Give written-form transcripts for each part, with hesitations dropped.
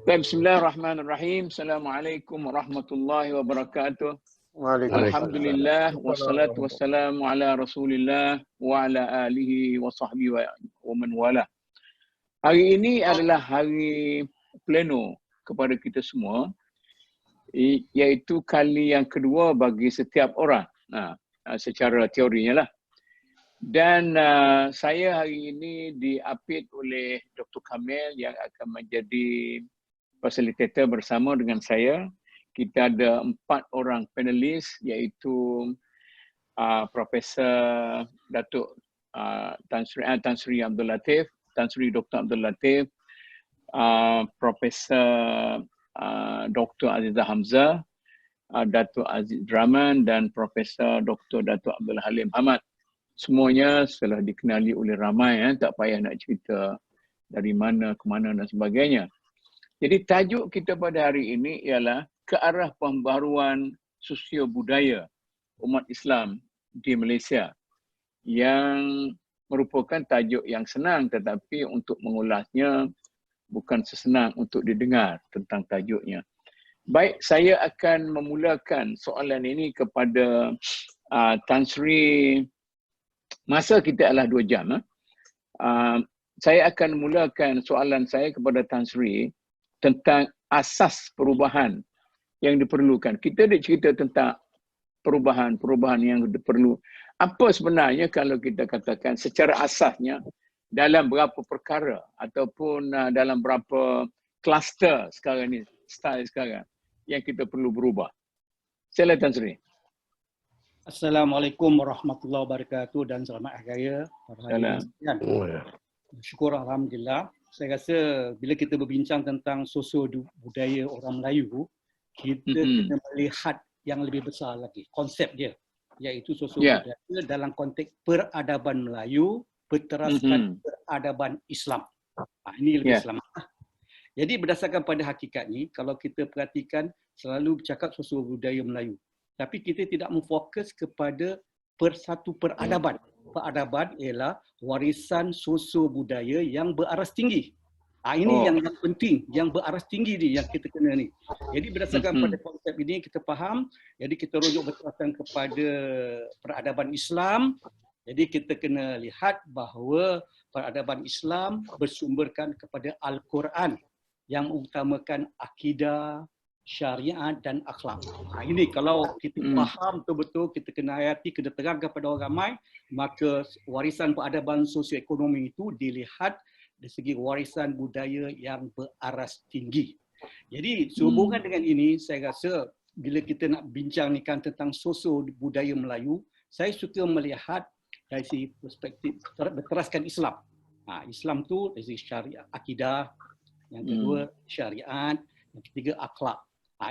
Bismillahirrahmanirrahim. Assalamualaikum warahmatullahi wabarakatuh. Waalaikumsalam. Alhamdulillah wassalatu wassalamu ala Rasulillah wa ala alihi wa sahbihi wa man wala. Hari ini adalah hari pleno kepada kita semua, iaitu kali yang kedua bagi setiap orang, secara teorinya lah. Dan saya hari ini diapit oleh Dr. Kamil yang akan menjadi fasilitator bersama dengan saya. Kita ada 4 orang panelis, iaitu Profesor Datuk Tan Sri Abdul Latif, Tan Sri Dr. Abdul Latif, Profesor Dr. Azizah Hamzah, Datuk Aziz Draman dan Profesor Dr. Datuk Abdul Halim Hamad. Semuanya telah dikenali oleh ramai, tak payah nak cerita dari mana ke mana dan sebagainya. Jadi tajuk kita pada hari ini ialah ke arah pembaharuan sosio-budaya umat Islam di Malaysia, yang merupakan tajuk yang senang, tetapi untuk mengulasnya bukan sesenang untuk didengar tentang tajuknya. Baik, saya akan memulakan soalan ini kepada Tan Sri. Masa kita adalah 2 jam. Saya akan mulakan soalan saya kepada Tan Sri tentang asas perubahan yang diperlukan. Kita dah cerita tentang perubahan yang perlu. Apa sebenarnya kalau kita katakan secara asasnya dalam berapa perkara ataupun dalam berapa kluster sekarang ni, style sekarang yang kita perlu berubah. Sila Tan Sri. Assalamualaikum warahmatullahi wabarakatuh dan selamat hari raya para hadirin sekalian. Syukur alhamdulillah. Saya rasa bila kita berbincang tentang sosio-budaya orang Melayu, kita kena melihat yang lebih besar lagi, konsep dia, iaitu sosio-budaya dalam konteks peradaban Melayu berteraskan peradaban Islam. Ini lebih selamat. Jadi berdasarkan pada hakikat ni, kalau kita perhatikan selalu bercakap sosio-budaya Melayu, tapi kita tidak memfokus kepada satu peradaban. Peradaban ialah warisan sosio-budaya yang beraras tinggi. Ini yang penting, yang beraras tinggi ni yang kita kena ni. Jadi berdasarkan pada konsep ini kita faham, jadi kita rujuk berteraskan kepada peradaban Islam. Jadi kita kena lihat bahawa peradaban Islam bersumberkan kepada Al-Quran yang mengutamakan akidah, syariat dan akhlak. Ini kalau kita faham betul-betul, kita kena hayati, kena terangkan kepada orang ramai, maka warisan peradaban sosioekonomi itu dilihat dari segi warisan budaya yang beraras tinggi. Jadi sehubungan dengan ini, saya rasa bila kita nak bincang ni kan tentang sosio budaya Melayu, saya suka melihat dari segi perspektif berteraskan Islam. Islam tu dari segi syariat, akidah, yang kedua syariat, yang ketiga akhlak.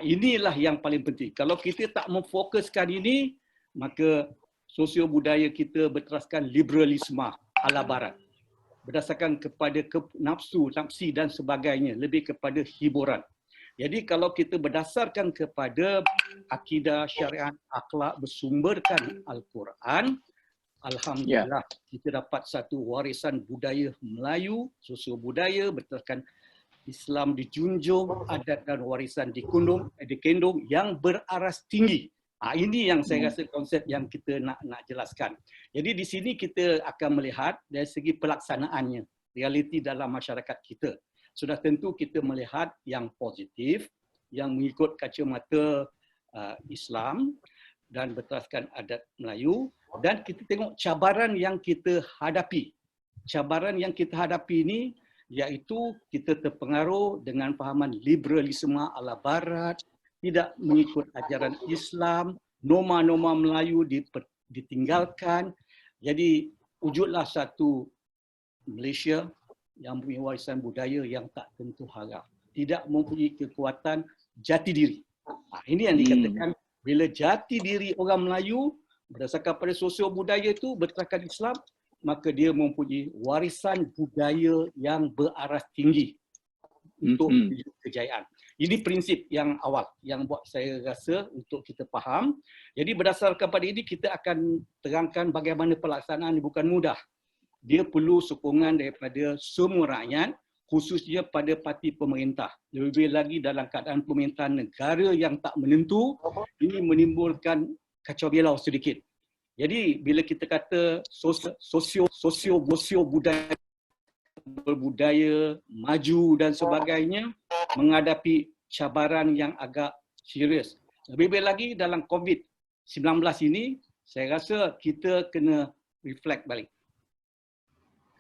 Inilah yang paling penting. Kalau kita tak memfokuskan ini, maka sosio budaya kita berteraskan liberalisme ala barat. Berdasarkan kepada nafsu, nafsi dan sebagainya, lebih kepada hiburan. Jadi kalau kita berdasarkan kepada akidah, syariat, akhlak, bersumberkan Al-Quran, alhamdulillah kita dapat satu warisan budaya Melayu, sosio budaya berteraskan Islam dijunjung, adat dan warisan dikendung yang beraras tinggi. Ini yang saya rasa konsep yang kita nak jelaskan. Jadi di sini kita akan melihat dari segi pelaksanaannya, realiti dalam masyarakat kita. Sudah tentu kita melihat yang positif, yang mengikut kacamata Islam dan berteraskan adat Melayu, dan kita tengok cabaran yang kita hadapi. Cabaran yang kita hadapi ini iaitu kita terpengaruh dengan fahaman liberalisme ala barat, tidak mengikut ajaran Islam, norma-norma Melayu ditinggalkan. Jadi wujudlah satu Malaysia yang mempunyai warisan budaya yang tak tentu harap, tidak mempunyai kekuatan jati diri. Ini yang dikatakan bila jati diri orang Melayu berdasarkan pada sosio budaya itu berteraskan Islam, maka dia mempunyai warisan budaya yang beraras tinggi untuk kejayaan. Ini prinsip yang awal yang buat saya rasa untuk kita faham. Jadi berdasarkan pada ini kita akan terangkan bagaimana pelaksanaan ini bukan mudah. Dia perlu sokongan daripada semua rakyat khususnya pada parti pemerintah. Lebih lagi dalam keadaan pemerintahan negara yang tak menentu, ini menimbulkan kacau belau sedikit. Jadi bila kita kata sosio budaya maju dan sebagainya, menghadapi cabaran yang agak serius. Lebih lagi dalam COVID-19 ini, saya rasa kita kena reflect balik.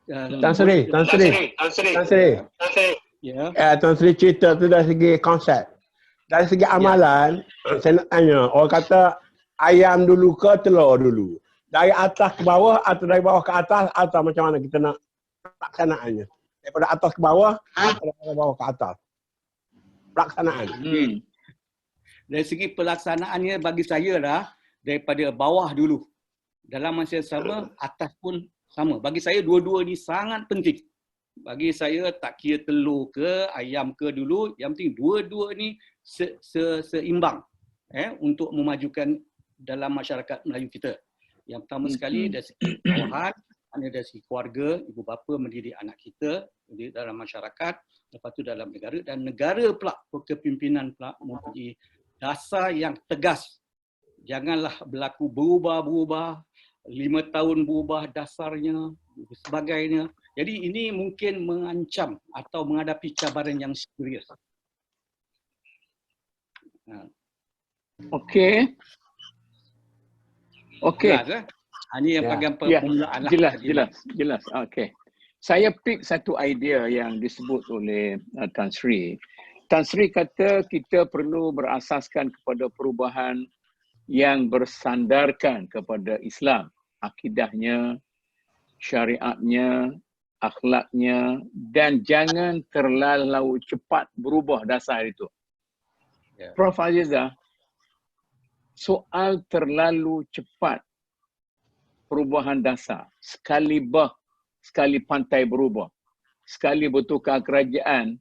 Tan Sri. Ya. Tan Sri cerita tu dari segi konsep. Dari segi amalan, saya nak tanya, orang kata ayam dulu ke telur dulu? Dari atas ke bawah atau dari bawah ke atas atau macam mana kita nak pelaksanaannya? Daripada atas ke bawah atau dari bawah ke atas? Pelaksanaan. Dari segi pelaksanaannya bagi saya lah, daripada bawah dulu. Dalam masa yang sama, atas pun sama. Bagi saya dua-dua ni sangat penting. Bagi saya tak kira telur ke, ayam ke dulu, yang penting dua-dua ni seimbang untuk memajukan dalam masyarakat Melayu kita. Yang pertama sekali dari segi bawahan, dari segi keluarga, ibu bapa mendidik anak kita dalam masyarakat, lepas tu dalam negara, dan negara pula kepimpinan pula mempunyai dasar yang tegas. Janganlah berlaku berubah-ubah, 5 tahun berubah dasarnya, sebagainya. Jadi ini mungkin mengancam atau menghadapi cabaran yang serius. Okey. Jelas, ini yang bagian permulaan. Jelas. Okey. Saya pick satu idea yang disebut oleh Tan Sri. Tan Sri kata kita perlu berasaskan kepada perubahan yang bersandarkan kepada Islam, akidahnya, syariatnya, akhlaknya, dan jangan terlalu cepat berubah dasar itu. Prof. Azizah, soal terlalu cepat perubahan dasar, sekali pantai berubah, sekali bertukar kerajaan,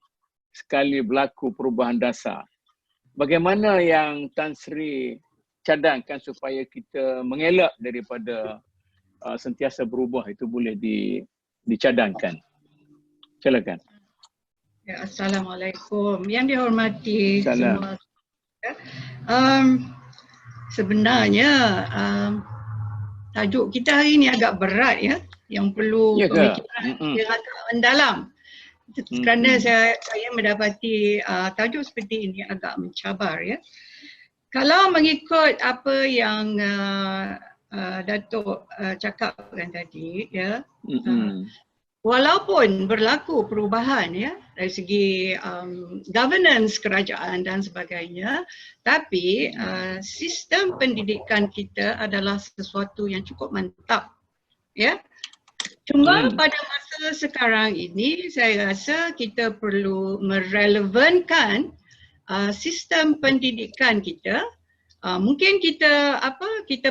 sekali berlaku perubahan dasar. Bagaimana yang Tan Sri cadangkan supaya kita mengelak daripada sentiasa berubah itu boleh dicadangkan? Silakan. Ya, Assalamualaikum. Yang dihormati semua. Sebenarnya tajuk kita hari ini agak berat ya, yang perlu pemikiran yang agak mendalam. Kerana saya mendapati tajuk seperti ini agak mencabar ya. Kalau mengikut apa yang Datuk cakapkan tadi ya, walaupun berlaku perubahan ya dari segi governance kerajaan dan sebagainya, tapi sistem pendidikan kita adalah sesuatu yang cukup mantap ya. Cuma pada masa sekarang ini saya rasa kita perlu merelevankan sistem pendidikan kita. Mungkin kita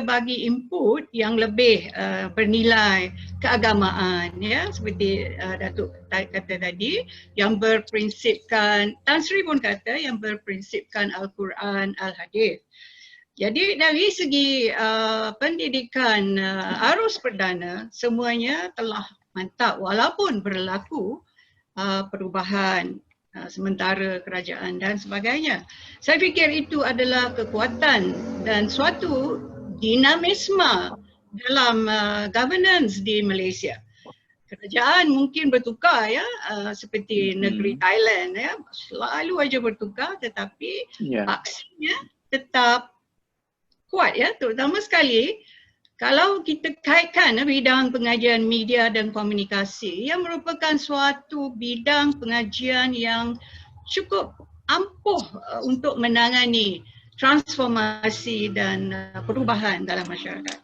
bagi input yang lebih bernilai keagamaan ya, seperti Datuk kata tadi, yang berprinsipkan, Tan Sri pun kata yang berprinsipkan Al-Quran, Al-Hadis. Jadi dari segi pendidikan arus perdana semuanya telah mantap walaupun berlaku perubahan sementara kerajaan dan sebagainya. Saya fikir itu adalah kekuatan dan suatu dinamisme dalam governance di Malaysia. Kerajaan mungkin bertukar ya, seperti negeri Thailand ya, selalu aja bertukar, tetapi aksinya tetap kuat ya, terutama sekali kalau kita kaitkan bidang pengajian media dan komunikasi yang merupakan suatu bidang pengajian yang cukup ampuh untuk menangani transformasi dan perubahan dalam masyarakat.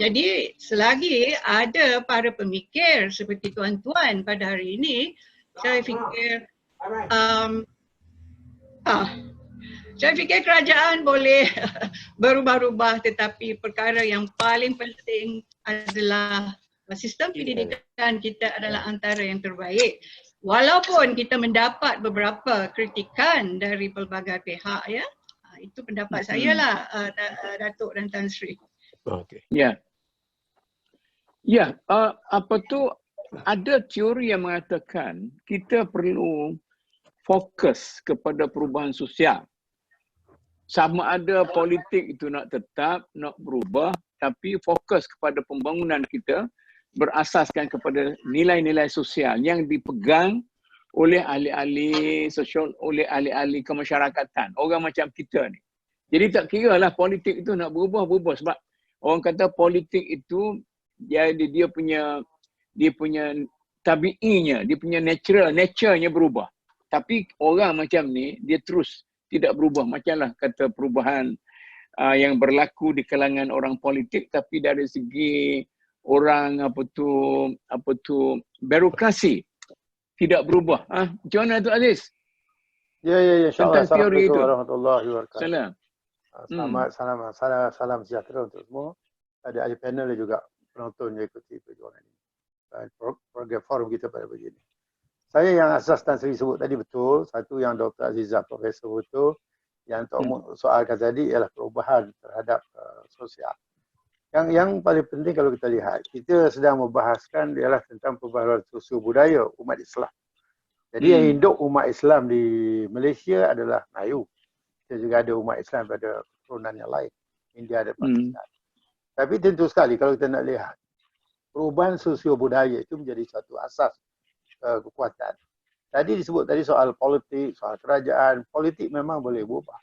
Jadi selagi ada para pemikir seperti tuan-tuan pada hari ini, saya fikir saya fikir kerajaan boleh berubah-ubah, tetapi perkara yang paling penting adalah sistem pendidikan kita adalah antara yang terbaik. Walaupun kita mendapat beberapa kritikan dari pelbagai pihak ya. Itu pendapat saya lah, Datuk dan Tan Sri. Okey. Ya. Ya, apa tu ada teori yang mengatakan kita perlu fokus kepada perubahan sosial. Sama ada politik itu nak tetap, nak berubah, tapi fokus kepada pembangunan kita berasaskan kepada nilai-nilai sosial yang dipegang oleh ahli-ahli sosial, oleh ahli-ahli kemasyarakatan, orang macam kita ni. Jadi tak kira lah politik itu nak berubah sebab orang kata politik itu dia punya tabiinya, dia punya nature-nya berubah. Tapi orang macam ni dia terus tidak berubah. Macamlah kata perubahan yang berlaku di kalangan orang politik, tapi dari segi orang apa tu birokrasi tidak berubah. Macam mana Datuk Aziz? Ya, insya-Allah. Assalamualaikum warahmatullahi wabarakatuh. Salam sejahtera untuk semua. Ada ahli panel dan juga penonton yang ikuti perjuangan ini. Program forum kita pada begini. Saya yang asas Tan Sri sebut tadi betul. Satu yang Dr. Azizah Profesor betul. Yang Tok soalkan tadi ialah perubahan terhadap sosial. Yang paling penting kalau kita lihat, kita sedang membahaskan ialah tentang perubahan sosial budaya umat Islam. Jadi yang hidup umat Islam di Malaysia adalah Melayu. Kita juga ada umat Islam pada keturunan yang lain. India dan Pakistan. Tapi tentu sekali kalau kita nak lihat, perubahan sosio budaya itu menjadi satu asas kekuatan. Tadi disebut tadi soal politik, soal kerajaan. Politik memang boleh berubah.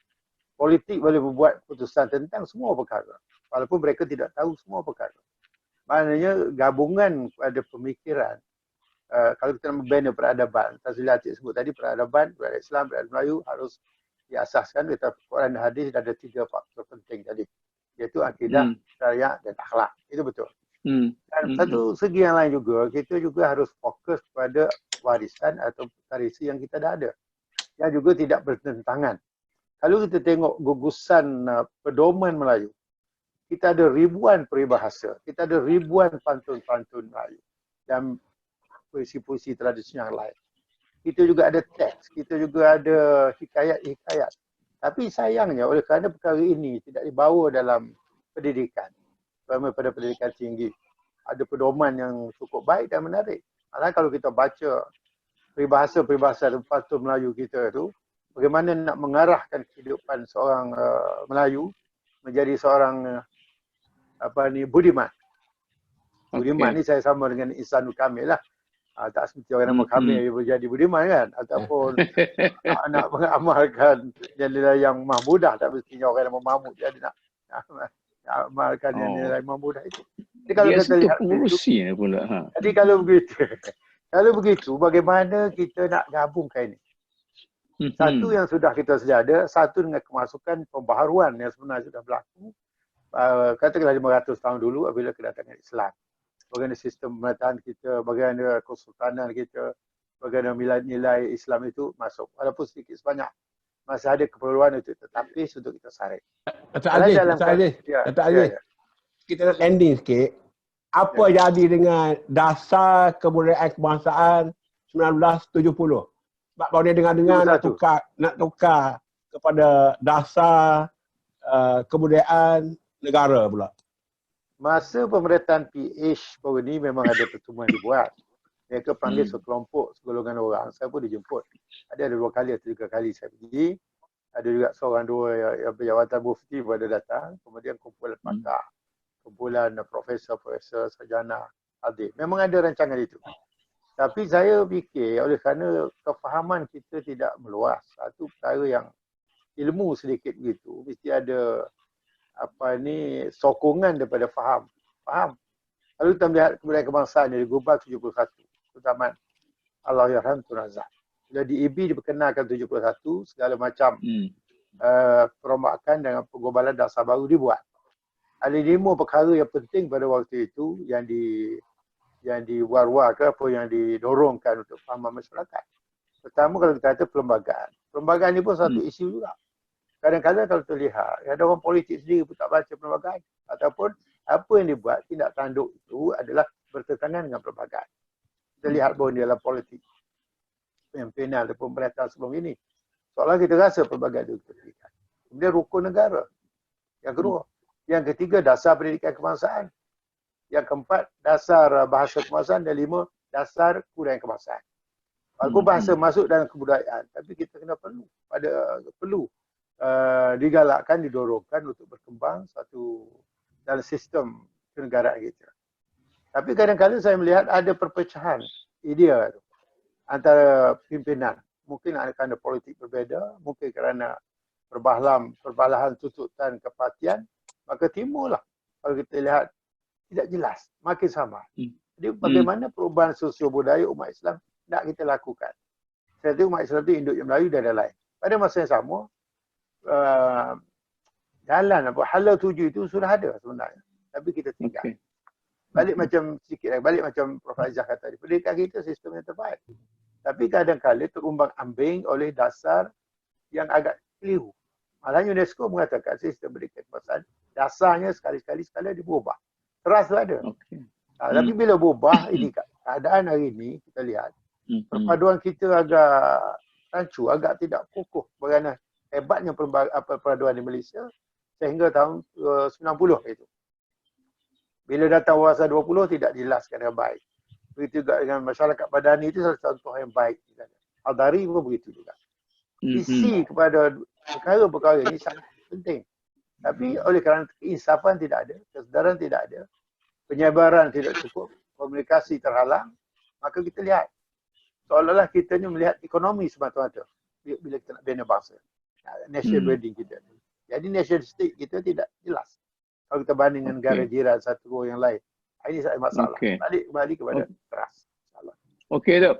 Politik boleh membuat keputusan tentang semua perkara. Walaupun mereka tidak tahu semua perkara. Maknanya gabungan pada pemikiran. Kalau kita nak membina peradaban, Tan Sri Latif sebut tadi peradaban Islam, peradaban Melayu harus diasaskan. Kita Quran dan hadis ada 3 faktor penting tadi. Iaitu akidah, syariat dan akhlak. Itu betul. Dan satu segi yang lain juga, kita juga harus fokus pada warisan atau tradisi yang kita dah ada. Yang juga tidak bertentangan. Kalau kita tengok gugusan pedoman Melayu, kita ada ribuan peribahasa, kita ada ribuan pantun-pantun Melayu dan puisi-puisi tradisi yang lain. Kita juga ada teks, kita juga ada hikayat-hikayat. Tapi sayangnya oleh kerana perkara ini tidak dibawa dalam pendidikan, terutama pada pendidikan tinggi, ada pedoman yang cukup baik dan menarik. Malah kalau kita baca peribahasa-peribahasa pantun Melayu kita tu, bagaimana nak mengarahkan kehidupan seorang Melayu menjadi seorang budiman. Budiman ni saya sama dengan Ihsanul Kamil lah. Tak seperti orang nama Kamil menjadi budiman kan, ataupun nak mengamalkan nilai yang mahmudah, tak mestinya orang nama Mahmud jadi nak amalkan nilai mahmudah itu. Jadi kalau kita lihat pengurusi pula. Jadi kalau begitu bagaimana kita nak gabungkan ini? Satu yang sudah kita sedia ada, satu dengan kemasukan pembaharuan yang sebenarnya sudah berlaku. Katakanlah 500 tahun dulu apabila kedatangan Islam. Bagaimana sistem pemerintahan kita, bagaimana kesultanan kita, bagaimana nilai-nilai Islam itu masuk. Walaupun sedikit sebanyak masih ada keperluan untuk tetapi untuk kita saring. Datuk Aziz, kita nak landing sikit. Apa jadi dengan dasar kebudayaan kebangsaan 1970? Sebab baru dia dengar-dengar nak tukar kepada dasar kebudayaan negara pula. Masa pemerintahan PH baru ni memang ada pertemuan dibuat. Mereka panggil sekelompok, segolongan orang. Saya pun dijemput. Ada 2 kali atau 3 kali saya pergi. Ada juga seorang 2 yang berjawatan mufti pada datang. Kemudian kumpulan pakar. Kumpulan profesor-profesor, sarjana, adik. Memang ada rancangan itu. Tapi saya fikir oleh kerana kefahaman kita tidak meluas. Satu perkara yang ilmu sedikit begitu. Mesti ada sokongan daripada faham. Lalu kita melihat kebudayaan kebangsaan dari Global 71, terutama Allahyarham Tun Razak. Bila di EB diperkenalkan 71, segala macam perombakan dengan penggobalan dasar baru dibuat. Ada 5 perkara yang penting pada waktu itu yang diwar-war ke apa yang didorongkan untuk fahaman masyarakat. Pertama kalau kita kata perlembagaan. Perlembagaan ni pun satu isu juga. Kadang-kadang kalau terlihat, ada orang politik sendiri pun tak baca perlembagaan. Ataupun apa yang dibuat, tindak tanduk itu adalah bertentangan dengan perlembagaan. Kita lihat bahawa dalam politik pimpinan ataupun pemerintahan sebelum ini, seolah kita rasa perlembagaan itu diberikan. Kemudian rukun negara. Yang kedua. Yang ketiga, dasar pendidikan kebangsaan. Yang keempat, dasar bahasa kebangsaan. Dan 5, dasar kebudayaan kebangsaan. Walaupun bahasa masuk dalam kebudayaan, tapi kita kena perlu digalakkan, didorongkan untuk berkembang satu dalam sistem kenegaraan kita. Tapi kadang-kadang saya melihat ada perpecahan idea antara pimpinan. Mungkin kerana politik berbeza, mungkin kerana perbalahan tuntutan kepartian, maka timbullah kalau kita lihat tidak jelas, makin sama. Jadi bagaimana perubahan sosio budaya umat Islam nak kita lakukan? Saya tahu umat Islam itu induk yang Melayu dan lain-lain. Pada masa yang sama, jalan hala tuju itu sudah ada sebenarnya. Tapi kita tinggal. Balik macam Prof. Aizah kata tadi, pendidikan kita sistem yang terbaik. Tapi kadang-kadang terumbang-ambing oleh dasar yang agak keliru. Malah UNESCO mengatakan sistem pendidikan kebangsaan dasarnya sekali-sekali berubah. Teras ada. Tapi bila berubah, ini keadaan hari ini kita lihat perpaduan kita agak rancu, agak tidak kokoh. Bagaimana hebatnya perpaduan di Malaysia sehingga tahun 90 itu. Bila datang Warsa 20 tidak dijelaskan dengan baik. Begitu juga dengan masyarakat Badani itu salah satu contoh yang baik. Al-Dari pun begitu juga. Isi kepada perkara-perkara ini sangat penting. Tapi oleh kerana keinsafan tidak ada, kesedaran tidak ada, penyebaran tidak cukup, komunikasi terhalang, maka kita lihat seolah-olah kita ni melihat ekonomi semata-mata bila kita nak bina bangsa. National building kita. Jadi national state kita tidak jelas. Kalau kita banding dengan negara jiran satu yang lain. Ini saya masalah. Kembali kepada teras. Okey, Dok.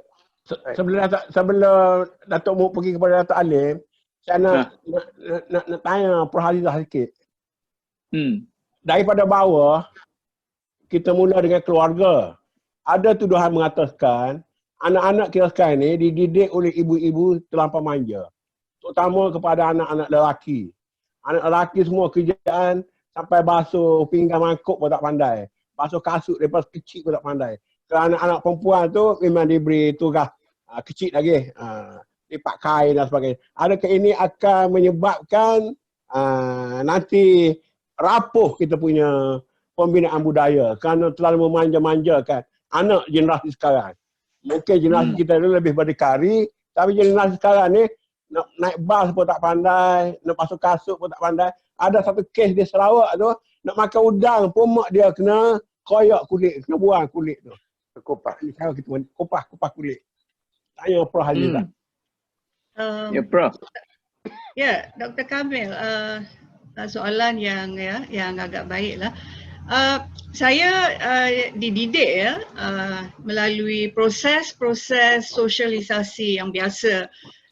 Sebelum Datuk Mu pergi kepada Datuk Alim, saya nak tanya Prof. Halizah sikit. Daripada bawah, kita mula dengan keluarga. Ada tuduhan mengatakan anak-anak kita sekarang ni dididik oleh ibu-ibu terlampau manja. Terutama kepada anak-anak lelaki. Anak lelaki semua kerjaan sampai basuh pinggan mangkuk pun tak pandai. Basuh kasut daripada kecil pun tak pandai. Kerana anak perempuan tu memang diberi tugas kecil lagi. Lipat kain dan sebagainya. Adakah ini akan menyebabkan nanti rapuh kita punya pembinaan budaya kerana terlalu memanja-manjakan anak generasi sekarang. Mungkin generasi kita dulu lebih berdikari, tapi generasi sekarang ni nak naik bas pun tak pandai, nak basuh kasut pun tak pandai. Ada satu kes di Sarawak tu, nak makan udang pun mak dia kena koyak kulit, kena buang kulit tu. Kupas. Kalau kita kupas kulit. Tanya Prof. Halizah. Ya, Prof. Ya, Dr. Kamil, soalan yang agak baiklah. Saya dididik melalui proses sosialisasi yang biasa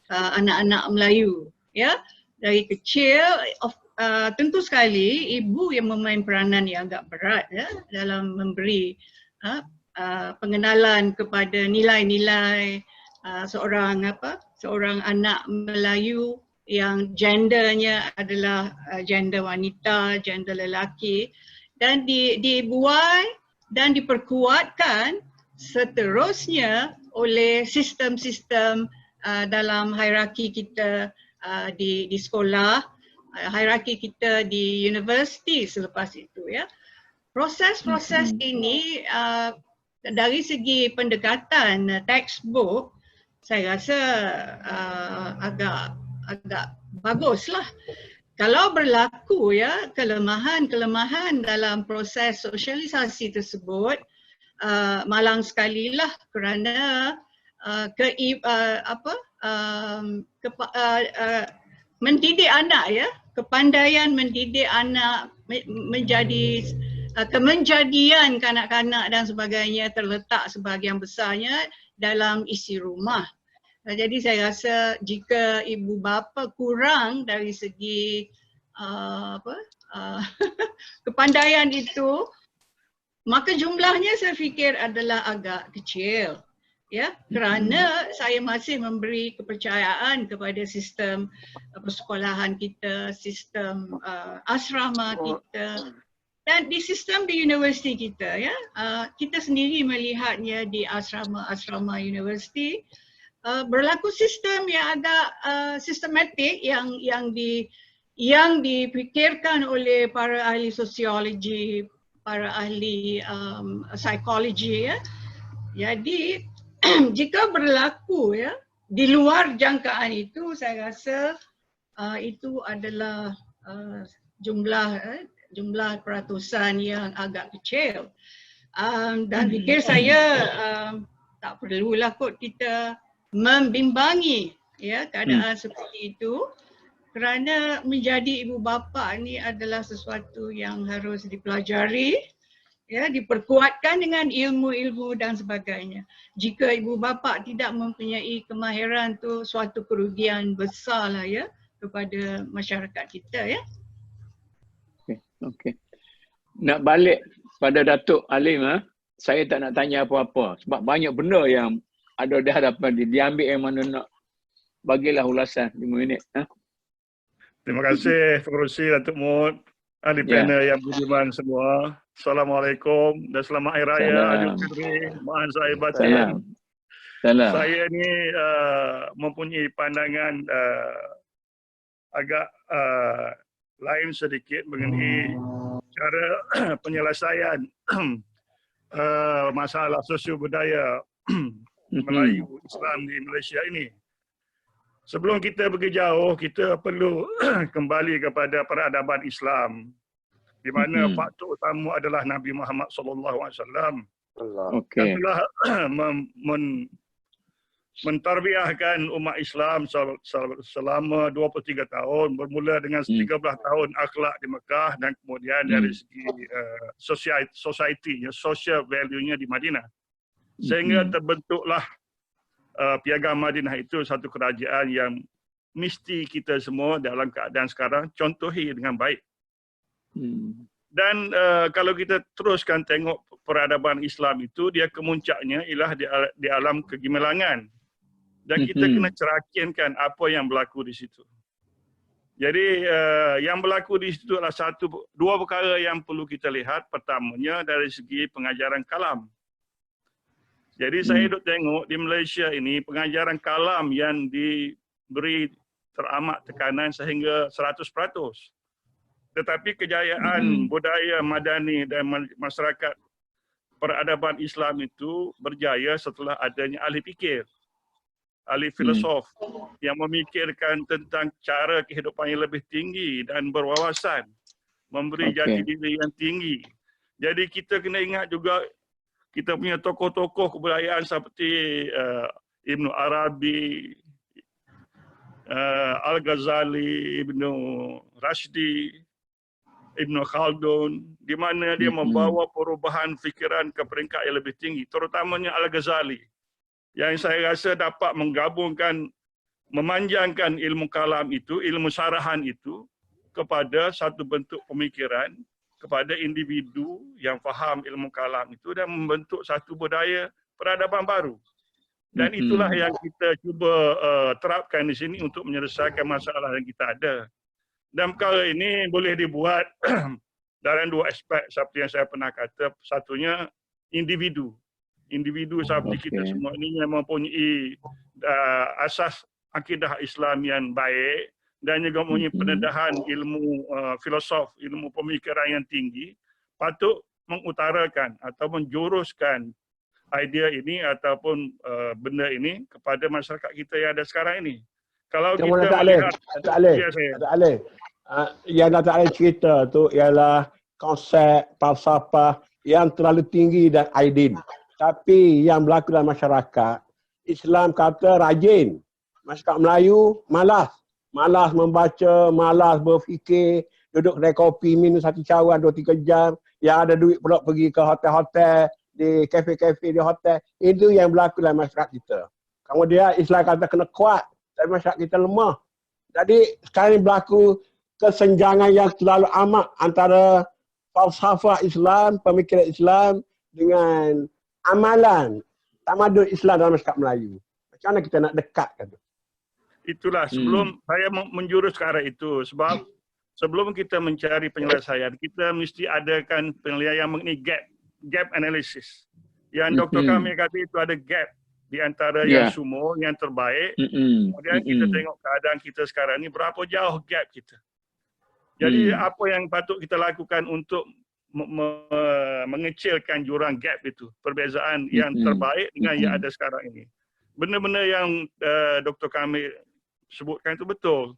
anak-anak Melayu, ya. Dari kecil tentu sekali ibu yang memain peranan yang agak berat ya dalam memberi pengenalan kepada nilai-nilai seorang anak Melayu yang gendernya adalah gender wanita, gender lelaki, dan dibuai dan diperkuatkan seterusnya oleh sistem-sistem dalam hierarki kita di sekolah, hierarki kita di universiti selepas itu ya. Proses-proses ini dari segi pendekatan textbook saya rasa agak baguslah. Kalau berlaku ya kelemahan dalam proses sosialisasi tersebut, malang sekali lah kerana mendidik anak ya, kepandaian mendidik anak menjadi kemenjadian kanak-kanak dan sebagainya terletak sebahagian besarnya dalam isi rumah. Jadi saya rasa jika ibu bapa kurang dari segi kepandaian itu, maka jumlahnya saya fikir adalah agak kecil. Ya, kerana saya masih memberi kepercayaan kepada sistem persekolahan kita, sistem asrama kita, dan di sistem di universiti kita ya. Kita sendiri melihatnya di asrama universiti. Berlaku sistem yang agak sistematik yang dipikirkan oleh para ahli sosiologi, para ahli psikologi ya, Jadi jika berlaku ya di luar jangkaan itu, saya rasa itu adalah jumlah peratusan yang agak kecil. Dan fikir saya tak perlulah kot kita membimbangi ya keadaan seperti itu, kerana menjadi ibu bapa ni adalah sesuatu yang harus dipelajari, ya, diperkuatkan dengan ilmu-ilmu dan sebagainya. Jika ibu bapa tidak mempunyai kemahiran tu suatu kerugian besar lah ya kepada masyarakat kita ya. Okey. Nak balik pada Datuk Halim, saya tak nak tanya apa-apa sebab banyak benda yang ada di hadapan dia. Dia ambil yang mana nak. Bagilah ulasan 5 minit. Terima kasih Pengerusi Datuk Mut, ahli panel yang budiman semua. Assalamualaikum dan selamat Hari Raya Aidilfitri. Mohon saya batin. Saya ni mempunyai pandangan agak lain sedikit mengenai cara penyelesaian masalah sosio budaya Melayu Islam di Malaysia ini. Sebelum kita pergi jauh, kita perlu kembali kepada peradaban Islam, di mana faktor utama adalah Nabi Muhammad SAW yang telah mentarbiahkan umat Islam selama 23 tahun, bermula dengan 13 tahun akhlak di Mekah dan kemudian dari segi social value-nya di Madinah. Sehingga terbentuklah Piagam Madinah itu satu kerajaan yang mesti kita semua dalam keadaan sekarang contohi dengan baik. Dan kalau kita teruskan tengok peradaban Islam itu, dia kemuncaknya ialah di alam kegemilangan. Dan kita kena cerakinkan apa yang berlaku di situ. Jadi yang berlaku di situ adalah dua perkara yang perlu kita lihat. Pertamanya dari segi pengajaran kalam. Jadi saya duk tengok di Malaysia ini pengajaran kalam yang diberi teramat tekanan sehingga 100%. Tetapi kejayaan budaya madani dan masyarakat peradaban Islam itu berjaya setelah adanya ahli fikir, ahli filosof yang memikirkan tentang cara kehidupan yang lebih tinggi dan berwawasan, memberi jati diri yang tinggi. Jadi kita kena ingat juga kita punya tokoh-tokoh kebudayaan seperti Ibnu Arabi, Al-Ghazali, Ibnu Rashdi, Ibnu Khaldun, di mana dia membawa perubahan fikiran ke peringkat yang lebih tinggi, terutamanya Al-Ghazali, yang saya rasa dapat menggabungkan, memanjangkan ilmu kalam itu, ilmu syarahan itu kepada satu bentuk pemikiran, kepada individu yang faham ilmu kalam itu dan membentuk satu budaya peradaban baru. Dan itulah yang kita cuba terapkan di sini untuk menyelesaikan masalah yang kita ada. Dan perkara ini boleh dibuat dalam dua aspek seperti yang saya pernah kata. Satunya individu. Individu seperti kita semua ini yang mempunyai asas akidah Islam yang baik, dan juga mempunyai pendedahan ilmu filosof, ilmu pemikiran yang tinggi, patut mengutarakan atau menjuruskan idea ini ataupun benda ini kepada masyarakat kita yang ada sekarang ini. Kalau kita melihat, yang Datuk Halim cerita tu ialah konsep falsafah yang terlalu tinggi dan aidin. Tapi yang berlaku dalam masyarakat, Islam kata rajin. Masyarakat Melayu malas. Malas membaca, malas berfikir, duduk kedai kopi, minum satu cawan 2-3 jam, yang ada duit pula pergi ke hotel-hotel, di kafe-kafe di hotel. Itu yang berlaku dalam masyarakat kita. Kemudian Islam kata kena kuat, tapi masyarakat kita lemah. Jadi sekarang berlaku kesenjangan yang terlalu amat antara falsafah Islam, pemikiran Islam dengan amalan tamadun Islam dalam masyarakat Melayu. Macam mana kita nak dekatkan tu? Itulah sebelum saya menjurus ke arah itu, sebab sebelum kita mencari penyelesaian, kita mesti adakan penilaian mengenai gap analysis. Yang Dr. Kamil kata itu ada gap di antara yang sumur, yang terbaik. Kemudian kita tengok keadaan kita sekarang ni berapa jauh gap kita. Jadi apa yang patut kita lakukan untuk mengecilkan jurang gap itu, perbezaan yang terbaik dengan yang ada sekarang ini. Benda-benda yang Dr. Kamil sebutkan itu betul.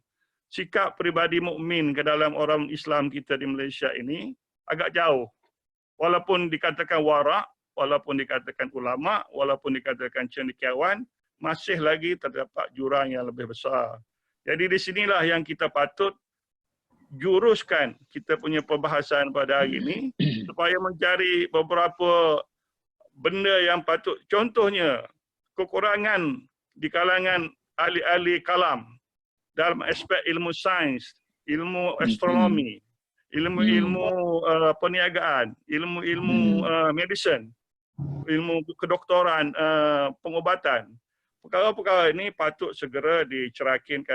Sikap peribadi mukmin ke dalam orang Islam kita di Malaysia ini agak jauh. Walaupun dikatakan warak, walaupun dikatakan ulama, walaupun dikatakan cendekiawan, masih lagi terdapat jurang yang lebih besar. Jadi di sinilah yang kita patut juruskan kita punya perbahasan pada hari ini supaya mencari beberapa benda yang patut. Contohnya, kekurangan di kalangan ahli-ahli kalam dalam aspek ilmu sains, ilmu astronomi, ilmu-ilmu perniagaan, ilmu-ilmu medicine, ilmu kedoktoran, pengobatan. Perkara-perkara ini patut segera dicerahkan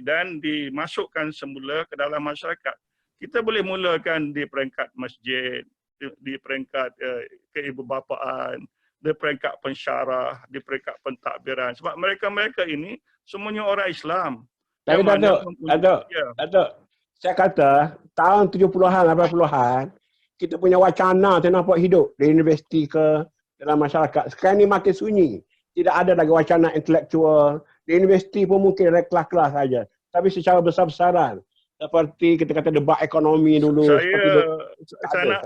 dan dimasukkan semula ke dalam masyarakat. Kita boleh mulakan di peringkat masjid, di peringkat keibubapaan, di peringkat pensyarah, di peringkat pentadbiran. Sebab mereka-mereka ini semuanya orang Islam. Tapi Datuk, saya kata tahun 70-an, 80-an, kita punya wacana tu nampak hidup di universiti ke dalam masyarakat. Sekarang ni makin sunyi. Tidak ada lagi wacana intelektual. Di universiti pun mungkin ada kelas-kelas saja. Tapi secara besar-besaran, seperti kita kata debat ekonomi dulu. Saya nak...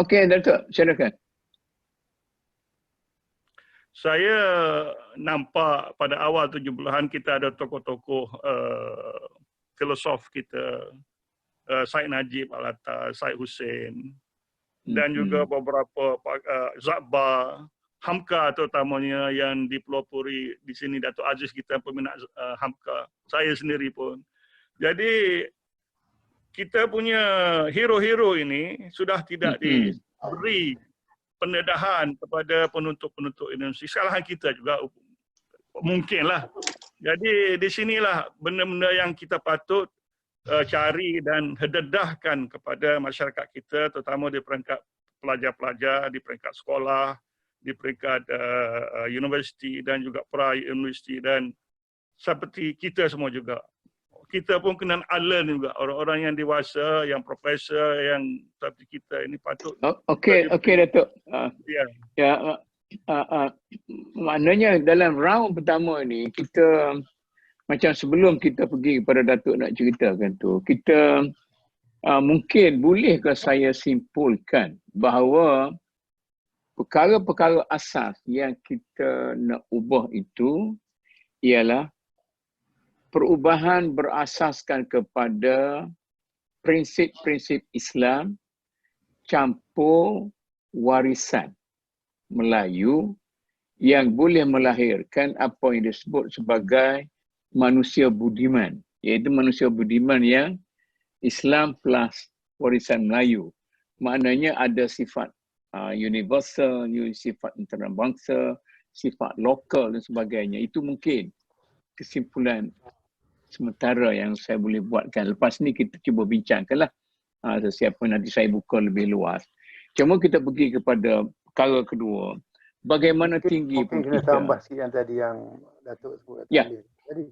Okey, Datuk, silakan. Saya nampak pada awal 70-an kita ada tokoh-tokoh filosof kita, Syed Najib Al-Atas, Syed Hussein, dan juga beberapa Zakbar, Hamka terutamanya yang dipelopori di sini, Datuk Aziz kita peminat Hamka, saya sendiri pun. Jadi kita punya hero-hero ini sudah tidak diberi pendedahan kepada penuntut-penuntut Indonesia. Kesalahan kita juga mungkinlah. Jadi di sinilah benda-benda yang kita patut cari dan dedahkan kepada masyarakat kita, terutama di peringkat pelajar-pelajar, di peringkat sekolah, di peringkat universiti dan juga pra-universiti, dan seperti kita semua juga. Kita pun kena alert juga, orang-orang yang dewasa, yang profesor, yang seperti kita ini patut. Okey, Datuk. Maknanya dalam round pertama ni kita macam sebelum kita pergi kepada Datuk nak ceritakan tu, kita mungkin bolehkah saya simpulkan bahawa perkara-perkara asas yang kita nak ubah itu ialah perubahan berasaskan kepada prinsip-prinsip Islam campur warisan Melayu yang boleh melahirkan apa yang disebut sebagai manusia budiman, iaitu manusia budiman yang Islam plus warisan Melayu. Maknanya ada sifat universal, sifat antarabangsa, sifat lokal dan sebagainya. Itu mungkin kesimpulan sementara yang saya boleh buatkan. Lepas ni kita cuba bincangkanlah sesiapa nanti saya buka lebih luas. Cuma kita pergi kepada perkara kedua. Bagaimana tinggi pun kita... kita... tambah sikit yang tadi yang Datuk sebut. Jadi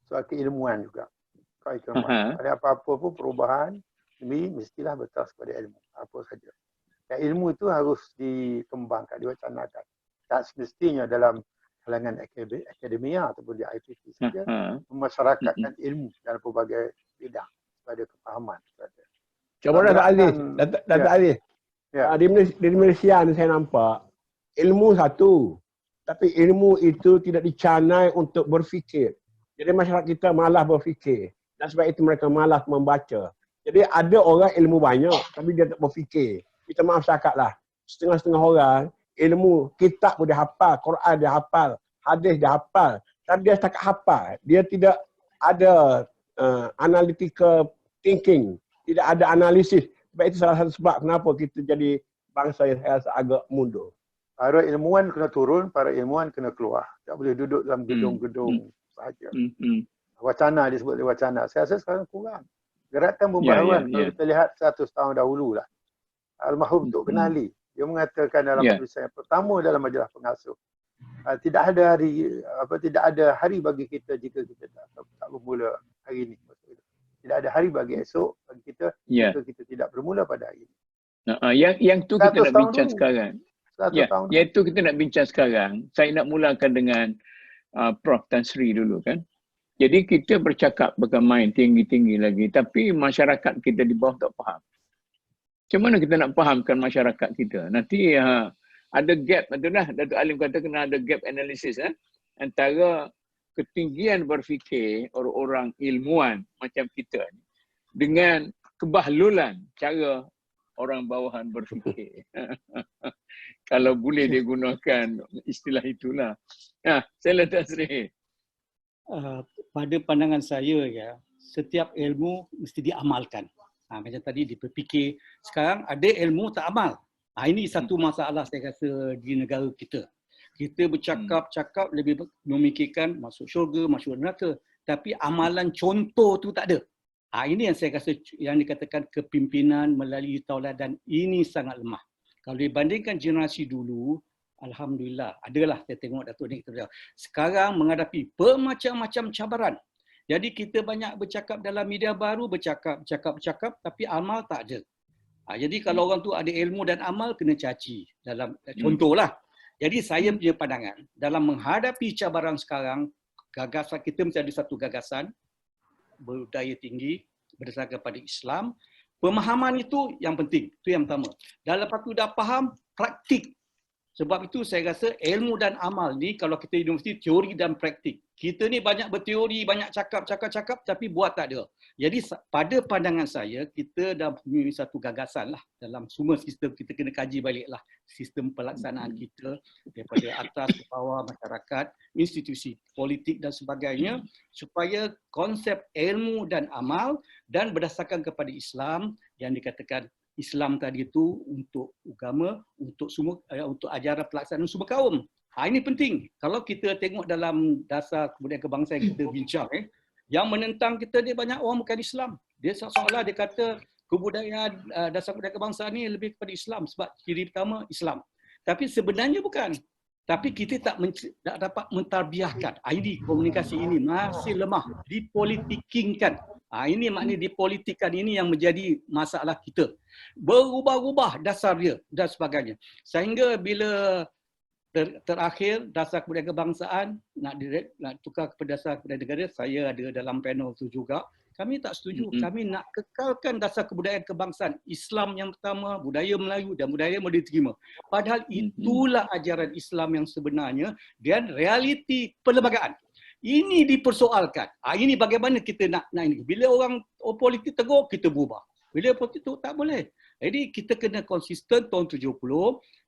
soal keilmuan juga. Ada apa-apa pun perubahan ini mestilah bertas kepada ilmu. Apa saja. Dan ilmu itu harus dikembangkan, diwacanakan. Tak semestinya dalam kalangan akademia ataupun di IPT saja memasyarakatkan ilmu dalam pelbagai bidang pada kefahaman. Coba Datuk Aziz. Di Malaysia ni saya nampak ilmu satu, tapi ilmu itu tidak dicanai untuk berfikir. Jadi masyarakat kita malas berfikir dan sebab itu mereka malas membaca. Jadi ada orang ilmu banyak tapi dia tak berfikir. Kita maaf cakaplah, setengah-setengah orang ilmu kitab pun dia hafal, Quran dia hafal, hadis dia hafal, tapi dia setakat hafal. Dia tidak ada analytical thinking, tidak ada analisis. Sebab itu salah satu sebab kenapa kita jadi bangsa yang saya rasa agak mundur. Para ilmuwan kena turun, para ilmuwan kena keluar. Tak boleh duduk dalam gedung-gedung sahaja. Wacana disebut wacana. Saya rasa sekarang kurang. Gerakan pembaharuan kalau kita lihat 100 tahun dahulu lah. Almarhum Tok Kenali, dia mengatakan dalam tulisan yang pertama dalam majalah Pengasuh, tidak ada hari bagi kita jika kita tak bermula hari ini. tidak ada hari bagi esok bagi kita Ya. jika kita tidak bermula pada hari ini. Yang tu kita 100 nak tahun bincang dulu. sekarang. 100 Ya, tahun dulu. yang tu kita nak bincang sekarang. Saya nak mulakan dengan Prof. Tan Sri dulu kan. Jadi kita bercakap bukan main tinggi-tinggi lagi, tapi masyarakat kita di bawah tak faham. Macam mana kita nak fahamkan masyarakat kita? Nanti ada gap, betul dah. Datuk Alim kata kena ada gap analysis antara ketinggian berfikir orang-orang ilmuwan macam kita ni dengan kebahlulan cara orang bawahan berfikir. Kalau boleh dia gunakan istilah itulah. Saya Tan Sri. Pada pandangan saya ya, setiap ilmu mesti diamalkan. Macam tadi dipikir, sekarang ada ilmu tak amal. Ini satu masalah saya rasa di negara kita. Kita bercakap-cakap lebih memikirkan masuk syurga, masuk neraka. Tapi amalan contoh tu tak ada. Ini yang saya rasa yang dikatakan kepimpinan melalui tauladan ini sangat lemah. Kalau dibandingkan generasi dulu, alhamdulillah, adalah saya tengok Datuk ni kita sekarang menghadapi bermacam-macam cabaran. Jadi kita banyak bercakap dalam media baru, bercakap, tapi amal tak ada. Jadi kalau orang tu ada ilmu dan amal, kena caci. Dalam contohlah. Jadi saya punya pandangan, dalam menghadapi cabaran sekarang, gagasan kita mesti ada satu gagasan, berdaya tinggi, berdasarkan pada Islam. Pemahaman itu yang penting, itu yang pertama. Dan lepas tu dah faham, praktik. Sebab itu saya rasa ilmu dan amal ni kalau kita universiti teori dan praktik. Kita ni banyak berteori, banyak cakap, tapi buat tak ada. Jadi pada pandangan saya, kita dah punya satu gagasan lah dalam semua sistem. Kita kena kaji baliklah sistem pelaksanaan kita daripada atas ke bawah masyarakat, institusi politik dan sebagainya supaya konsep ilmu dan amal dan berdasarkan kepada Islam yang dikatakan Islam tadi itu untuk agama, untuk semua, untuk ajaran pelaksanaan semua kaum. Ini penting. Kalau kita tengok dalam dasar kebudayaan kebangsaan kita bincang, yang menentang kita dia banyak orang bukan Islam. Dia seolah-olah dia kata kebudayaan dasar kebudayaan kebangsaan ni lebih kepada Islam sebab ciri pertama Islam. Tapi sebenarnya bukan. Tapi kita tak dapat mentarbiahkan. Ini komunikasi ini masih lemah, dipolitikingkan. Ini maknanya dipolitikkan ini yang menjadi masalah kita. Berubah-ubah dasar dia dan sebagainya. Sehingga bila terakhir dasar kebudayaan kebangsaan nak tukar kepada dasar kebudayaan negara, saya ada dalam panel tu juga. Kami tak setuju. Kami nak kekalkan dasar kebudayaan kebangsaan Islam yang pertama, budaya Melayu dan budaya boleh diterima. Padahal itulah ajaran Islam yang sebenarnya dan realiti perlembagaan. Ini dipersoalkan. Ini bagaimana kita nak ini. Bila orang politik tegur, kita berubah. Bila politik tegur, tak boleh. Jadi kita kena konsisten tahun 70,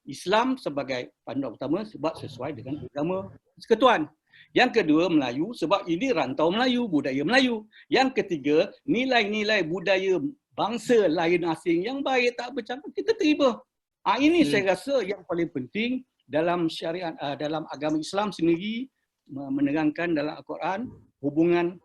Islam sebagai panduan utama sebab sesuai dengan agama persekutuan. Yang kedua, Melayu sebab ini rantau Melayu, budaya Melayu. Yang ketiga, nilai-nilai budaya bangsa lain asing yang baik tak bercampur, kita terima. Ini saya rasa yang paling penting dalam syariat, dalam agama Islam sendiri menerangkan dalam Al-Quran hubungan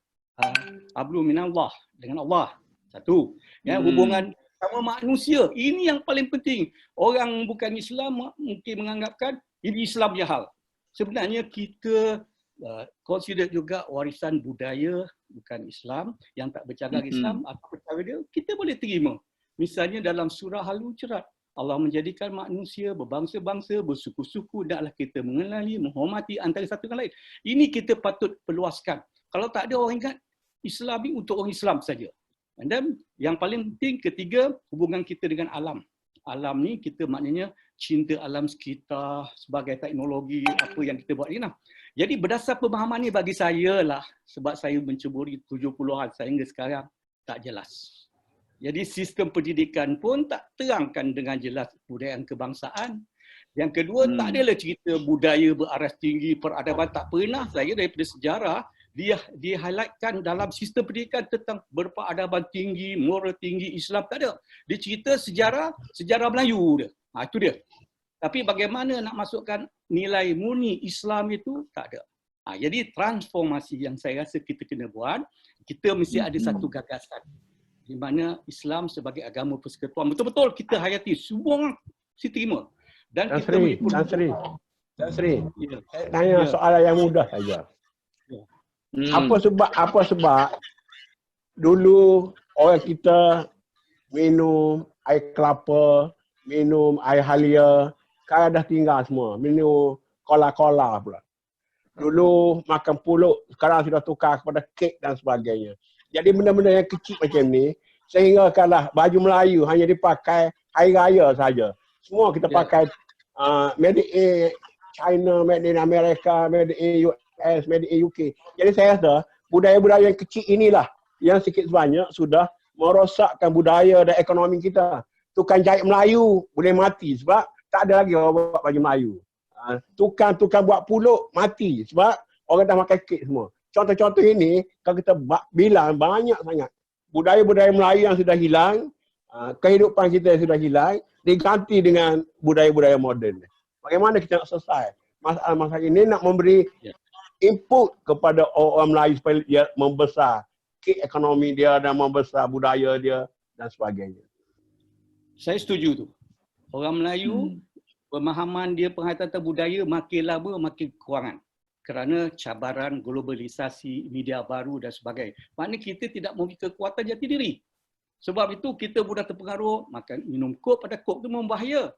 hablu minallah dengan Allah. Satu. Hubungan sama manusia. Ini yang paling penting. Orang bukan Islam mungkin menganggapkan ini Islam punya hal. Sebenarnya kita consider juga warisan budaya bukan Islam yang tak bercakap Islam atau perkara dia kita boleh terima. Misalnya dalam surah Al-Hujurat, Allah menjadikan manusia berbangsa-bangsa, bersuku-suku, hendaklah kita mengenali, menghormati antara satu dengan lain. Ini kita patut perluaskan. Kalau tak ada orang ingat Islam ini untuk orang Islam saja. Dan yang paling penting ketiga, hubungan kita dengan alam. Alam ni kita maknanya cinta alam sekitar sebagai teknologi apa yang kita buat ni lah. Jadi berdasar pemahaman ni bagi saya lah, sebab saya menceburi 70-an sehingga sekarang tak jelas. Jadi sistem pendidikan pun tak terangkan dengan jelas budaya kebangsaan. Yang kedua, tak adalah cerita budaya beraras tinggi, peradaban tak pernah saya daripada sejarah dia highlightkan dalam sistem pendidikan tentang berperadaban tinggi, moral tinggi, Islam tak ada. Dia cerita sejarah Melayu dia. Itu dia. Tapi bagaimana nak masukkan nilai murni Islam itu tak ada. Jadi transformasi yang saya rasa kita kena buat, kita mesti ada satu gagasan di mana Islam sebagai agama persekutuan betul-betul kita hayati, semua orang mesti terima. Dan kita Tan Sri, saya tanya soalan yang mudah saja. Apa sebab dulu orang kita minum air kelapa, minum air halia, sekarang dah tinggal semua. Minum cola-cola pula. Dulu makan pulut, sekarang sudah tukar kepada kek dan sebagainya. Jadi benda-benda yang kecil macam ni, sehingga kalah baju Melayu hanya dipakai hari raya saja. Semua kita pakai made in China, made in Amerika, made in US, made in UK. Jadi saya rasa budaya-budaya yang kecil inilah yang sikit sebanyak sudah merosakkan budaya dan ekonomi kita. Tukang jahit Melayu boleh mati sebab tak ada lagi orang buat baju Melayu. Tukang buat pulut mati sebab orang dah makan kek semua. Contoh-contoh ini kalau kita bilang banyak sangat. Budaya-budaya Melayu yang sudah hilang, kehidupan kita yang sudah hilang, diganti dengan budaya-budaya moden. Bagaimana kita nak selesai masalah ini, nak memberi input kepada orang Melayu supaya dia membesar kek ekonomi dia dan membesar budaya dia dan sebagainya. Saya setuju tu. Orang Melayu pemahaman dia penghayatan budaya makin lama makin kekurangan kerana cabaran globalisasi, media baru dan sebagainya. Maknanya kita tidak memiliki kekuatan jati diri. Sebab itu kita mudah terpengaruh makan minum kok, pada kok tu membahaya.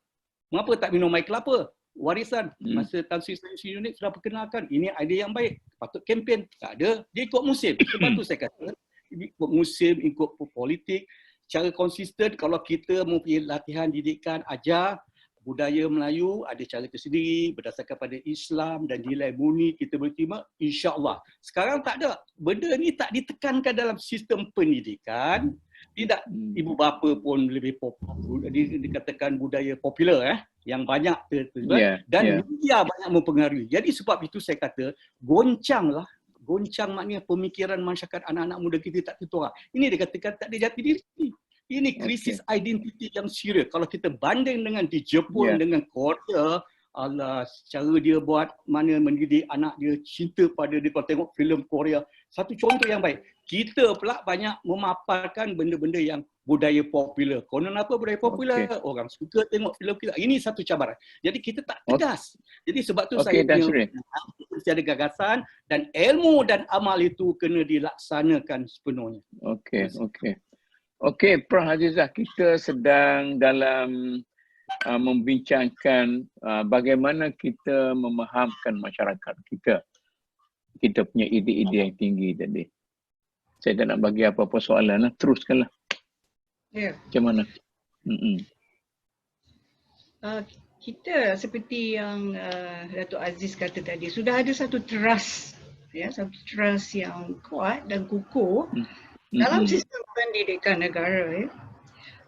Mengapa tak minum air kelapa? Warisan masa Tan Sri Unit sudah perkenalkan ini idea yang baik. Patut kempen. Tak ada. Dia ikut musim. Sebab tu saya kata ikut musim, ikut politik. Cara konsisten kalau kita mempunyai latihan didikan ajar budaya Melayu ada cara tersendiri berdasarkan pada Islam dan nilai murni kita boleh terima, insya-Allah. Sekarang tak ada. Benda ni tak ditekankan dalam sistem pendidikan. Tidak ibu bapa pun lebih popular, dikatakan budaya popular yang banyak dan media banyak mempengaruhi. Jadi sebab itu saya kata goncanglah. Goncang maknanya pemikiran masyarakat anak-anak muda kita tak tertular. Ini dikatakan tak ada jati diri. Ini krisis identiti yang serius. Kalau kita banding dengan di Jepun dengan Korea, Allah, cara dia buat mana mendidik anak dia cinta pada dia kalau tengok filem Korea. Satu contoh yang baik. Kita pula banyak memaparkan benda-benda yang budaya popular. Konon apa budaya popular? Orang suka tengok filem kita. Ini satu cabaran. Jadi kita tak tegas. Jadi sebab tu saya mesti ada gagasan dan ilmu dan amal itu kena dilaksanakan sepenuhnya. Okey, Prof. Azizah, kita sedang dalam membincangkan bagaimana kita memahamkan masyarakat kita. Kita punya ide-ide yang tinggi tadi. Saya tak nak bagi apa-apa soalan, teruskanlah. Macam mana? Kita seperti yang Datuk Aziz kata tadi, sudah ada satu trust, satu trust yang kuat dan kukuh dalam sistem pendidikan negara.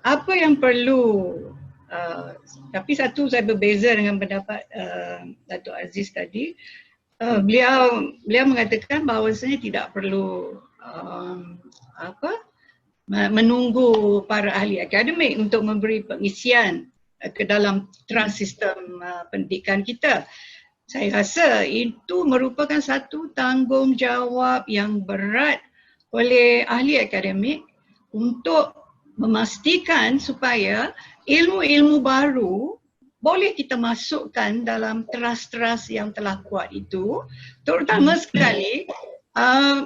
Apa yang perlu, tapi satu saya berbeza dengan pendapat Datuk Aziz tadi. Beliau mengatakan bahawasanya tidak perlu menunggu para ahli akademik untuk memberi pengisian ke dalam trust sistem pendidikan kita. Saya rasa itu merupakan satu tanggungjawab yang berat oleh ahli akademik untuk memastikan supaya ilmu-ilmu baru boleh kita masukkan dalam trust-trust yang telah kuat itu, terutama sekali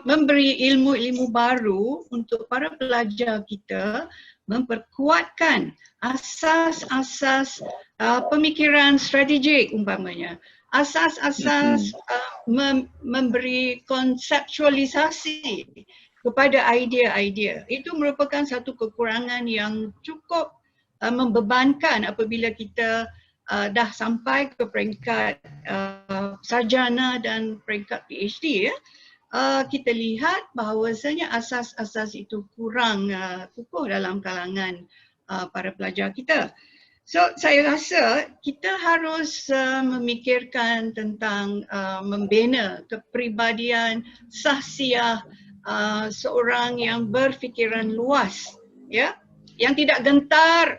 memberi ilmu-ilmu baru untuk para pelajar kita, memperkuatkan asas-asas pemikiran strategik umpamanya, asas-asas memberi konseptualisasi kepada idea-idea. Itu merupakan satu kekurangan yang cukup membebankan apabila kita dah sampai ke peringkat sarjana dan peringkat PhD. Kita lihat bahawasanya asas-asas itu kurang kukuh dalam kalangan para pelajar kita. So saya rasa kita harus memikirkan tentang membina kepribadian sahsiah seorang yang berfikiran luas, yang tidak gentar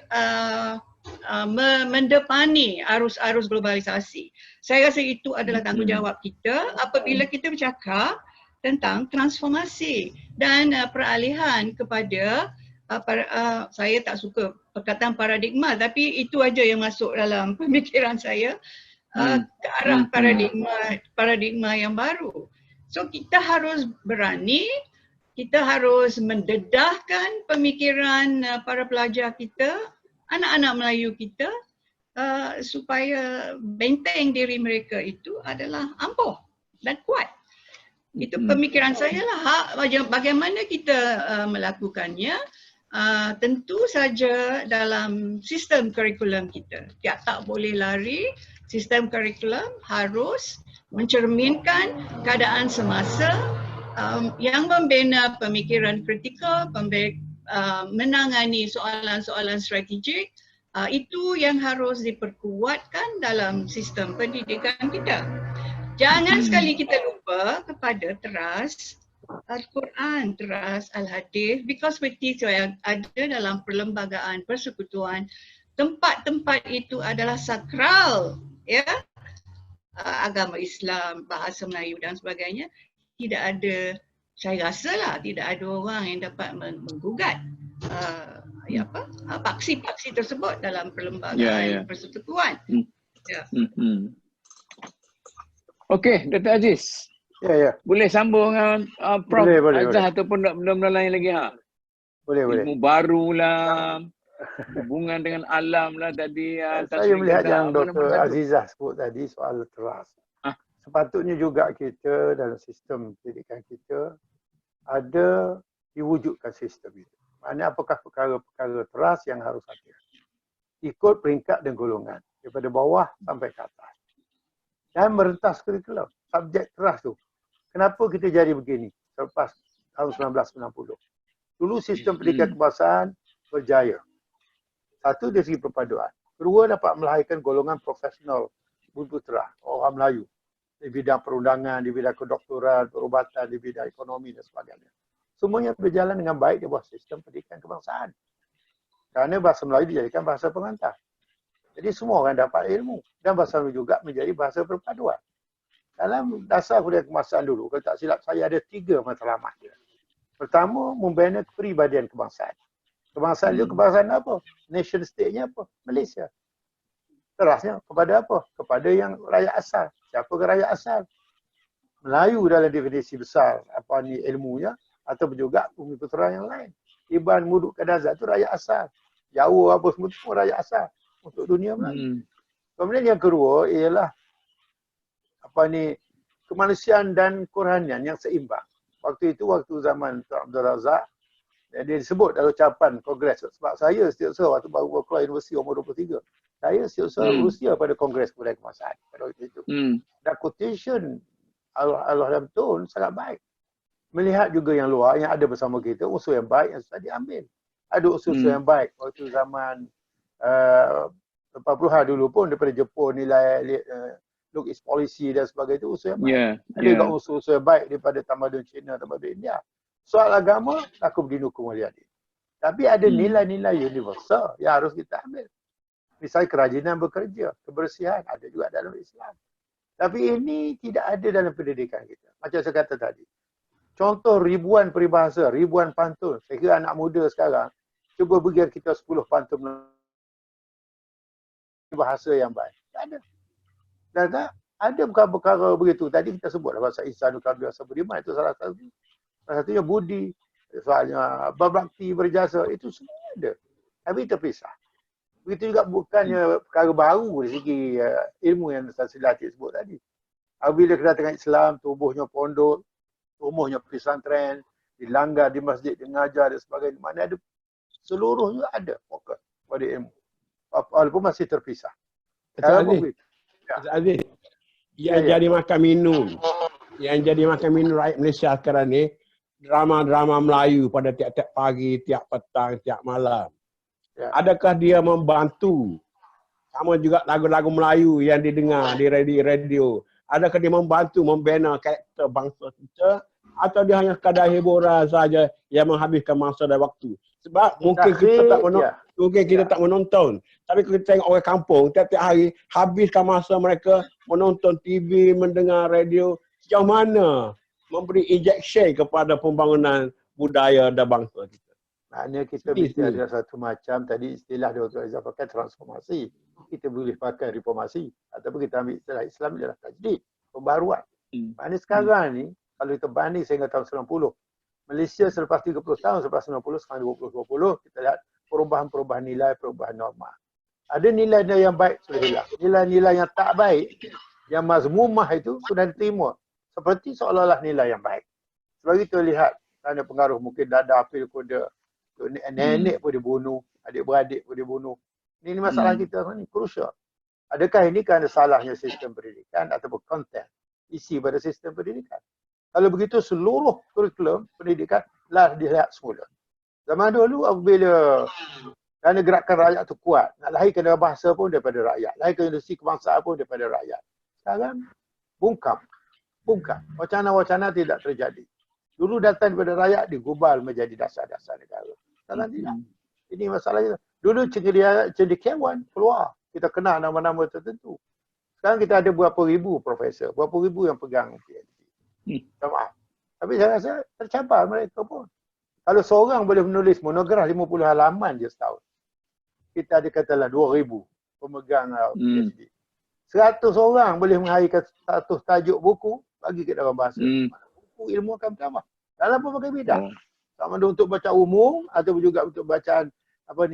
mendepani arus-arus globalisasi. Saya rasa itu adalah tanggungjawab kita apabila kita bercakap tentang transformasi dan peralihan kepada saya tak suka perkataan paradigma, tapi itu aja yang masuk dalam pemikiran saya, ke arah paradigma yang baru. So kita harus berani kita harus mendedahkan pemikiran para pelajar kita, anak-anak Melayu kita, supaya benteng diri mereka itu adalah ampuh dan kuat. Itu pemikiran saya lah. Bagaimana kita melakukannya, tentu saja dalam sistem kurikulum kita. Tak boleh lari, sistem kurikulum harus mencerminkan keadaan semasa yang membina pemikiran kritikal, menangani soalan-soalan strategik. Itu yang harus diperkuatkan dalam sistem pendidikan kita. Jangan sekali kita lupa kepada teras Al-Quran, teras Al-Hadis, because seperti yang ada dalam perlembagaan persekutuan, tempat-tempat itu adalah sakral, ya, agama Islam, bahasa Melayu dan sebagainya. Tidak ada, saya rasa lah, tidak ada orang yang dapat menggugat paksi-paksi tersebut dalam perlembagaan persekutuan. Okey, Dr. Aziz. Boleh sambung dengan Prof. Azhar ataupun benda-benda lain lagi? Boleh. Ilmu baru lah, hubungan dengan alam lah tadi. Saya melihat yang Dr. Azizah sebut tadi soal teras. Sepatutnya juga kita dalam sistem pendidikan kita ada diwujudkan sistem itu. Maknanya apakah perkara-perkara teras yang harus ada. Ikut peringkat dan golongan. Daripada bawah sampai ke atas. Dan merentas kurikulum. Subjek teras tu. Kenapa kita jadi begini selepas tahun 1990? Dulu sistem pendidikan kebangsaan berjaya. Satu dari segi perpaduan. Kedua dapat melahirkan golongan profesional buntutera, orang Melayu. Di bidang perundangan, di bidang kedoktoran, perubatan, di bidang ekonomi dan sebagainya. Semuanya berjalan dengan baik di bawah sistem pendidikan kebangsaan. Kerana bahasa Melayu dijadikan bahasa pengantar. Jadi semua orang dapat ilmu. Dan bahasa Melayu juga menjadi bahasa perpaduan. Dalam dasar budaya kebangsaan dulu, kalau tak silap saya ada 3 matlamat dia. Pertama, membina kepribadian kebangsaan. Kebangsaan itu kebangsaan apa? Nation state-nya apa? Malaysia. Terasnya kepada apa? Kepada yang rakyat asal. Siapa ke rakyat asal? Melayu dalam definisi besar apa ni ilmunya ataupun juga bumi putera yang lain. Iban Muduk Kadazat itu rakyat asal. Jawa apa semua rakyat asal untuk dunia Melayu. Kemudian yang kedua ialah kemanusiaan dan kerohanian yang seimbang. Waktu itu, waktu zaman Tuan Abdul Razak, dia disebut dalam ucapan Kongres. Sebab saya setiausaha waktu baru keluar universiti umur 23. Saya setiausaha berusia pada Kongres Kebudayaan Kebangsaan pada waktu itu. Dan quotation Allah betul sangat baik. Melihat juga yang luar, yang ada bersama kita, unsur yang baik yang sudah diambil. Ada unsur-unsur yang baik. Waktu zaman 40-an dulu pun daripada Jepun nilai look is policy dan sebagainya itu unsur yang baik. Ada juga unsur-unsur yang baik daripada tamadun China, tamadun India. Soal agama, aku berdinukung oleh adik. Tapi ada nilai-nilai universal yang harus kita ambil. Misalnya kerajinan bekerja, kebersihan, ada juga dalam Islam. Tapi ini tidak ada dalam pendidikan kita. Macam saya kata tadi. Contoh ribuan peribahasa, ribuan pantun. Saya kira anak muda sekarang, cuba bagi kita 10 pantun bahasa yang baik. Tak ada. Dan ada perkara-perkara begitu. Tadi kita sebut bahasa Ihsanul Kamil Bahasa Budiman, itu salah satu. Salah satunya budi, soalnya berbakti, berjasa, itu semua ada. Tapi terpisah. Begitu juga bukannya perkara baru dari segi ilmu yang Ustaz Silati sebut tadi. Apabila kedatangan Islam, tubuhnya pondok, tubuhnya pesantren, dilanggar di masjid, mengajar dan sebagainya. Mana ada, seluruhnya ada fokus pada ilmu. Walaupun masih terpisah. Aziz, yang jadi makan minum, rakyat Malaysia sekarang ni, drama-drama Melayu pada tiap-tiap pagi, tiap petang, tiap malam. Adakah dia membantu? Sama juga lagu-lagu Melayu yang didengar di radio. Adakah dia membantu membina karakter bangsa kita? Atau dia hanya sekadar hiburan saja yang menghabiskan masa dan waktu? Sebab mungkin kita tak menonton. Tapi kalau kita tengok orang kampung, tiap-tiap hari habiskan masa mereka menonton TV, mendengar radio. Sejauh mana memberi injection kepada pembangunan budaya dan bangsa kita? Maknanya kita mesti ada satu macam, tadi istilah Dr. Aizah pakai transformasi. Kita boleh pakai reformasi. Ataupun kita ambil istilah Islam adalah tajdid, pembaruan. Maknanya sekarang ni, kalau kita banding sehingga tahun 90, Malaysia selepas 30 tahun, selepas 90, sekarang 2020, kita lihat perubahan-perubahan nilai, perubahan norma. Ada nilai-nilai yang baik sudah hilang. Nilai-nilai yang tak baik, yang mazmumah itu sudah diterima. Seperti seolah-olah nilai yang baik. Sebab kita lihat, kerana pengaruh mungkin dada apil koda, nenek pun dibunuh, adik-beradik pun dibunuh. Ini masalah kita ni, krusial. Adakah ini kerana salahnya sistem pendidikan ataupun konten, isi pada sistem pendidikan? Kalau begitu, seluruh kurikulum pendidikan lah dilihat semula. Zaman dulu apabila kerana gerakan rakyat itu kuat, nak lahirkan bahasa pun daripada rakyat, lahirkan industri kebangsaan pun daripada rakyat. Sekarang bungkam. Wacana-wacana tidak terjadi. Dulu datang daripada rakyat digubal menjadi dasar-dasar negara. Sekarang tidak. Ini masalahnya. Dulu cendekiawan keluar. Kita kenal nama-nama tertentu. Sekarang kita ada berapa ribu profesor, berapa ribu yang pegang PhD. Maaf. Tapi saya rasa tercapai mereka pun. Kalau seorang boleh menulis monograf 50 halaman je setahun, kita ada katalah 2,000 pemegang PhD. 100 orang boleh mengharikan 100 tajuk buku bagi ke dalam bahasa. Buku ilmu akan bertambah. Dalam pelbagai bidang. Sama ada untuk baca umum atau juga untuk bacaan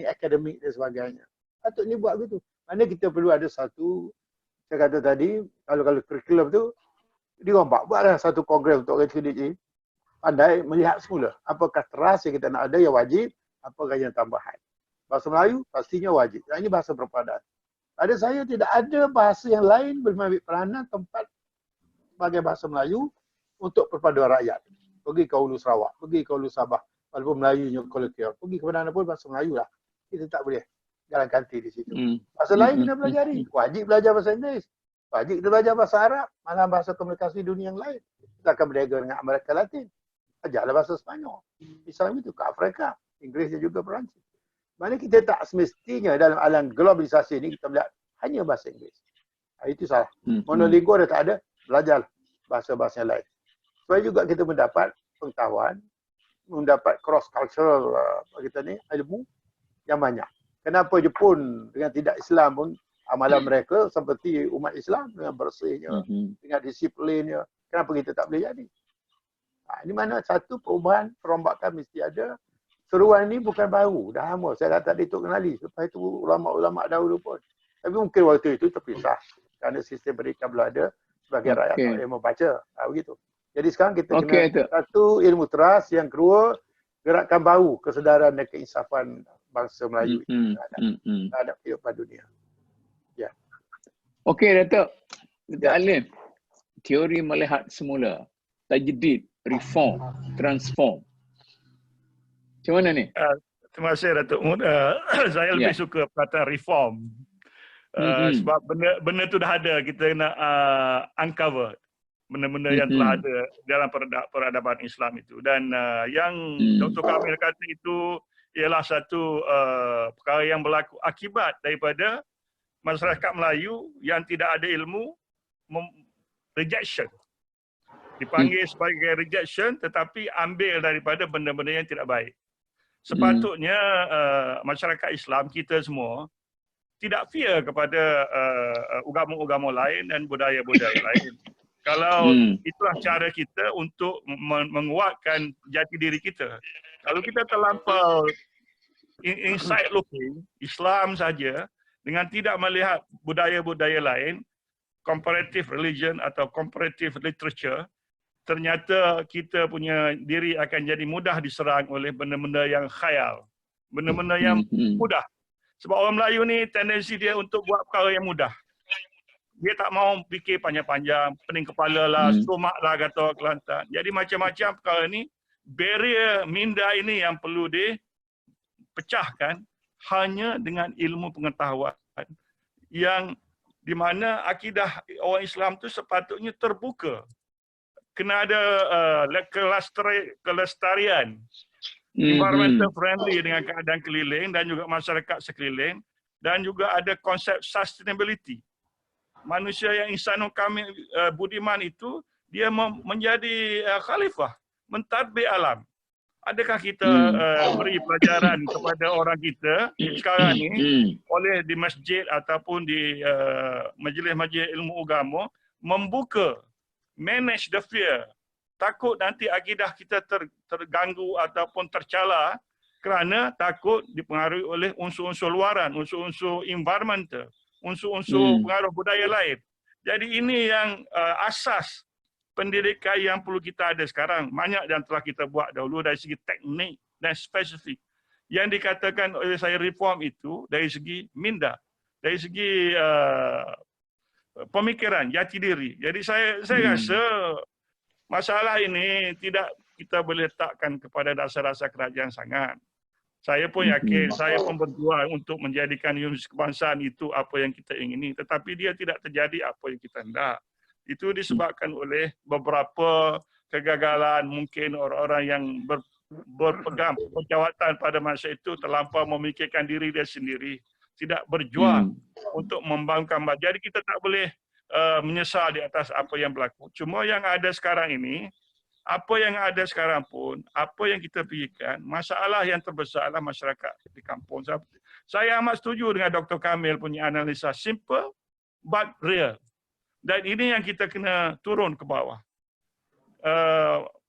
akademik dan sebagainya. Patutnya buat begitu. Mana kita perlu ada satu, saya kata tadi, kalau kurikulum tu dirombak, buatlah satu kongres untuk orang cerdik ni, pandai melihat semula apakah teras yang kita nak ada yang wajib, apakah yang tambahan. Bahasa Melayu pastinya wajib. Yang ini bahasa perpaduan. Pada saya tidak ada bahasa yang lain boleh mengambil peranan tempat sebagai bahasa Melayu untuk perpaduan rakyat. Pergi ke Hulu Sarawak, pergi ke Hulu Sabah, walaupun Melayunya kolokvial, pergi ke mana pun bahasa Melayu lah. Kita tak boleh jalan kanti di situ. Bahasa lain kita pelajari. Wajib belajar bahasa Inggeris. Wajib kita belajar bahasa Arab, malah bahasa komunikasi dunia yang lain. Kita akan berniaga dengan Amerika Latin. Ajarlah bahasa Sepanyol. Misalnya itu ke Afrika, Inggeris dan juga Perancis. Mana kita tak semestinya dalam alam globalisasi ini kita melihat hanya bahasa Inggeris. Itu salah. Monolingual dah tak ada, belajar bahasa-bahasa yang lain. Supaya juga kita mendapat pengetahuan, mendapat cross-cultural kita ni, ilmu yang banyak. Kenapa Jepun dengan tidak Islam pun amalan mereka seperti umat Islam dengan bersihnya, dengan disiplinnya. Kenapa kita tak boleh jadi? Ini mana satu perubahan, perombakan mesti ada. Seruan ini bukan baru, dah lama. Saya kata Datuk kenali. Lepas itu ulama-ulama dahulu pun. Tapi mungkin waktu itu terpisah. Kerana sistem pendidikan belum ada sebagai rakyat yang membaca. Begitu. Jadi sekarang kita kena satu ilmu teras, yang kedua gerakan baru, kesedaran dan keinsafan bangsa Melayu terhadap kehidupan dunia. Ya. Okey, Datuk Alim. Teori melihat semula, tajdid, reform, transform. Macam mana ni? Terima kasih Datuk Mud. Saya lebih suka perkataan reform. Sebab benda tu dah ada, kita nak uncover benda-benda yang telah ada dalam peradaban Islam itu. Dan yang Dr. Kamil kata itu ialah satu perkara yang berlaku akibat daripada masyarakat Melayu yang tidak ada ilmu, rejection. Dipanggil sebagai rejection, tetapi ambil daripada benda-benda yang tidak baik. Sepatutnya masyarakat Islam, kita semua, tidak fear kepada agama-agama lain dan budaya-budaya lain. Kalau itulah cara kita untuk menguatkan jati diri kita. Kalau kita terlampau inside looking, Islam saja, dengan tidak melihat budaya-budaya lain, comparative religion atau comparative literature, ternyata kita punya diri akan jadi mudah diserang oleh benda-benda yang khayal. Benda-benda yang mudah. Sebab orang Melayu ni tendensi dia untuk buat perkara yang mudah. Dia tak mau fikir panjang-panjang, pening kepala lah, stomak lah kata orang Kelantan. Jadi macam-macam perkara ni, barrier minda ini yang perlu dipecahkan hanya dengan ilmu pengetahuan yang di mana akidah orang Islam tu sepatutnya terbuka. Kena ada kelestarian, environmental friendly dengan keadaan keliling dan juga masyarakat sekeliling, dan juga ada konsep sustainability. Manusia yang insanul kamil budiman itu dia menjadi khalifah, mentadbir alam. Adakah kita beri pelajaran kepada orang kita sekarang ni oleh di masjid ataupun di majlis-majlis ilmu agama membuka, manage the fear, takut nanti akidah kita terganggu ataupun tercela kerana takut dipengaruhi oleh unsur-unsur luaran, unsur-unsur environmental, unsur-unsur pengaruh budaya lain. Jadi ini yang asas pendidikan yang perlu kita ada sekarang. Banyak yang telah kita buat dahulu dari segi teknik dan spesifik. Yang dikatakan oleh saya reform itu dari segi minda, dari segi pemikiran, jati diri. Jadi saya rasa masalah ini tidak kita boleh letakkan kepada dasar-dasar kerajaan sangat. Saya pun yakin, saya pun berjuang untuk menjadikan universiti kebangsaan itu apa yang kita ingini. Tetapi dia tidak terjadi apa yang kita hendak. Itu disebabkan oleh beberapa kegagalan, mungkin orang-orang yang berpegang penjawatan pada masa itu terlampau memikirkan diri dia sendiri, tidak berjuang untuk membangunkan. Jadi kita tak boleh menyesal di atas apa yang berlaku. Cuma yang ada sekarang ini, apa yang ada sekarang pun, apa yang kita fikirkan, masalah yang terbesar adalah masyarakat di kampung. Saya amat setuju dengan Dr. Kamil punya analisa, simple but real. Dan ini yang kita kena turun ke bawah.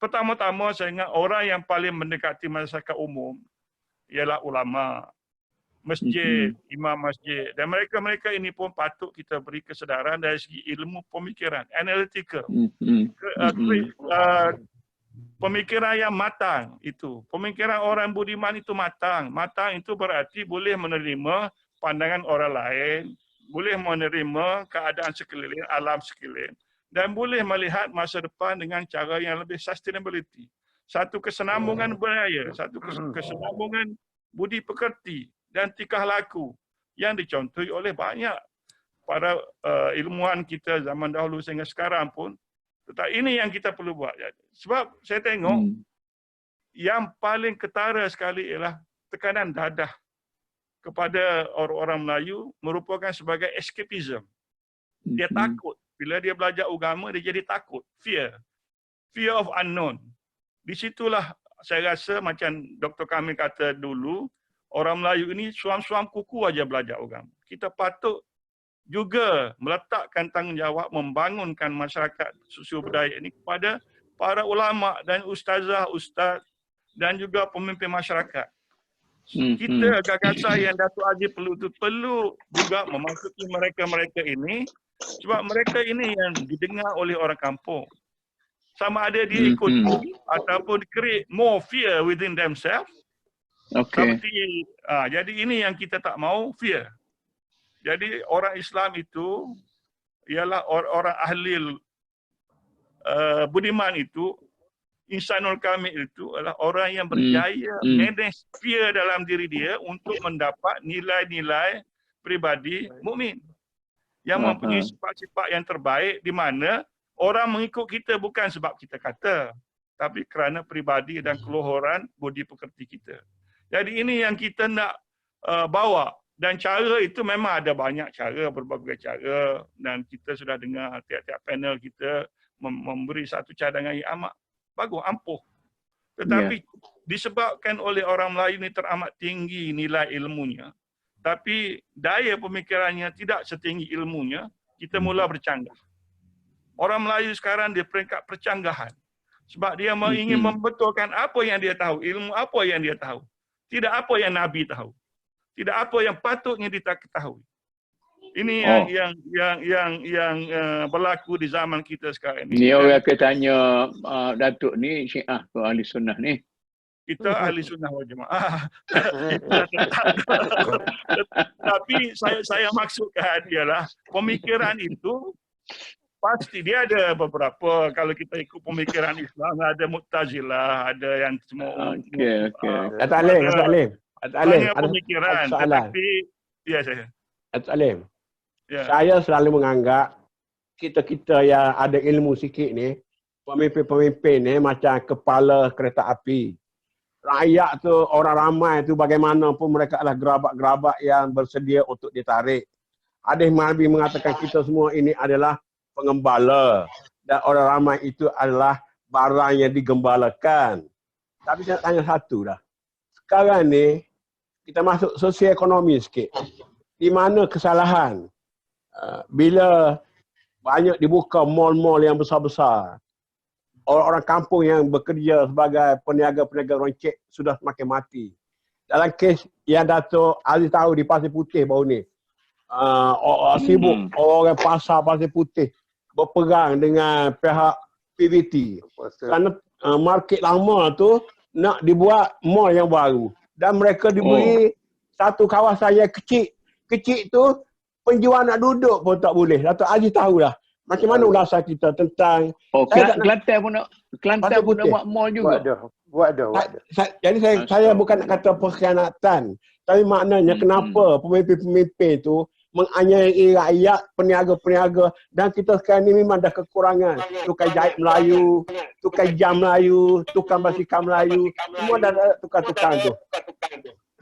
Pertama-tama saya ingat orang yang paling mendekati masyarakat umum ialah ulama, masjid, imam masjid. Dan mereka-mereka ini pun patut kita beri kesedaran dari segi ilmu pemikiran, analytical. Pemikiran yang matang itu. Pemikiran orang budiman itu matang. Matang itu berarti boleh menerima pandangan orang lain, boleh menerima keadaan sekeliling, alam sekeliling, dan boleh melihat masa depan dengan cara yang lebih sustainability. Satu kesenambungan budaya, satu kesenambungan budi pekerti dan tingkah laku yang dicontohi oleh banyak para ilmuwan kita zaman dahulu sehingga sekarang pun. Tetapi ini yang kita perlu buat. Sebab saya tengok yang paling ketara sekali ialah tekanan dadah kepada orang-orang Melayu merupakan sebagai escapism. Dia takut. Bila dia belajar agama, dia jadi takut. Fear. Fear of unknown. Di situlah saya rasa macam Dr. Kamil kata dulu, orang Melayu ini suam-suam kuku aja belajar agama. Kita patut juga meletakkan tanggungjawab membangunkan masyarakat sosio budaya ini kepada para ulama dan ustazah, ustaz dan juga pemimpin masyarakat. Kita gagasan yang Datuk Aziz perlu juga memasuki mereka-mereka ini sebab mereka ini yang didengar oleh orang kampung. Sama ada dia ikuti ataupun create more fear within themselves. Jadi ini yang kita tak mau, fear. Jadi orang Islam itu ialah orang ahli budiman itu, insanul kamil itu adalah orang yang berjaya manage fear dalam diri dia untuk mendapat nilai-nilai pribadi mukmin yang mempunyai sifat-sifat yang terbaik di mana orang mengikut kita bukan sebab kita kata, tapi kerana pribadi dan keluhuran budi pekerti kita. Jadi ini yang kita nak bawa. Dan cara itu memang ada banyak cara, berbagai cara. Dan kita sudah dengar tiap-tiap panel kita memberi satu cadangan yang amat bagus, ampuh. Tetapi disebabkan oleh orang Melayu ini teramat tinggi nilai ilmunya, tapi daya pemikirannya tidak setinggi ilmunya, kita mula bercanggah. Orang Melayu sekarang di peringkat percanggahan. Sebab dia ingin membetulkan apa yang dia tahu, ilmu apa yang dia tahu. Tidak apa yang Nabi tahu. Tidak apa yang patutnya diketahui. Ini yang berlaku di zaman kita sekarang ini. Ni orang akan tanya Datuk ni Syiah ke ahli sunnah ni? Kita ahli sunnah wal jamaah. Tapi saya maksudkan ialah pemikiran itu pasti dia ada beberapa. Kalau kita ikut pemikiran Islam ada Mu'tazilah, ada yang semua. Okey. Datuk Alim. Banyak pemikiran, tetapi saya. Datuk Alim, saya selalu menganggap kita yang ada ilmu sikit ni, pemimpin-pemimpin ni macam kepala kereta api. Rakyat tu, orang ramai tu bagaimanapun mereka adalah gerabak-gerabak yang bersedia untuk ditarik. Hadis Nabi mengatakan kita semua ini adalah pengembala dan orang ramai itu adalah barang yang digembalakan. Tapi saya tanya satu dah. Sekarang ni kita masuk sosioekonomi sikit. Di mana kesalahan? Bila banyak dibuka mall-mall yang besar-besar. orang-orang kampung yang bekerja sebagai peniaga-peniaga roncek sudah semakin mati. Dalam kes yang Dato' Aziz tahu di Pasir Putih baru ni, sibuk orang pasar Pasir Putih berperang dengan pihak PVT. Kerana market lama tu nak dibuat mall yang baru. Dan mereka diberi satu kawasan yang kecil. Kecil tu penjual nak duduk pun tak boleh. Dato' Aziz tahulah. Macam mana ulasan kita tentang Kelantan pun nak buat mall juga. Buat dah. Jadi saya bukan nak kata pengkhianatan, tapi maknanya kenapa pemimpin-pemimpin tu menganiaya rakyat, peniaga-peniaga, dan kita sekarang ni memang dah kekurangan. Tukang jahit Melayu, tukang jam Melayu, tukang basikal Melayu, semua dah ada tukang-tukang tu.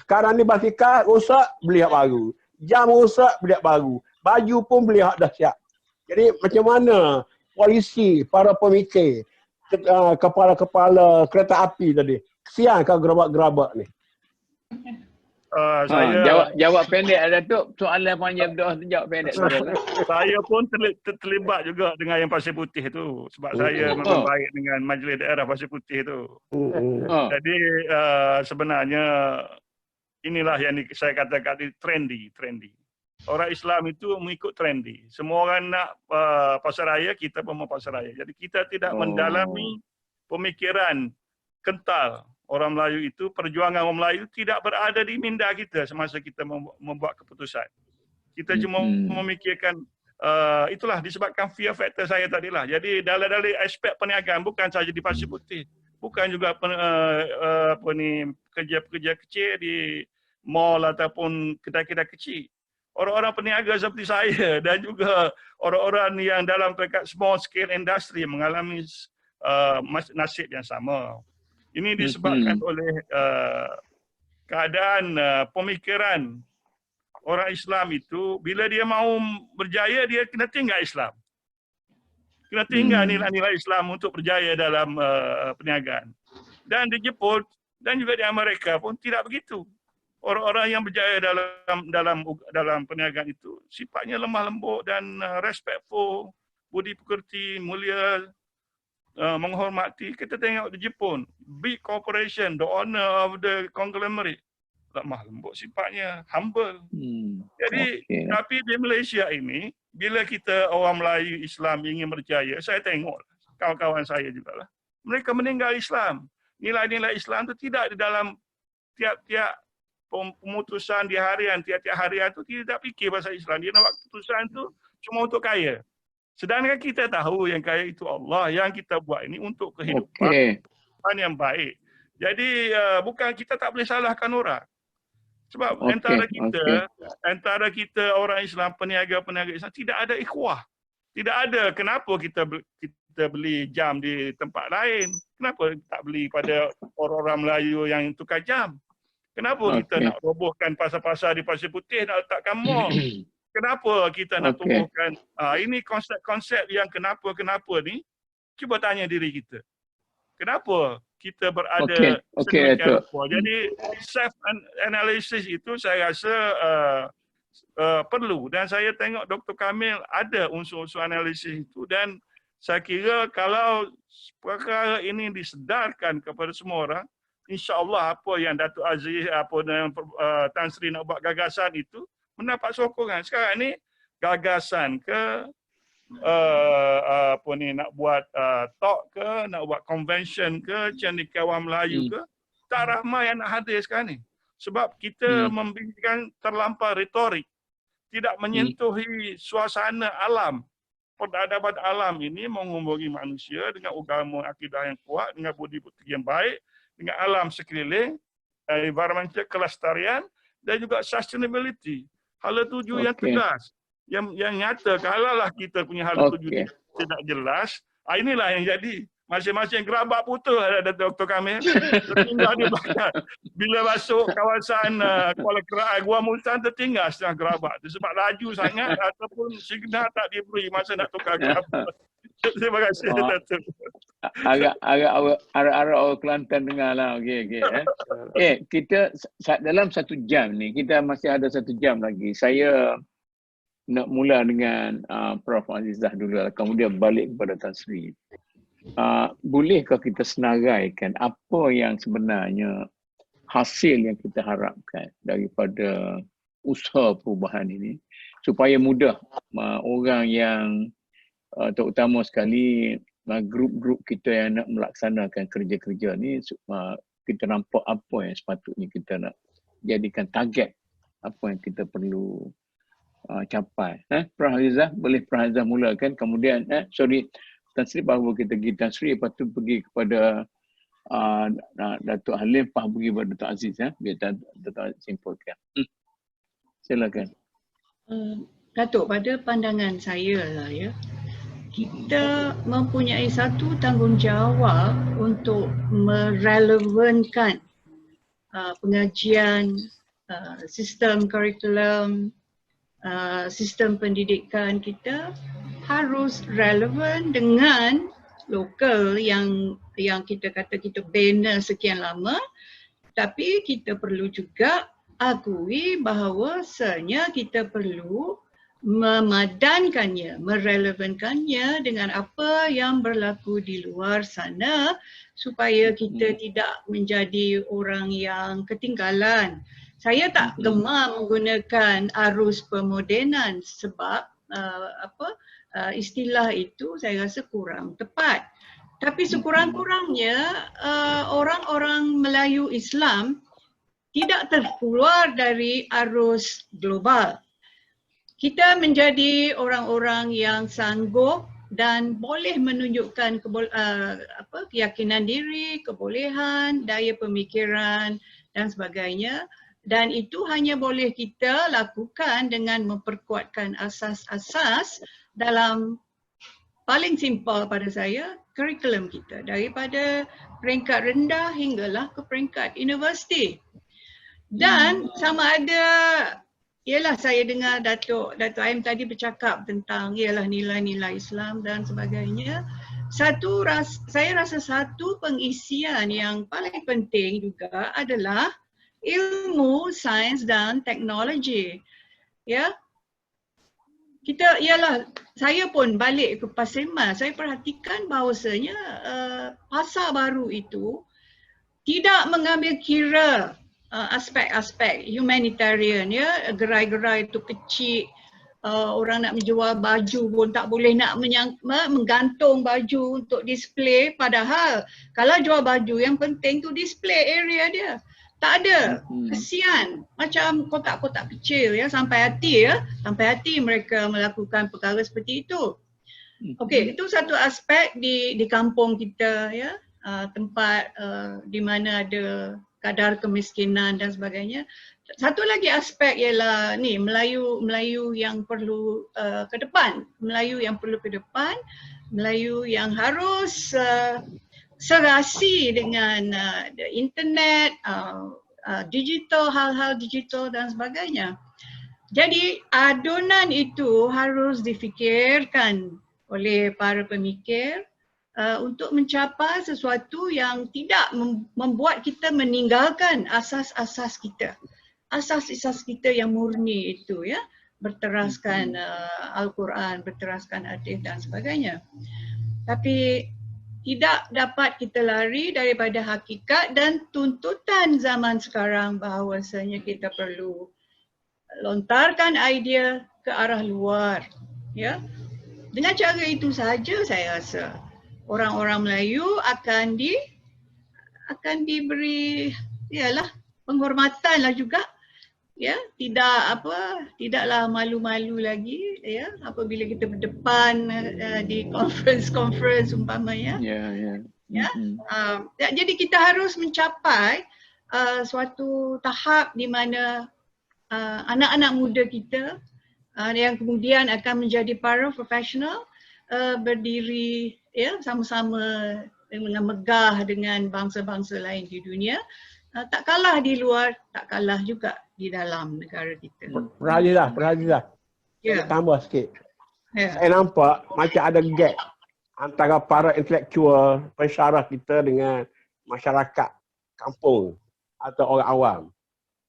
Sekarang ni basikal rosak, beli hak baru. Jam rosak, beli hak baru. Baju pun beli hak dah siap. Jadi macam mana polisi, para pemikir, kepala-kepala kereta api tadi, kesian kau gerabak-gerabak ni? Jawab pendek ada tu, soalan panjang dah jawab pendek. Saya pun terlibat juga dengan yang Pasir Putih tu sebab saya memang baik dengan Majlis Daerah Pasir Putih tu. Jadi sebenarnya inilah yang saya katakan trendy. Orang Islam itu mengikut trendy. Semua orang nak pasar raya, kita pun mau pasar raya. Jadi kita tidak mendalami pemikiran kental orang Melayu itu, perjuangan orang Melayu tidak berada di minda kita semasa kita membuat keputusan. Kita cuma memikirkan, itulah disebabkan fear factor saya tadilah. Jadi dalam aspek perniagaan bukan saja di Pasir Putih, bukan juga kerja-kerja kecil di mall ataupun kedai-kedai kecil. Orang-orang peniaga seperti saya dan juga orang-orang yang dalam peringkat small scale industry mengalami nasib yang sama. Ini disebabkan oleh keadaan pemikiran orang Islam itu, bila dia mau berjaya, dia kena tinggal Islam. Kena tinggal nilai-nilai Islam untuk berjaya dalam perniagaan. Dan di Jepun dan juga di Amerika pun tidak begitu. Orang-orang yang berjaya dalam perniagaan itu sifatnya lemah lembut dan respectful, budi pekerti, mulia, menghormati. Kita tengok di Jepun, big corporation, the owner of the conglomerate, lemah lembut sifatnya, humble. Jadi tapi di Malaysia ini, bila kita orang Melayu Islam ingin berjaya, saya tengok kawan-kawan saya juga lah, mereka meninggal Islam. Nilai-nilai Islam itu tidak di dalam tiap-tiap pemutusan di harian, tiap-tiap harian itu tidak fikir pasal Islam. Dia nak buat keputusan itu cuma untuk kaya. Sedangkan kita tahu yang kaya itu Allah, yang kita buat ini untuk kehidupan yang baik. Jadi bukan, kita tak boleh salahkan orang. Sebab antara kita orang Islam, peniaga-peniaga Islam, tidak ada ikhwah. Tidak ada. Kenapa kita beli jam di tempat lain? Kenapa tak beli pada orang-orang Melayu yang tukar jam? Kenapa kita nak robohkan pasar-pasar di Pasir Putih, nak letakkan mall? Kenapa kita nak tumbuhkan? Ini konsep-konsep yang kenapa ni, cuba tanya diri kita. Kenapa kita berada sedemikian rupa? Jadi self-analysis itu saya rasa perlu. Dan saya tengok Dr. Kamil ada unsur-unsur analisis itu, dan saya kira kalau perkara ini disedarkan kepada semua orang, InsyaAllah apa yang Datuk Aziz, Tan Sri nak buat gagasan itu mendapat sokongan. Sekarang ni gagasan ke, nak buat talk ke, nak buat convention ke, cendekiawan Melayu ke, tak ramai yang nak hadir sekarang ni. Sebab kita membincangkan terlampau retorik, tidak menyentuhi suasana alam. Peradaban alam ini menghubungi manusia dengan agama akidah yang kuat, dengan budi pekerti yang baik, dengan alam sekeliling, environmental kelestarian dan juga sustainability. Hala tuju yang tegas, yang nyata. Kalaulah kita punya hala tuju tidak jelas, inilah yang jadi. Masing-masing gerabak putus ada Dr. Kamil. Tertinggal di belakang. Bila masuk kawasan Kuala Kerai, Gua Multan, tertinggal setengah gerabak. Sebab laju sangat ataupun signal tak diberi masa nak tukar gerabak. Terima kasih, Datuk. Agak orang Kelantan dengar lah. Kita dalam 1 jam ni, kita masih ada 1 jam lagi. Saya nak mula dengan Prof. Azizah dulu, kemudian balik kepada Tan Sri. bolehkah kita senaraikan apa yang sebenarnya hasil yang kita harapkan daripada usaha perubahan ini supaya mudah orang yang terutama sekali grup-grup kita yang nak melaksanakan kerja-kerja ni kita nampak apa yang sepatutnya kita nak jadikan target, apa yang kita perlu capai. Puan Halizah, boleh Puan Halizah mulakan, kemudian Tan Sri baru kita pergi Tan Sri, lepas tu pergi kepada Datuk Halim, lepas pergi kepada Datuk Aziz, biar Datuk Aziz simpulkan. Silakan. Datuk, pada pandangan saya lah ya, kita mempunyai satu tanggungjawab untuk merelevankan pengajian, sistem kurikulum, sistem pendidikan kita harus relevan dengan lokal yang kita kata kita bina sekian lama, tapi kita perlu juga akui bahawasanya kita perlu memadankannya, merelevankannya dengan apa yang berlaku di luar sana supaya kita tidak menjadi orang yang ketinggalan. Saya tak gemar menggunakan arus pemodenan sebab istilah itu saya rasa kurang tepat. Tapi sekurang-kurangnya orang-orang Melayu Islam tidak terkeluar dari arus global. Kita menjadi orang-orang yang sanggup dan boleh menunjukkan keyakinan diri, kebolehan, daya pemikiran dan sebagainya. Dan itu hanya boleh kita lakukan dengan memperkuatkan asas-asas dalam paling simple pada saya, kurikulum kita. Daripada peringkat rendah hinggalah ke peringkat universiti. Dan sama ada, ialah saya dengar Datuk Aim tadi bercakap tentang ialah nilai-nilai Islam dan sebagainya. Saya rasa satu pengisian yang paling penting juga adalah ilmu, sains dan teknologi. Ya. Saya pun balik ke Pasir Mas, saya perhatikan bahawasanya pasar baru itu tidak mengambil kira aspek-aspek humanitarian, ya, gerai-gerai itu kecil, orang nak menjual baju pun tak boleh nak menggantung baju untuk display, padahal kalau jual baju yang penting tu display area dia. Tak ada, kesian, macam kotak-kotak kecil ya, sampai hati mereka melakukan perkara seperti itu. Okey, itu satu aspek di kampung kita ya, tempat di mana ada kadar kemiskinan dan sebagainya. Satu lagi aspek ialah ni Melayu yang perlu ke depan, Melayu yang harus serasi dengan internet, digital, hal-hal digital dan sebagainya. Jadi adunan itu harus difikirkan oleh para pemikir untuk mencapai sesuatu yang tidak membuat kita meninggalkan asas-asas kita. Asas-asas kita yang murni itu ya, berteraskan Al-Quran, berteraskan hadis dan sebagainya. Tapi tidak dapat kita lari daripada hakikat dan tuntutan zaman sekarang bahawasanya kita perlu lontarkan idea ke arah luar. Ya. Dengan cara itu saja saya rasa orang-orang Melayu akan diberi penghormatan lah juga. Ya, tidaklah malu-malu lagi ya apabila kita berdepan di conference umpamanya. Jadi kita harus mencapai suatu tahap di mana anak-anak muda kita yang kemudian akan menjadi para profesional berdiri ya sama-sama dengan megah dengan bangsa-bangsa lain di dunia. Tak kalah di luar, tak kalah juga di dalam negara kita. Perhatilah. Ya. Tambah sikit. Ya. Saya nampak macam ada gap antara para intelektual pensyarah kita dengan masyarakat kampung atau orang awam.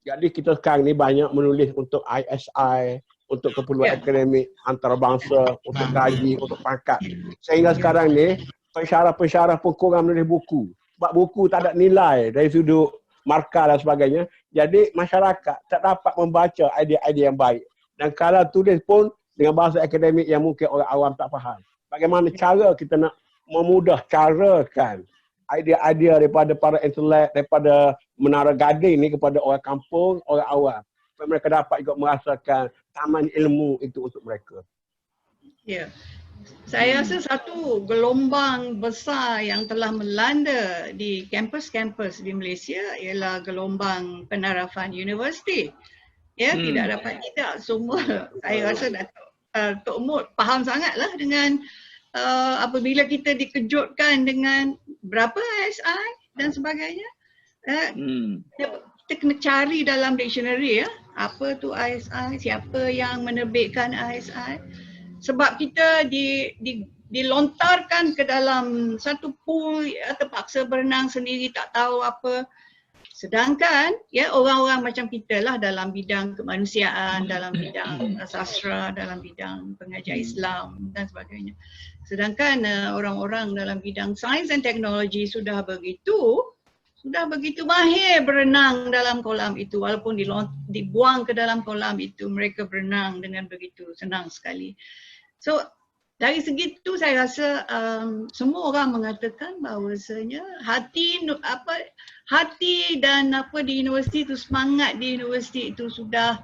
Jadi kita sekarang ni banyak menulis untuk ISI, untuk keperluan akademik antarabangsa, untuk gaji, untuk pangkat. Sehingga sekarang ni pensyarah-pensyarah pun kurang menulis buku. Sebab buku tak ada nilai dari sudut markah dan sebagainya. Jadi masyarakat tak dapat membaca idea-idea yang baik. Dan kalau tulis pun dengan bahasa akademik yang mungkin orang awam tak faham. Bagaimana cara kita nak memudah carakan idea-idea daripada para intelek, daripada Menara Gading ni kepada orang kampung, orang awam. Supaya mereka dapat juga merasakan taman ilmu itu untuk mereka. Ya. Saya rasa satu gelombang besar yang telah melanda di kampus-kampus di Malaysia ialah gelombang penarafan universiti. Ya, tidak dapat tidak semua. Saya rasa Datuk Mut faham sangatlah dengan apabila kita dikejutkan dengan berapa ISI dan sebagainya. Kita kena cari dalam dictionary ya, apa tu ISI, siapa yang menerbitkan ISI. Sebab kita dilontarkan ke dalam satu pool ya, terpaksa berenang sendiri tak tahu apa. Sedangkan ya orang-orang macam kita lah dalam bidang kemanusiaan, dalam bidang sastra, dalam bidang pengajar Islam dan sebagainya. Sedangkan orang-orang dalam bidang sains dan teknologi sudah begitu mahir berenang dalam kolam itu, walaupun dibuang ke dalam kolam itu, mereka berenang dengan begitu senang sekali. So dari segi itu saya rasa semua orang mengatakan bahawasanya hati dan di universiti itu, semangat di universiti itu sudah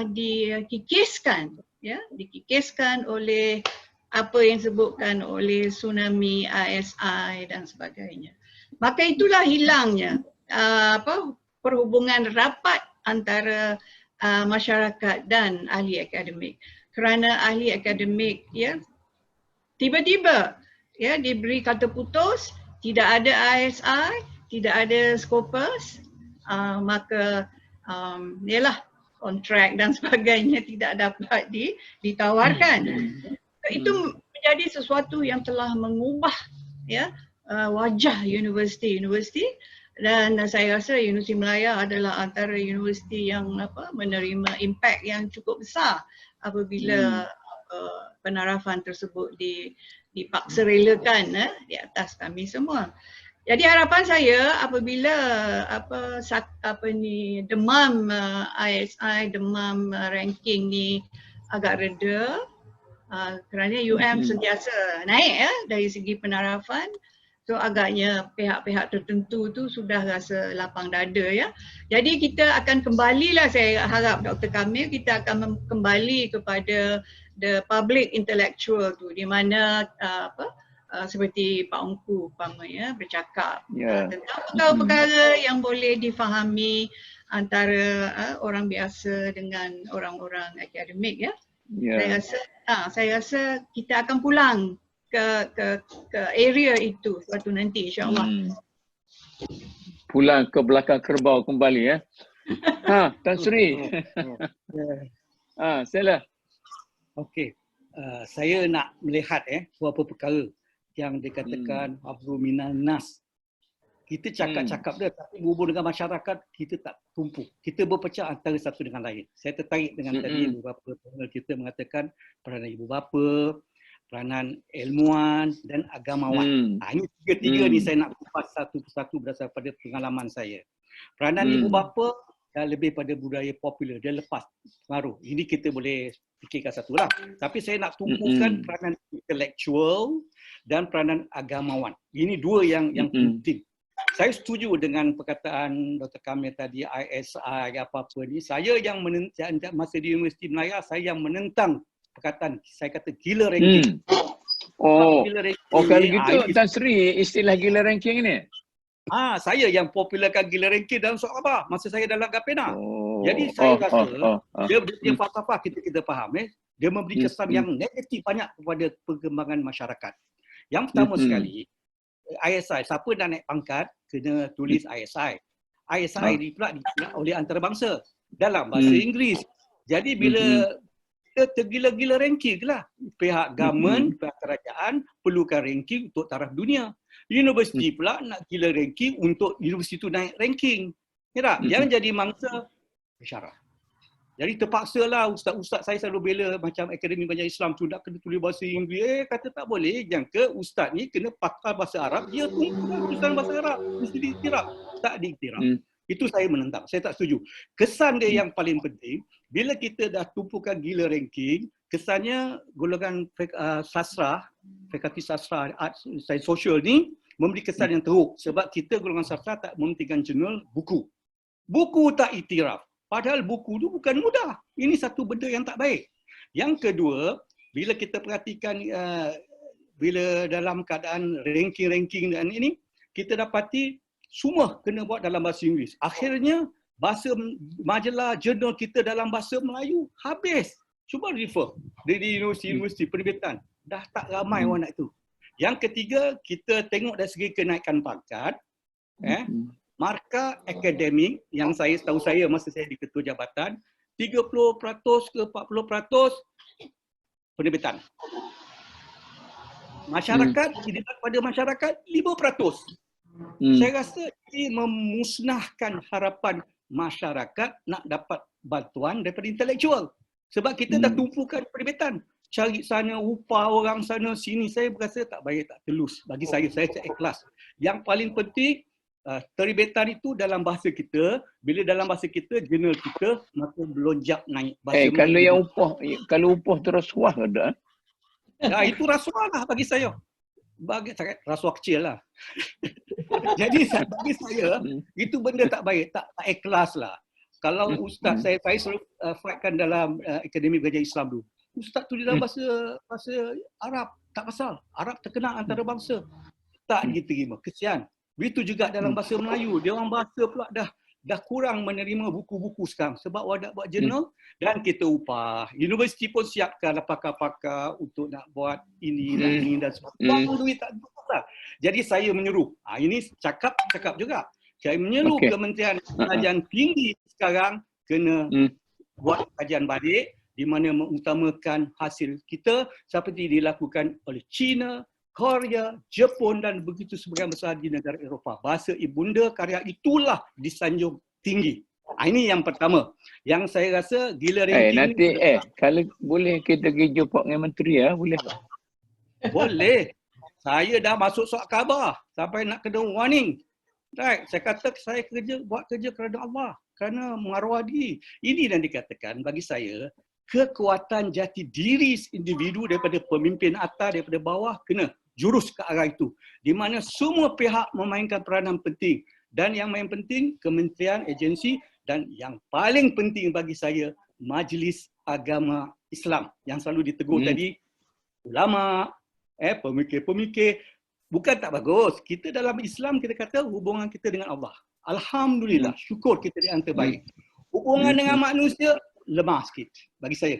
dikikiskan ya, dikikiskan oleh apa yang disebutkan oleh tsunami ISI dan sebagainya. Maka itulah hilangnya perhubungan rapat antara masyarakat dan ahli akademik. Kerana ahli akademik ya tiba-tiba ya diberi kata putus, tidak ada ISI, tidak ada Scopus, maka yalah kontrak dan sebagainya tidak dapat ditawarkan. Itu menjadi sesuatu yang telah mengubah ya wajah universiti dan saya rasa Universiti Malaya adalah antara universiti yang menerima impak yang cukup besar apabila penarafan tersebut dipaksa relakan di atas kami semua. Jadi harapan saya apabila demam ISI, demam ranking ni agak reda, kerana UM sentiasa naik ya dari segi penarafan. So agaknya pihak-pihak tertentu tu sudah rasa lapang dada ya. Jadi kita akan kembalilah, saya harap Dr. Kamil, kita akan kembali kepada the public intellectual tu, di mana seperti Pak Ongku umpamanya bercakap tentang perkara-perkara yang boleh difahami antara orang biasa dengan orang-orang akademik ya. Saya rasa kita akan pulang ke area itu suatu nanti insya-Allah. Pulang ke belakang kerbau kembali ya. Tan Sri. Sila. Okey. Saya nak melihat beberapa perkara yang dikatakan Abdul Minan Nas. Kita cakap-cakap dia, tapi berhubung dengan masyarakat kita tak tumpu. Kita berpecah antara satu dengan lain. Saya tertarik dengan tadi beberapa panel kita mengatakan peranan ibu bapa, peranan ilmuwan dan agamawan. Ini tiga-tiga ni saya nak kupas satu persatu berdasarkan pada pengalaman saya. Peranan ibu bapa dah lebih pada budaya popular, dia lepas pengaruh. Ini kita boleh fikirkan satu lah. Tapi saya nak tumpukan peranan intelektual dan peranan agamawan. Ini dua yang penting. Saya setuju dengan perkataan Dr. Kamil tadi, ISI apa-apa ni. Saya yang menentang, masa di Universiti Malaya, saya yang menentang perkataan, saya kata gila ranking. Kalau gitu Tan Sri, istilah gila ranking ni? Saya yang popularkan gila ranking dalam soal apa? Masa saya dalam Gapena. Jadi saya rasa dia falsafah kita faham. Dia memberi kesan yang negatif banyak kepada perkembangan masyarakat. Yang pertama sekali, ISI, siapa nak naik pangkat kena tulis ISI. ISI ni pula digunakan oleh antarabangsa dalam bahasa Inggeris. Jadi bila kita tergila-gila ranking lah, pihak government, pihak kerajaan perlukan ranking untuk taraf dunia. Universiti pula nak gila ranking untuk universiti itu naik ranking. Ya tak? Yang jadi mangsa pensyarah. Jadi terpaksalah ustaz-ustaz saya selalu bela macam Akademi Belajar Islam tu nak kena tulis bahasa Inggeris. Kata tak boleh, jangka ustaz ni kena pakar bahasa Arab, dia tulisan bahasa Arab, mesti diiktiraf. Tak diiktiraf. Itu saya menentang, saya tak setuju. Kesan dia yang paling penting, bila kita dah tumpukan gila ranking, kesannya golongan sastra, fakulti sastra, art, sains sosial ni memberi kesan yang teruk sebab kita golongan sastra tak mementingkan jurnal buku. Buku tak iktiraf. Padahal buku tu bukan mudah. Ini satu benda yang tak baik. Yang kedua, bila kita perhatikan bila dalam keadaan ranking-ranking dan ini, kita dapati semua kena buat dalam bahasa Inggeris. Akhirnya bahasa majalah jurnal kita dalam bahasa Melayu habis. Cuba refer dari universiti-universiti penerbitan. Dah tak ramai orang nak itu. Yang ketiga, kita tengok dari segi kenaikan pangkat. Markah akademik yang setahu saya masa saya di ketua jabatan, 30% ke 40% penerbitan. Masyarakat, dilihat pada masyarakat 5%. Saya rasa ini memusnahkan harapan masyarakat nak dapat bantuan daripada intelektual. Sebab kita dah tumpukan penerbitan. Cari sana, upah orang sana, sini. Saya berasa tak baik, tak telus. Bagi saya tak ikhlas. Yang paling penting, terbitan itu dalam bahasa kita. Bila dalam bahasa kita, jurnal kita maka melonjak naik. Kalau yang kalau upah tu rasuah ada? Itu rasuah lah bagi saya. Rasuah kecil lah. Jadi bagi saya, itu benda tak baik, tak ikhlas lah. Kalau ustaz, saya selalu fightkan dalam Akademi Belajar Islam dulu. Ustaz tu dalam bahasa Arab, tak pasal. Arab terkenal antara bangsa. Tak diterima, kesian. Begitu juga dalam bahasa Melayu. Dia orang bahasa pula dah kurang menerima buku-buku sekarang. Sebab wadah buat jurnal dan kita upah. Universiti pun siapkanlah pakar-pakar untuk nak buat ini dan ini dan sebagainya. Buang duit tak ada. Jadi saya menyeru. Ini cakap juga. Saya menyeru Kementerian Pengajian Tinggi sekarang kena buat kajian balik di mana mengutamakan hasil kita seperti dilakukan oleh China, Korea, Jepun dan begitu sebagian besar di negara Eropah. Bahasa ibunda karya itulah disanjung tinggi. Ini yang pertama. Yang saya rasa gila ranking. Nanti kalau boleh kita pergi jumpa dengan menteri boleh tak? Boleh. Saya dah masuk surat khabar sampai nak kena warning. Right. Saya kata saya buat kerja kerana Allah, kerana maruah diri. Ini yang dikatakan bagi saya kekuatan jati diri individu daripada pemimpin atas, daripada bawah kena jurus ke arah itu. Di mana semua pihak memainkan peranan penting. Dan yang paling penting, kementerian, agensi dan yang paling penting bagi saya, Majlis Agama Islam yang selalu ditegur tadi, ulama, pemikir-pemikir, bukan tak bagus. Kita dalam Islam kita kata hubungan kita dengan Allah. Alhamdulillah, syukur kita yang terbaik. Hubungan dengan manusia lemah sikit bagi saya.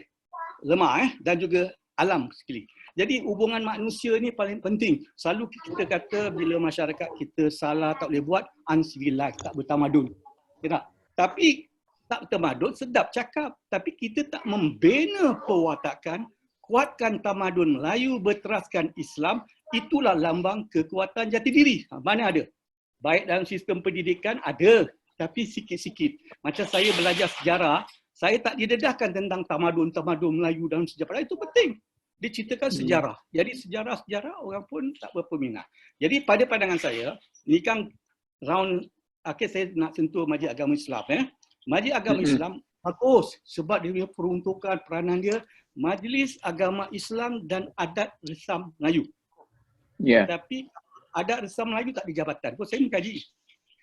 Lemah dan juga alam sekali. Jadi hubungan manusia ni paling penting. Selalu kita kata bila masyarakat kita salah tak boleh buat, uncivilized, tak bertamadun. Tak? Tapi tak bertamadun, sedap cakap. Tapi kita tak membina perwatakan, kuatkan tamadun Melayu, berteraskan Islam, itulah lambang kekuatan jati diri. Mana ada? Baik dalam sistem pendidikan ada, tapi sikit-sikit. Macam saya belajar sejarah, saya tak didedahkan tentang tamadun-tamadun Melayu dalam sejarah. Itu penting. Diceritakan sejarah. Jadi sejarah-sejarah orang pun tak berpeminat. Jadi pada pandangan saya, ni kan round akhir saya nak sentuh Majlis Agama Islam. Majlis Agama Islam bagus sebab dia punya peruntukan peranan dia Majlis Agama Islam dan Adat Resam Melayu. Tapi Adat Resam Melayu tak di jabatan. Saya mengkaji.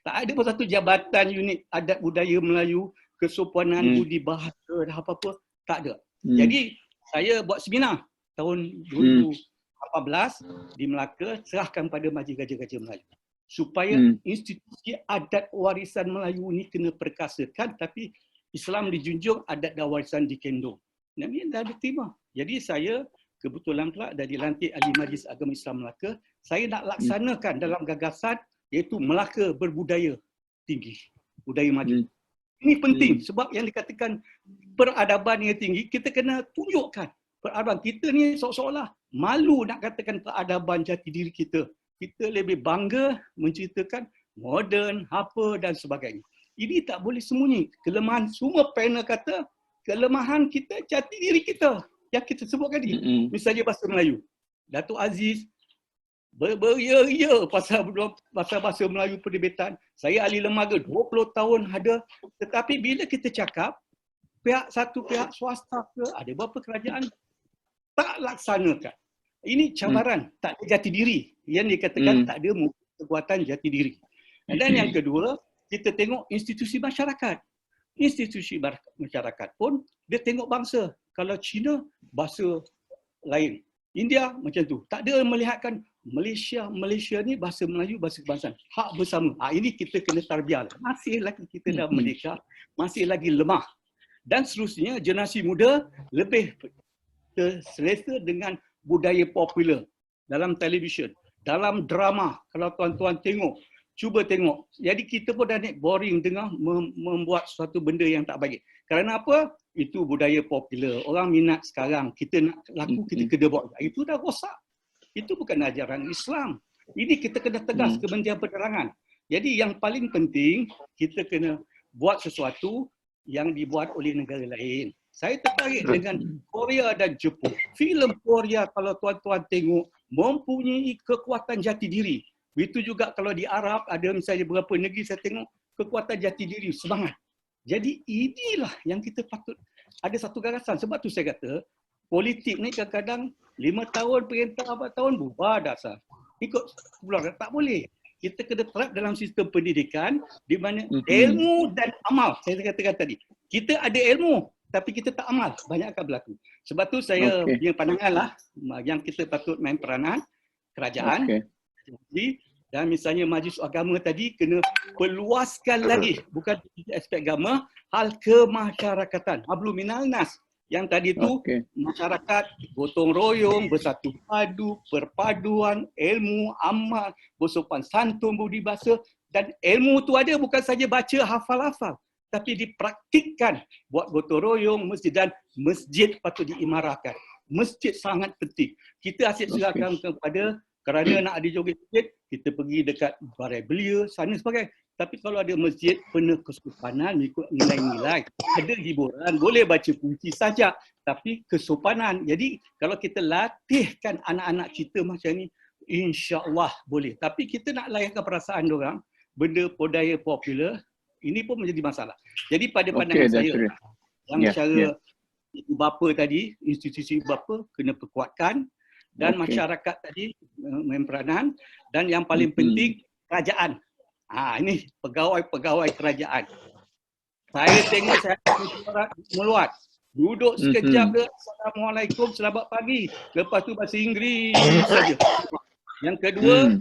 Tak ada pun satu jabatan unit adat budaya Melayu, kesopanan budi bahasa dan apa-apa. Tak ada. Jadi saya buat seminar tahun 2018 di Melaka, serahkan pada Majlis Gajah-Gajah Melayu. Supaya institusi adat warisan Melayu ni kena perkasakan, tapi Islam dijunjung, adat dan warisan dikendung. Dan ini dah diterima. Jadi saya kebetulan pula dah dilantik Ahli Majlis Agama Islam Melaka, saya nak laksanakan dalam gagasan iaitu Melaka berbudaya tinggi, budaya maju. Ini penting sebab yang dikatakan peradaban yang tinggi, kita kena tunjukkan peradaban kita ni seolah-olah malu nak katakan peradaban jati diri kita. Kita lebih bangga menceritakan moden, apa dan sebagainya. Ini tak boleh sembunyi. Kelemahan semua panel kata kelemahan kita, jati diri kita yang kita sebut tadi. Misalnya bahasa Melayu. Datuk Aziz beria-ria pasal bahasa Melayu perdebitan. Saya ahli lembaga 20 tahun ada, tetapi bila kita cakap pihak satu, pihak swasta ke, ada beberapa kerajaan tak laksanakan. Ini cabaran, tak ada jati diri. Yang dikatakan tak ada kekuatan jati diri. Dan yang kedua, kita tengok institusi masyarakat. Institusi masyarakat pun dia tengok bangsa. Kalau Cina, bahasa lain. India macam tu. Tak ada melihatkan Malaysia ni bahasa Melayu, bahasa kebangsaan. Hak bersama. Ini kita kena tarbiah. Masih lagi kita dah merdeka, masih lagi lemah. Dan seterusnya, generasi muda lebih terselesa dengan budaya popular dalam televisyen, dalam drama. Kalau tuan-tuan tengok, cuba tengok. Jadi kita pun dah boring dengar membuat suatu benda yang tak baik. Kerana apa? Itu budaya popular. Orang minat sekarang. Kita nak laku, kita kena buat. Itu dah rosak. Itu bukan ajaran Islam. Ini kita kena tegas Kementerian Penerangan. Jadi yang paling penting, kita kena buat sesuatu yang dibuat oleh negara lain. Saya tertarik dengan Korea dan Jepun. Filem Korea kalau tuan-tuan tengok mempunyai kekuatan jati diri. Itu juga kalau di Arab ada misalnya beberapa negeri saya tengok kekuatan jati diri, semangat. Jadi inilah yang kita patut ada satu gagasan. Sebab tu saya kata politik ni kadang-kadang 5 tahun perintah 4 tahun bubar dasar. Ikut pulang tak boleh. Kita kena terap dalam sistem pendidikan di mana ilmu dan amal. Saya katakan tadi. Kita ada ilmu tapi kita tak amal. Banyak akan berlaku. Sebab tu saya punya pandangan lah yang kita patut main peranan kerajaan. Dan misalnya Majlis Agama tadi kena perluaskan lagi. Bukan aspek agama, hal kemasyarakatan. Hablum minal nas. Yang tadi tu masyarakat gotong royong, bersatu padu, perpaduan, ilmu, amal, bersopan santun, budi bahasa. Dan ilmu tu ada bukan saja baca hafal-hafal. Tapi dipraktikkan. Buat gotong royong, masjid dan masjid patut diimarahkan. Masjid sangat penting. Kita asyik serahkan kepada kerana nak ada joget-joget, kita pergi dekat Barai Belia, sana sebagainya. Tapi kalau ada masjid penuh kesopanan, ikut nilai-nilai, ada hiburan, boleh baca puisi saja, tapi kesopanan. Jadi kalau kita latihkan anak-anak kita macam ni, insya-Allah boleh. Tapi kita nak layankan perasaan diorang, benda budaya popular, ini pun menjadi masalah. Jadi pada pandangan saya, yang cara ibu bapa tadi, institusi ibu bapa kena perkuatkan, dan masyarakat tadi main peranan, dan yang paling penting kerajaan. Ini pegawai-pegawai kerajaan. Saya tengok saya meluat. Duduk sekejap ke, Assalamualaikum, selamat pagi. Lepas tu bahasa Inggeris saja. Yang kedua,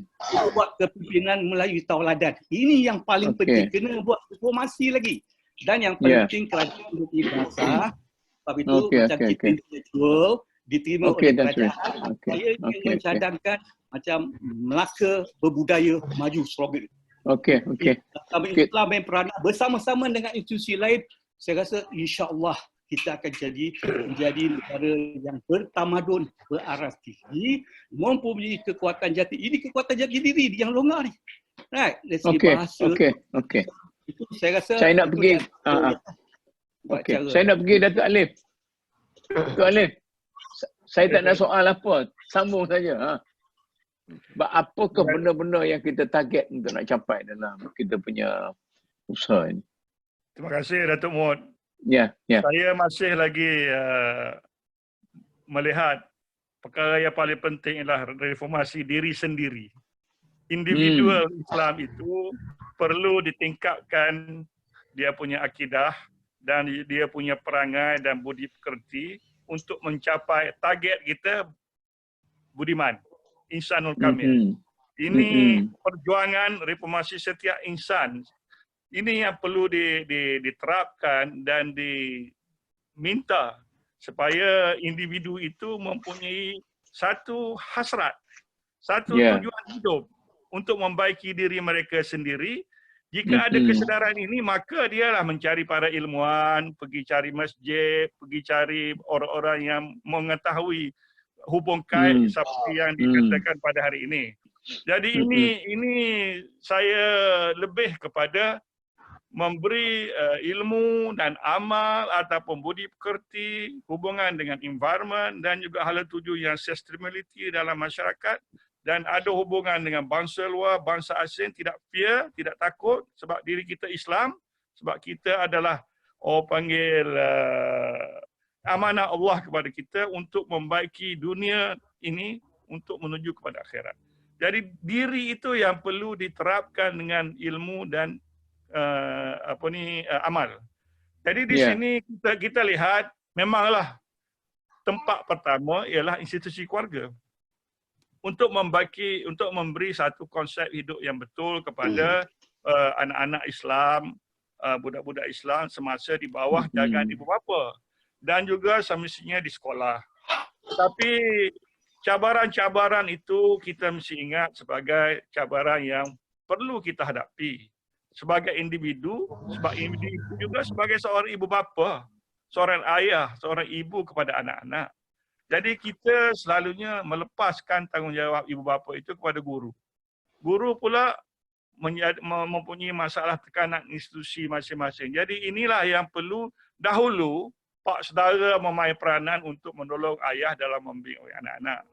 buat kepimpinan melalui tauladan. Ini yang paling penting. Kena buat diplomasi lagi. Dan yang paling penting kerajaan lebih bahasa. Sebab itu macam kita intellectual diterima oleh kerajaan. Saya ingin mencadangkan macam Melaka berbudaya maju slogan. Kami Islam yang peranan bersama-sama dengan institusi lain, saya rasa insya-Allah kita akan menjadi negara yang bertamadun, beraras tinggi, mempunyai kekuatan jati. Ini kekuatan jati diri yang longgar ni. Right? Dari segi bahasa. Itu saya rasa saya nak pergi saya nak pergi Datuk Alif. Datuk Alif. Saya tak nak soal apa, sambung saja. Apakah benda-benda yang kita target untuk nak capai dalam kita punya usaha ini? Terima kasih Datuk Muhammad. Saya masih lagi melihat perkara yang paling penting adalah reformasi diri sendiri. Individual Islam itu perlu ditingkatkan dia punya akidah dan dia punya perangai dan budi pekerti untuk mencapai target kita budiman, insanul kamil. Ini perjuangan reformasi setiap insan. Ini yang perlu diterapkan dan diminta supaya individu itu mempunyai satu hasrat, satu tujuan hidup untuk membaiki diri mereka sendiri. Jika ada kesedaran ini, maka dialah mencari para ilmuwan, pergi cari masjid, pergi cari orang-orang yang mengetahui hubung kait seperti yang dikatakan pada hari ini. Jadi ini saya lebih kepada memberi ilmu dan amal ataupun budi pekerti, hubungan dengan environment dan juga hala tuju yang sustainability dalam masyarakat, dan ada hubungan dengan bangsa luar, bangsa asing, tidak fear, tidak takut sebab diri kita Islam, sebab kita adalah orang panggil amanah Allah kepada kita untuk membaiki dunia ini untuk menuju kepada akhirat. Jadi diri itu yang perlu diterapkan dengan ilmu dan amal. Jadi di sini kita lihat memanglah tempat pertama ialah institusi keluarga untuk memberi satu konsep hidup yang betul kepada anak-anak Islam, budak-budak Islam semasa di bawah jagaan ibu bapa dan juga semestinya di sekolah. Tapi cabaran-cabaran itu kita mesti ingat sebagai cabaran yang perlu kita hadapi sebagai individu, sebab individu juga sebagai seorang ibu bapa, seorang ayah, seorang ibu kepada anak-anak. Jadi kita selalunya melepaskan tanggungjawab ibu bapa itu kepada guru. Guru pula mempunyai masalah tekanan institusi masing-masing. Jadi inilah yang perlu dahulu pak saudara memain peranan untuk menolong ayah dalam membimbing anak-anak.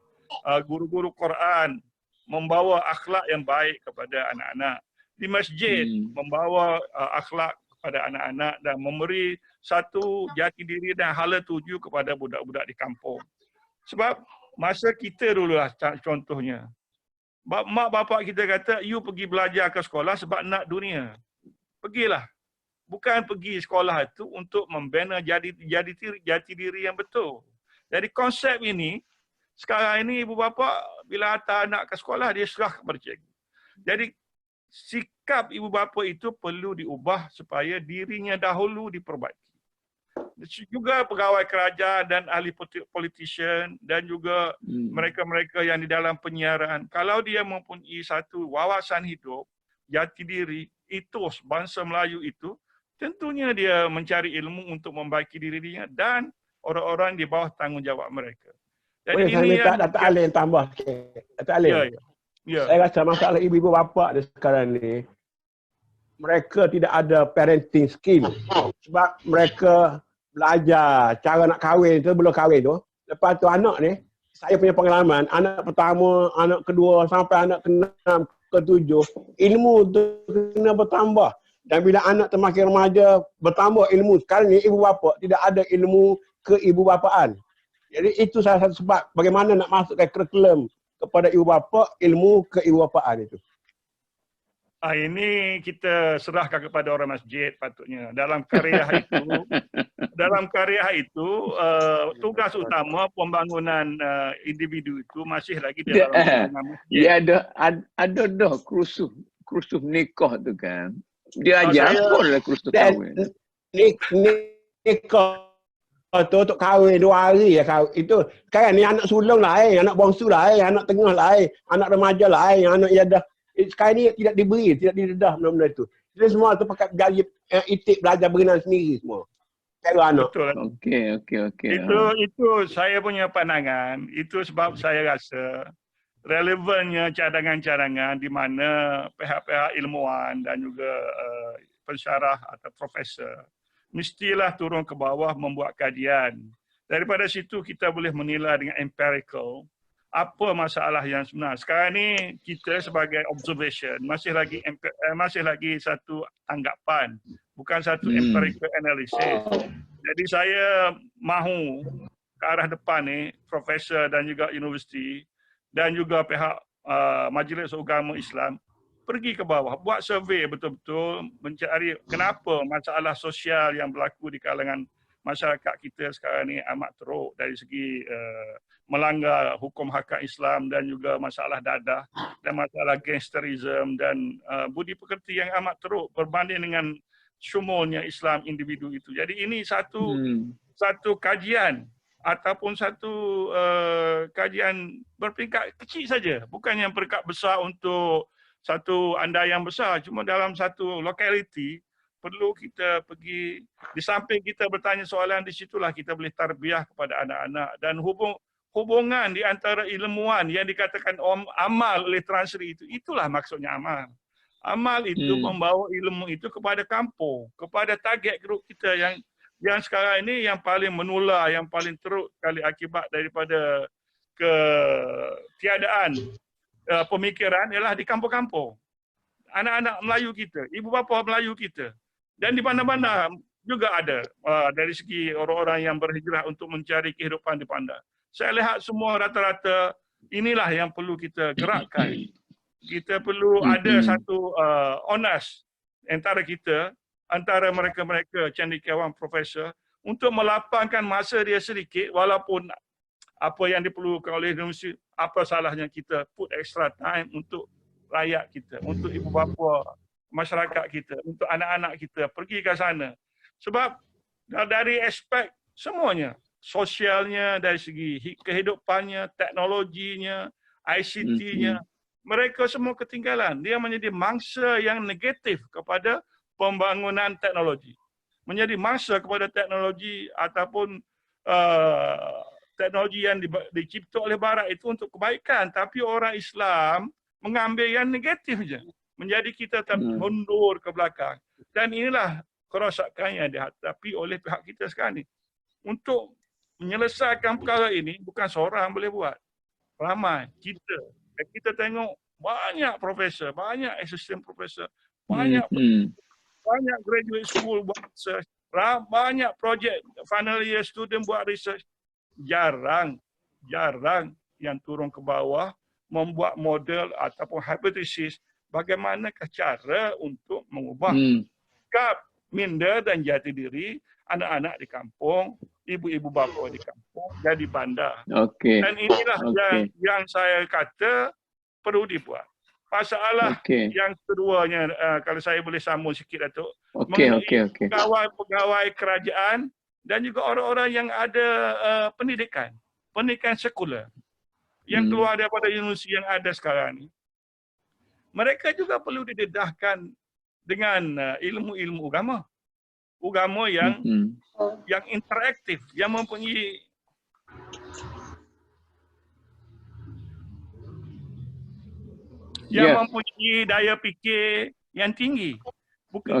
Guru-guru Quran membawa akhlak yang baik kepada anak-anak. Di masjid membawa akhlak kepada anak-anak dan memberi satu jati diri dan hala tuju kepada budak-budak di kampung. Sebab masa kita dulu lah contohnya. Mak bapak kita kata, you pergi belajar ke sekolah sebab nak dunia. Pergilah. Bukan pergi sekolah itu untuk membina jati diri yang betul. Jadi konsep ini, sekarang ini ibu bapa bila hantar anak ke sekolah, dia serah kepada cikgu. Jadi sikap ibu bapa itu perlu diubah supaya dirinya dahulu diperbaiki. Juga pegawai kerajaan dan ahli politician dan juga mereka-mereka yang di dalam penyiaran, kalau dia mempunyai satu wawasan hidup, jati diri, etos bangsa Melayu itu, tentunya dia mencari ilmu untuk membaiki dirinya dan orang-orang di bawah tanggungjawab mereka. Jadi saya minta Datuk Alim tambah sikit. Datuk Alim. Ya. Saya rasa masalah ibu-ibu bapa di sekarang ni, mereka tidak ada parenting skill. Sebab mereka belajar cara nak kahwin tu, belum kahwin tu. Lepas tu anak ni, saya punya pengalaman, anak pertama, anak kedua sampai anak ke-6, ke-7, ilmu tu kena bertambah. Dan bila anak semakin remaja, bertambah ilmu. Sekarang ni ibu bapa tidak ada ilmu keibu-bapaan. Jadi itu salah satu sebab bagaimana nak masukkan kurikulum kepada ibu bapa, ilmu keibu-bapaan itu. Ini kita serahkan kepada orang masjid patutnya. Dalam karya itu, tugas utama pembangunan individu itu masih lagi dalam masjid. Dia ada dah kursus nikah tu kan. Dia ajar apa lah kursus kahwin. Nikah tu untuk kahwin 2 hari ya kahwin. Itu sekarang ni anak sulung lain, anak bongsu lain, anak tengah lain, anak remaja lain, anak iadah. Sekarang ni tidak diberi, tidak didedah benda-benda itu. Jadi semua tu pakai itik belajar berenang sendiri semua. Cara anak. Betul. Okey. Itu saya punya pandangan. Itu sebab saya rasa relevannya cadangan-cadangan di mana pihak-pihak ilmuwan dan juga pensyarah atau profesor mestilah turun ke bawah membuat kajian. Daripada situ kita boleh menilai dengan empirical apa masalah yang sebenar. Sekarang ni kita sebagai observation masih lagi satu tanggapan, bukan satu empirical analysis. Jadi saya mahu ke arah depan ni profesor dan juga universiti dan juga pihak Majlis Agama Islam pergi ke bawah, buat survey betul-betul mencari kenapa masalah sosial yang berlaku di kalangan masyarakat kita sekarang ni amat teruk dari segi melanggar hukum hak Islam dan juga masalah dadah dan masalah gangsterism dan budi pekerti yang amat teruk berbanding dengan syumulnya Islam individu itu. Jadi ini satu kajian ataupun satu kajian berperingkat kecil saja, bukan yang peringkat besar untuk satu andaian besar, cuma dalam satu lokaliti perlu kita pergi, di samping kita bertanya soalan, di situlah kita boleh tarbiyah kepada anak-anak dan hubungan di antara ilmuwan yang dikatakan amal oleh Transri itu, itulah maksudnya amal. Amal itu membawa ilmu itu kepada kampung, kepada target grup kita yang sekarang ini yang paling menular, yang paling teruk kali akibat daripada ketiadaan pemikiran ialah di kampung-kampung. Anak-anak Melayu kita, ibu bapa Melayu kita. Dan di mana-mana juga ada dari segi orang-orang yang berhijrah untuk mencari kehidupan di Panda. Saya lihat semua rata-rata inilah yang perlu kita gerakkan. Kita perlu ada satu honest antara kita, antara mereka-mereka cendekiawan profesor untuk melapangkan masa dia sedikit walaupun apa yang diperlukan oleh Indonesia, apa salahnya kita put extra time untuk rakyat kita, untuk ibu bapa masyarakat kita, untuk anak-anak kita pergi ke sana. Sebab dari aspek semuanya, sosialnya, dari segi kehidupannya, teknologinya, ICT-nya, mereka semua ketinggalan. Dia menjadi mangsa yang negatif kepada pembangunan teknologi. Menjadi mangsa kepada teknologi ataupun teknologi yang dicipta oleh Barat itu untuk kebaikan. Tapi orang Islam mengambil yang negatif saja. Menjadi kita mundur ke belakang. Dan inilah kerosakan yang dihadapi oleh pihak kita sekarang ini. Untuk menyelesaikan perkara ini, bukan seorang boleh buat. Ramai. Kita tengok banyak profesor, banyak assistant profesor, banyak graduate school buat research, banyak projek final year student buat research. Jarang yang turun ke bawah membuat model ataupun hipotesis bagaimanakah cara untuk mengubah sikap, minda dan jati diri anak-anak di kampung, ibu-ibu bapa di kampung jadi bandar. Dan inilah yang saya kata perlu dibuat. Masalah yang keduanya, kalau saya boleh sambung sikit Datuk, pegawai kerajaan dan juga orang-orang yang ada pendidikan sekular yang keluar daripada universiti yang ada sekarang ni. Mereka juga perlu didedahkan dengan ilmu-ilmu agama. Agama yang interaktif, yang mempunyai daya fikir yang tinggi.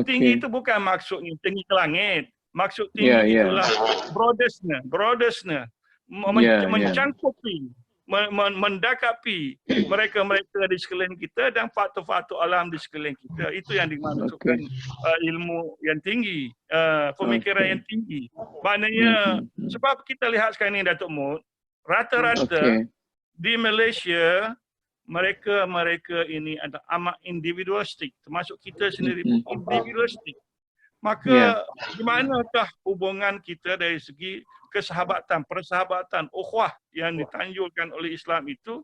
Tinggi itu bukan maksudnya tinggi ke langit. Maksud tinggi itulah broadness-nya, mencangkupi, mendakapi mereka-mereka di sekeliling kita dan faktor-faktor alam di sekeliling kita. Itu yang dimaksudkan ilmu yang tinggi, pemikiran yang tinggi. Maknanya, sebab kita lihat sekarang ini Datuk Mut, rata-rata di Malaysia, mereka ini adalah amat individualistik, termasuk kita sendiri pun individualistik. Maka di manakah hubungan kita dari segi kesahabatan, persahabatan, ukhuwah yang ditanjurkan oleh Islam itu?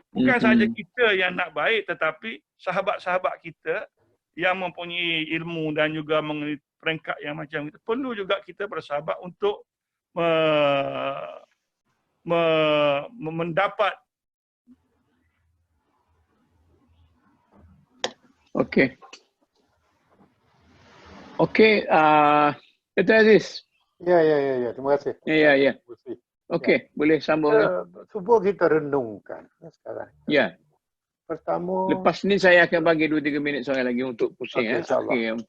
Bukan saja kita yang nak baik, tetapi sahabat-sahabat kita yang mempunyai ilmu dan juga mengenai peringkat yang macam itu. Perlu juga kita bersahabat untuk mendapat. Okey, Dr. Aziz. Ya. Terima kasih. Ya. Okey, boleh sambung. Cuba kita renungkan sekarang. Ya. Pertama. Lepas ni saya akan bagi 2-3 minit soal lagi untuk pusing. InsyaAllah.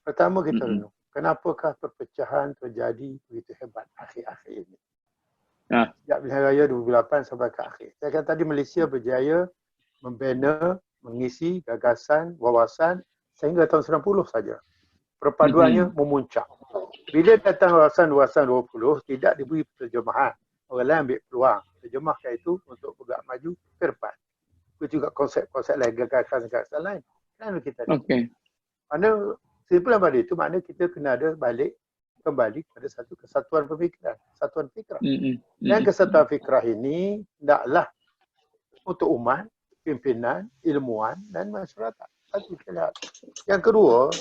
Pertama kita renung. Kenapakah perpecahan terjadi begitu hebat akhir-akhir ini? Sejak pilihan raya 2008 sampai ke akhir. Saya kata tadi Malaysia berjaya membina, mengisi gagasan, wawasan sehingga tahun 90 saja. Perpaduannya memuncak. Bila datang wawasan 20 tidak diberi terjemahan. Orang lain ambil peluang. Terjemahkan itu untuk bergerak maju ke depan. Itu juga konsep-konsep lain, gagasan-gagasan lain. Kenapa kita mana simpulan pada itu, maknanya kita kena ada kembali kepada satu kesatuan pemikiran, kesatuan fikrah. Dan kesatuan fikrah ini tidaklah untuk umat, pimpinan, ilmuwan dan masyarakat. Satu kita lihat. Yang kedua,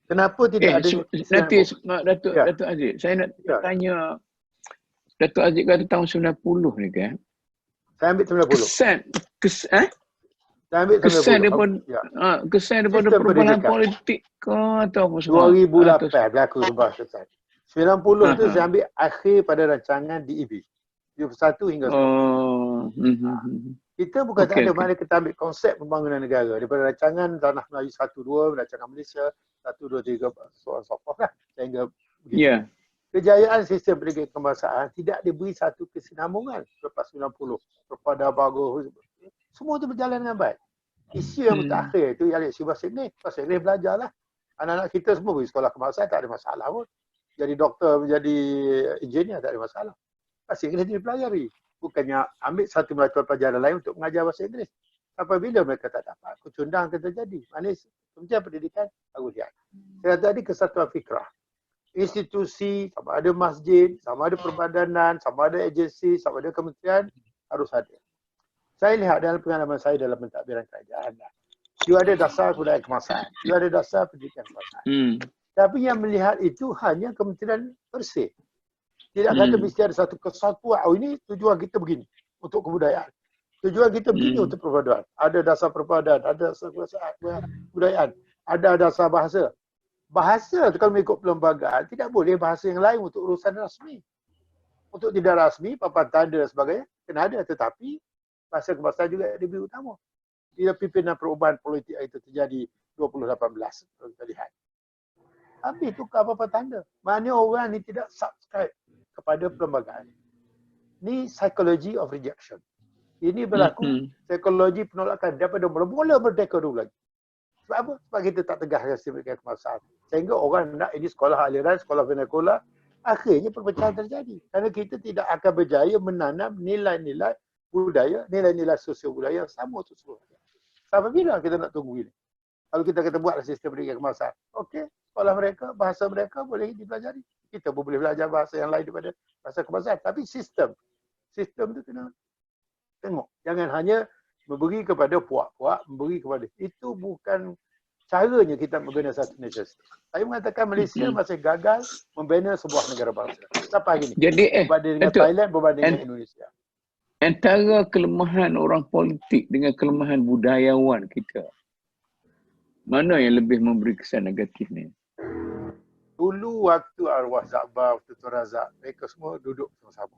kenapa tidak ada nanti Datuk Aziz, saya nak tanya Datuk Aziz kata tahun 90 ni kan? Saya ambil 90. Saya ambil 90. Kesan daripada perubahan politik ke atau apa semua? 2008 berlaku perubahan kesan. 90 tu saya ambil akhir pada rancangan DEB. 71 hingga 90. Kita bukan tak Okey, ada, okey. mana kita ambil konsep pembangunan negara daripada rancangan Tanah Melayu 1-2, rancangan Malaysia 1-2-3, so on so forth lah, sehingga begitu. Ya. Kejayaan sistem pendidikan kebangsaan tidak diberi satu kesinambungan selepas 90. Perpada bagus, semua itu berjalan dengan baik. Isu yang terakhir itu ialah isu bahasa Inggeris. Bahasa Inggeris belajarlah. Anak-anak kita semua pergi sekolah kebangsaan, tak ada masalah pun. Jadi doktor, menjadi engineer, tak ada masalah. Bahasa Inggeris dipelajari. Bukannya ambil satu mata pelajaran lain untuk mengajar bahasa Inggeris. Apabila mereka tak dapat, kecundang akan terjadi. Maknanya Kementerian Pendidikan harus lihat. Saya tadi kesatuan fikrah. Institusi, sama ada masjid, sama ada perbadanan, sama ada agensi, sama ada kementerian, harus ada. Saya lihat dalam pengalaman saya dalam pentadbiran kerajaan. You ada dasar kebudayaan kebangsaan. You ada dasar pendidikan kebangsaan. Tapi yang melihat itu hanya kementerian bersih. Tidak kata mesti ada satu kesatuan. Oh, ini tujuan kita begini untuk kebudayaan. Tujuan kita begini untuk perbadanan. Ada dasar perbadanan, ada dasar kebudayaan, ada dasar bahasa. Bahasa kalau mengikut perlembagaan tidak boleh bahasa yang lain untuk urusan rasmi. Untuk tidak rasmi, papan tanda dan sebagainya kena ada, tetapi bahasa kebangsaan juga diberi utama. Bila pimpinan perubahan politik itu terjadi 2018 kalau kita lihat. Habis tukar papan tanda. Maknanya orang ni tidak subscribe kepada perlembagaan. Ni psychology of rejection. Ini berlaku psikologi penolakan daripada mula-mula merdeka dulu lagi. Sebab apa? Sebab kita tak tegas sistem pendidikan kebangsaan. Sehingga orang nak ini sekolah aliran, sekolah vernakular, akhirnya perpecahan terjadi. Kerana kita tidak akan berjaya menanam nilai-nilai budaya, nilai-nilai sosial budaya sama untuk seluruh rakyat. Sampai bila kita nak tunggu ini? Kalau kita kata buatlah sistem pendidikan kebangsaan. Okey, sekolah mereka, bahasa mereka boleh dipelajari. Kita pun boleh belajar bahasa yang lain daripada bahasa kebangsaan. Tapi sistem tu kena tengok. Jangan hanya memberi kepada puak-puak, memberi kepada. Itu bukan caranya kita membina satu negara. Saya mengatakan Malaysia masih gagal membina sebuah negara bangsa. Sampai hari ini. Jadi berbanding dengan Thailand, berbanding dengan Indonesia. Antara kelemahan orang politik dengan kelemahan budayawan kita, mana yang lebih memberi kesan negatif ni? Dulu waktu arwah Zakbar, Tuan Razak, mereka semua duduk sama-sama.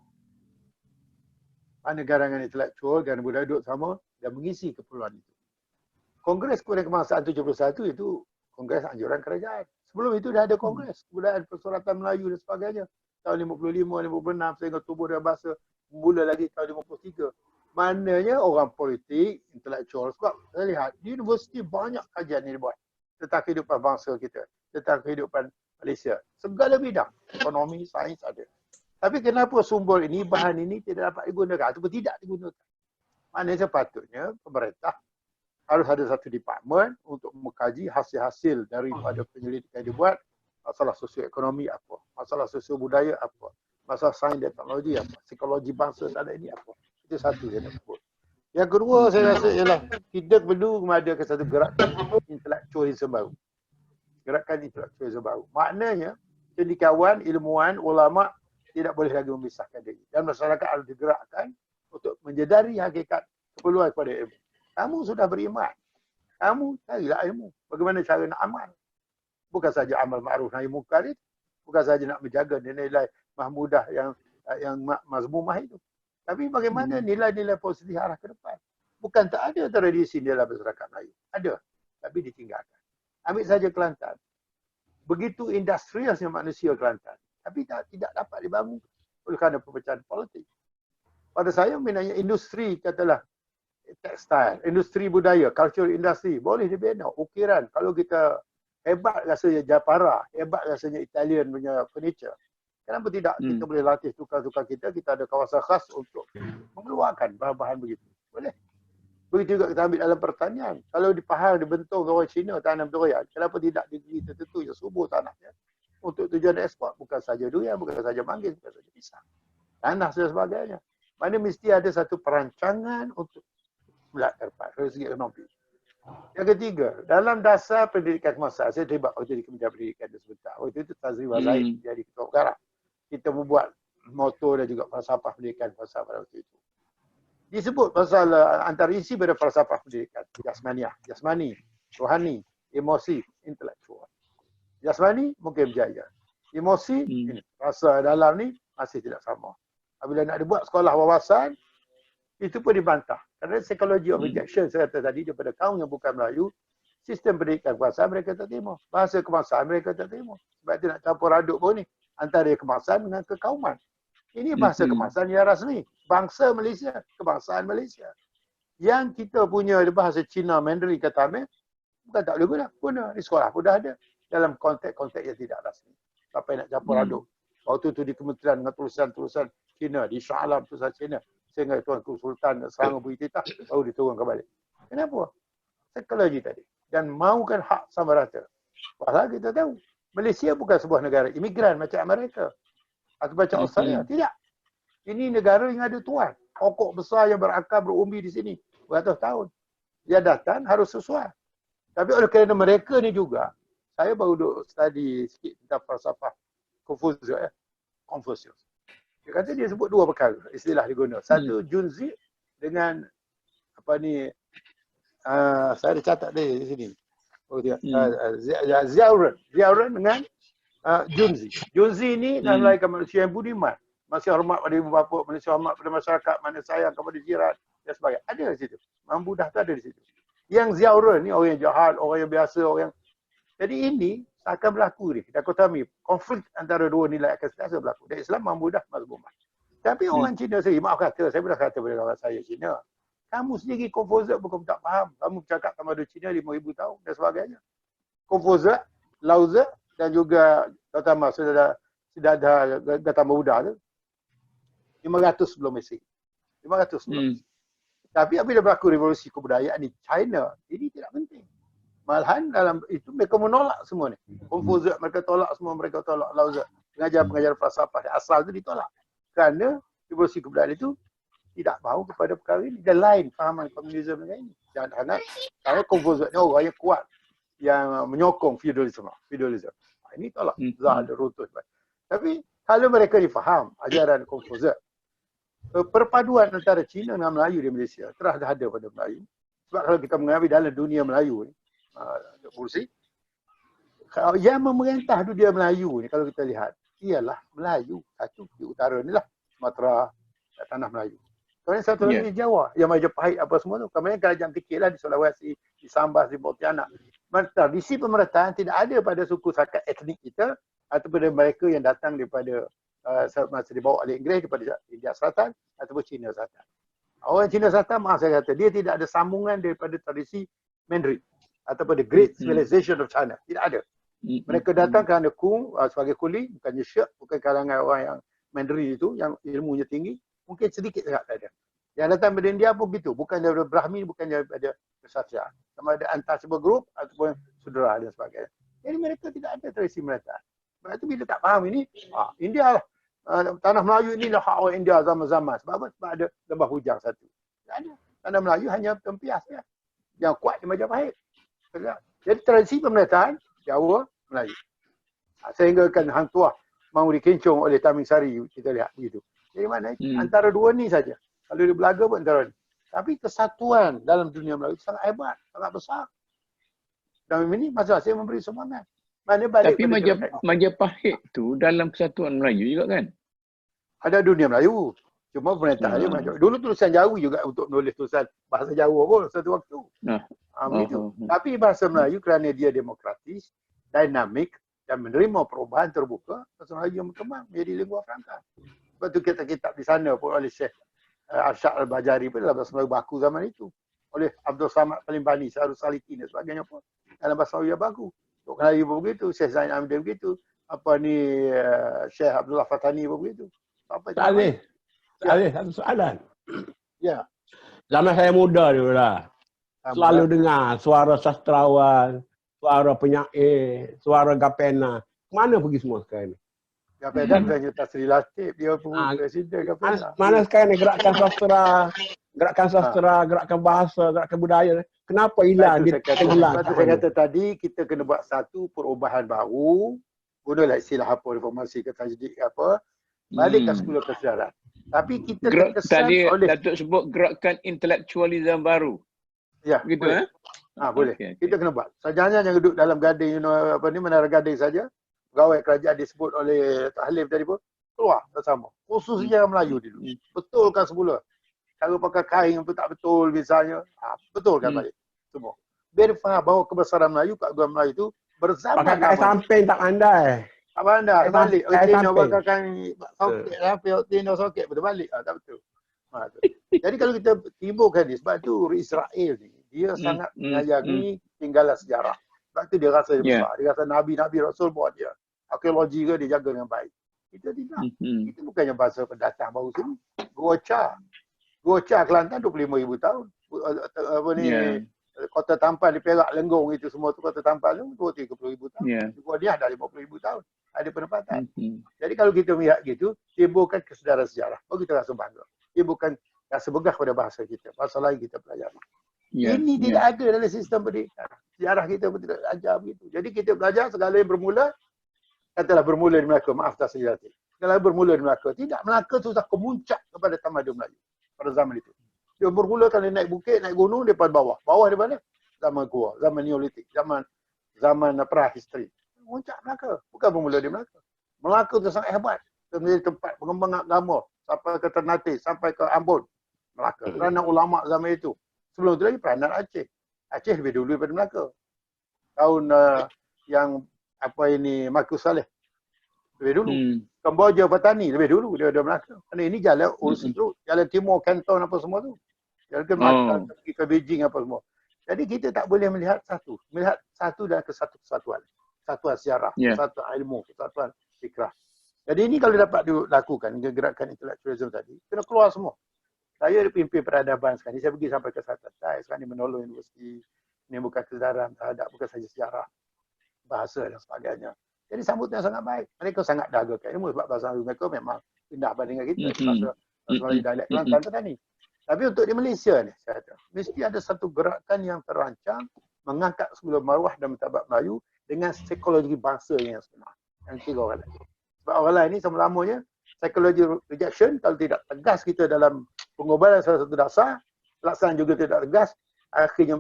Mana garangan intelektual, garangan budaya duduk sama dan mengisi keperluan itu. Kongres Kebudayaan Kebangsaan 71 itu kongres anjuran kerajaan. Sebelum itu dah ada kongres kebudayaan persuratan Melayu dan sebagainya. Tahun 55, 56 sehingga tubuh dan bahasa mula lagi tahun 53. Maknanya orang politik, intelektual, sebab saya lihat di universiti banyak kajian yang dibuat tentang kehidupan bangsa kita, tentang kehidupan Malaysia. Segala bidang, ekonomi, sains ada. Tapi kenapa sumber ini, bahan ini tidak dapat digunakan ataupun tidak digunakan? Maknanya sepatutnya pemerintah harus ada satu departmen untuk mengkaji hasil-hasil daripada penyelidikan yang dibuat. Masalah sosioekonomi apa, masalah sosio-budaya apa, masalah sains dan teknologi apa, psikologi bangsa dan ini apa. Itu satu yang nak sebut. Yang kedua saya rasa ialah kita perlu mengadakan satu gerakan intelektualisme baru. Gerakan intelektualisme baru. Maknanya cendekiawan, ilmuwan, ulama tidak boleh lagi memisahkan diri. Dan masyarakat harus digerakkan untuk menjedari hakikat keperluan kepada ilmu. Kamu sudah beriman. Kamu carilah ilmu. Bagaimana cara nak amal. Bukan saja amal ma'ruf nahi munkar itu. Bukan saja nak menjaga nilai-nilai mahmudah yang mazmumah itu. Tapi bagaimana nilai-nilai positif arah ke depan. Bukan tak ada tradisi nilai masyarakat Melayu. Ada. Tapi ditinggalkan. Ambil saja Kelantan. Begitu industrialnya manusia Kelantan. Tapi tidak dapat dibangun oleh kerana perpecahan politik. Pada saya minatnya industri, katalah tekstil, industri budaya, cultural industry, boleh dibina. Ukiran, kalau kita hebat rasanya Japara, hebat rasanya Italian punya furniture. Kenapa tidak kita boleh latih tukar-tukar kita ada kawasan khas untuk mengeluarkan bahan-bahan begitu. Boleh. Begitu juga kita ambil dalam pertanian. Kalau di Pahang, di Bentong, orang Cina tanam durian, kenapa tidak di negeri tertentu yang subur tanahnya untuk tujuan ekspor? Bukan saja durian, bukan saja manggis, bukan saja pisang. Tanah dan sebagainya. Mana mesti ada satu perancangan untuk melakukan dari segi ekonomi. Yang ketiga, dalam dasar pendidikan kebangsaan, saya terlibat waktu di Kementerian Pendidikan itu sebentar. Waktu itu Tazri Wazaid jadi ketua perkara. Kita membuat moto dan juga falsafah pendidikan kebangsaan pada waktu itu. Disebut pasal antara isi pada falsafah pendidikan. Jasmaniah, jasmani, rohani, emosi, intelektual. Jasmani mungkin berjaya. Emosi, ini, rasa dalam ni masih tidak sama. Apabila nak dibuat sekolah wawasan, itu pun dibantah. Kerana psikologi of rejection saya kata tadi daripada kaum yang bukan Melayu, sistem pendidikan kebangsaan mereka tak terima. Bahasa kebangsaan mereka tak terima. Sebab itu nak campur aduk pun ni antara kebangsaan dengan kekauman. Ini bahasa kebangsaan yang rasmi. Bangsa Malaysia, kebangsaan Malaysia. Yang kita punya bahasa Cina, Mandarin ke Tamil, bukan tak boleh guna. Di sekolah pun dah ada. Dalam konteks-konteks yang tidak rasmi. Sampai nak campur aduk. Waktu tu di kementerian dengan tulisan-tulisan Cina, di Shah Alam tulisan Cina. Sehingga Tuanku Sultan Selangor beri titah, baru diturunkan balik. Kenapa? Psikologi tadi. Dan mahukan hak sama rata. Pasal kita tahu, Malaysia bukan sebuah negara imigran macam Amerika. Atau macam Australia. Tidak. Ini negara yang ada tuan. Pokok besar yang berakar berumbi di sini. Beratus tahun. Dia datang harus sesuai. Tapi oleh kerana mereka ni juga, saya baru duduk study sikit tentang falsafah Confucius. Dia kata dia sebut dua perkara, istilah diguna. Satu, Junzi dengan apa ni, saya ada catat dia di sini. Oh, Ziauren dengan Junzi. Junzi ni dalam melahirkan manusia yang budiman. Manusia hormat pada ibu bapa, manusia hormat pada masyarakat, mana sayang kepada jiran dan sebagainya. Ada di situ. Mambudah tu ada di situ. Yang Ziauren ni orang yang jahat, orang yang biasa, orang yang... Jadi ini akan berlaku ni. Dikotomi, konflik antara dua nilai akan sentiasa berlaku. Dan Islam mambudah mazmuman. Tapi orang Cina sendiri, maaf kata, saya pernah kata pada kawan saya Cina, kamu sendiri Confucius bukan tak faham. Kamu bercakap sama ada Cina 5,000 tahun dan sebagainya. Confucius, Lao Tzu dan juga Gautama sudah ada Gautama Buddha tu 500 sebelum Masehi. 500 sebelum. Tapi apabila berlaku revolusi kebudayaan di China, ini tidak penting. Malahan dalam itu mereka menolak semua ni. Confucius mereka tolak semua, mereka tolak Lao Tzu. Pengajar-pengajar falsafah asal itu ditolak. Kerana revolusi kebudayaan itu tidak mahu kepada perkara ini. Dan lain fahaman komunisme dengan ini. Jangan kalau Confucius ni orang yang kuat, yang menyokong feudalisme. Ini tolak. Zah ada runtuh. Tapi kalau mereka difaham ajaran Confucius, perpaduan antara Cina dengan Melayu di Malaysia telah ada pada Melayu. Sebab kalau kita mengambil dalam dunia Melayu ni, kursi, yang memerintah dunia Melayu ni kalau kita lihat, ialah Melayu. Satu di utara ni lah, Sumatera, tanah Melayu. Kemudian satu lagi di Jawa, yang Majapahit apa semua tu. Kemudian kerajaan kecil lah di Sulawesi, di Sambas, di Pontianak. Tradisi pemerintahan tidak ada pada suku sakat etnik kita ataupun mereka yang datang daripada masa dibawa oleh Inggeris daripada India Selatan ataupun Cina Selatan. Orang Cina Selatan, maaf saya kata, dia tidak ada sambungan daripada tradisi Mandarin ataupun the Great Civilization of China. Tidak ada. Mereka datang kerana Kung sebagai kuli, bukannya Syek, bukan kalangan orang yang Mandarin itu, yang ilmunya tinggi, mungkin sedikit sangat ada. Yang datang dari India pun begitu, bukan daripada Brahmin, bukan daripada Kshatriya. Sama ada untouchable group ataupun saudara dan sebagainya. Jadi mereka tidak ada tradisi mereka. Sebab itu bila tak faham ini, India lah. Tanah Melayu ini lah hak orang India zaman-zaman. Sebab apa? Sebab ada lembah hujang satu. Tidak ada. Tanah Melayu hanya tempias ya. Yang kuat di Majapahit. Jadi tradisi pemerintahan Jawa, Melayu. Sehingga kan Hang Tuah mahu dikencong oleh Tamim Sari, kita lihat begitu. Jadi mana? Antara dua ni saja. Kalau dia belaga pun antara ni. Tapi kesatuan dalam dunia Melayu sangat hebat, sangat besar. Dan ini masing-masing memberi semangat. Tapi Majapahit tu dalam kesatuan Melayu juga kan? Ada dunia Melayu. Cuma pemerintah dia macam dulu tulisan Jawi juga untuk menulis tulisan bahasa Jawa pun satu waktu. Begitu. Tapi bahasa Melayu kerana dia demokratis, dinamik dan menerima perubahan terbuka, bahasa Melayu yang berkembang menjadi lingua franca. Sebab tu kitab-kitab di sana pun oleh Syekh Arsyad Al-Bajari pun dalam bahasa Melayu baku zaman itu. Oleh Abdul Samad Palimbani, Syarul Salikin dan sebagainya pun dalam bahasa Melayu yang baku. Tok Melayu pun begitu, Syekh Zain Amidin begitu. Apa ni Syekh Abdullah Fatani pun begitu. Tak ada satu soalan. Ya. Zaman saya muda dulu lah. Selalu dengar suara sastrawan, suara penyair, suara Gapena. Mana pergi semua sekarang ni? Gapena bukannya Tan Sri Latif, dia pun presiden Gapena. Mana sekarang ni gerakan sastra, gerakan bahasa, gerakan budaya. Kenapa hilang? Dia tenggelam. Saya kata tadi kita kena buat satu perubahan baru. Gunalah istilah apa, reformasi ke tajdid apa. Balikkan semula kesedaran. Tapi kita terkesan oleh Datuk sebut gerakan intelektualisme baru. Ya, begitu boleh. Boleh. Okay. Kita kena buat. Sajanya yang duduk dalam gading Menara Gading saja. Pegawai kerajaan disebut oleh Tok Halim tadi pun keluar bersama. Khususnya Melayu dulu. Betulkan semula. cara pakai kain pun tak betul misalnya. Betulkan balik semua. Verify bahawa kebesaran Melayu, keagungan Melayu itu bersama. Pakai kain samping tak pandai. Tak pandai, balik. Tino pakai kain soket lah, tino soket betul balik. Tak betul. Jadi kalau kita timbulkan ni, sebab tu Israel ni, dia sangat menyayangi tinggalan sejarah. Sebab tu dia rasa dia besar. Dia rasa Nabi Rasul buat dia. Arkeologi ke dia jaga dengan baik. Kita tidak. Kita bukannya bahasa pendatang baru sini. Gocha Kelantan 25,000 tahun. Apa ni, Kota Tampan di Perak, Lenggong itu semua tu Kota Tampan tu 30,000 tahun. Gua dia dah 50,000 tahun. Ada penempatan. Jadi kalau kita melihat gitu, timbulkan kesedaran sejarah. Oh, kita rasa bangga. Dia bukan rasa begah pada bahasa kita. Bahasa lain kita pelajari. Ini tidak ada dalam sistem pendidikan. Sejarah kita pun tidak ajar begitu. Jadi kita belajar segala yang bermula, katalah bermula di Melaka. Maaf tak saja. Segala bermula di Melaka. Tidak, Melaka tu sudah kemuncak kepada tamadun Melayu pada zaman itu. Dia bermula kalau naik bukit, naik gunung, daripada bawah. Bawah di mana? Zaman Gua, zaman Neolitik, zaman prahistorik. Muncak Melaka. Bukan bermula di Melaka. Melaka itu sangat hebat. Itu menjadi tempat pengembangan agama. Sampai ke Ternate, sampai ke Ambon. Melaka. Peranan ulama zaman itu. Sebelum itu lagi peranan Aceh. Aceh lebih dulu daripada Melaka. Tahun yang apa ini, Markus Saleh. Lebih dulu. Kamboja Petani lebih dulu daripada Melaka. Kerana ini jalan urus itu. Jalan Timur, Kanton apa semua tu. Jalan ke Melaka, pergi ke Beijing apa semua. Jadi kita tak boleh melihat satu. Melihat satu dan kesatuan. Kesatuan sejarah, kesatuan ilmu, kesatuan fikrah. Jadi ini kalau dapat dilakukan, gerakan intellectualism tadi, kena keluar semua. Saya pimpin peradaban sekarang ni, saya pergi sampai ke Satai, sekarang ni menolong universiti, ini bukan kesedaran terhadap, bukan saja sejarah, bahasa dan sebagainya. Jadi sambutan sangat baik. Mereka sangat dahagakan ilmu sebab bahasa mereka memang indah banding dengan kita. Bahasa Melayu dialek Kelantan tadi. Tapi untuk di Malaysia ni, saya kata, mesti ada satu gerakan yang terancang mengangkat sebuah maruah dan martabat Melayu dengan psikologi bangsa yang sebenar. Yang kira orang lain. Sebab orang lain ni selama-lamanya psikologi rejection, kalau tidak tegas kita dalam pengobatan salah satu dasar, pelaksanaan juga tidak tegas, akhirnya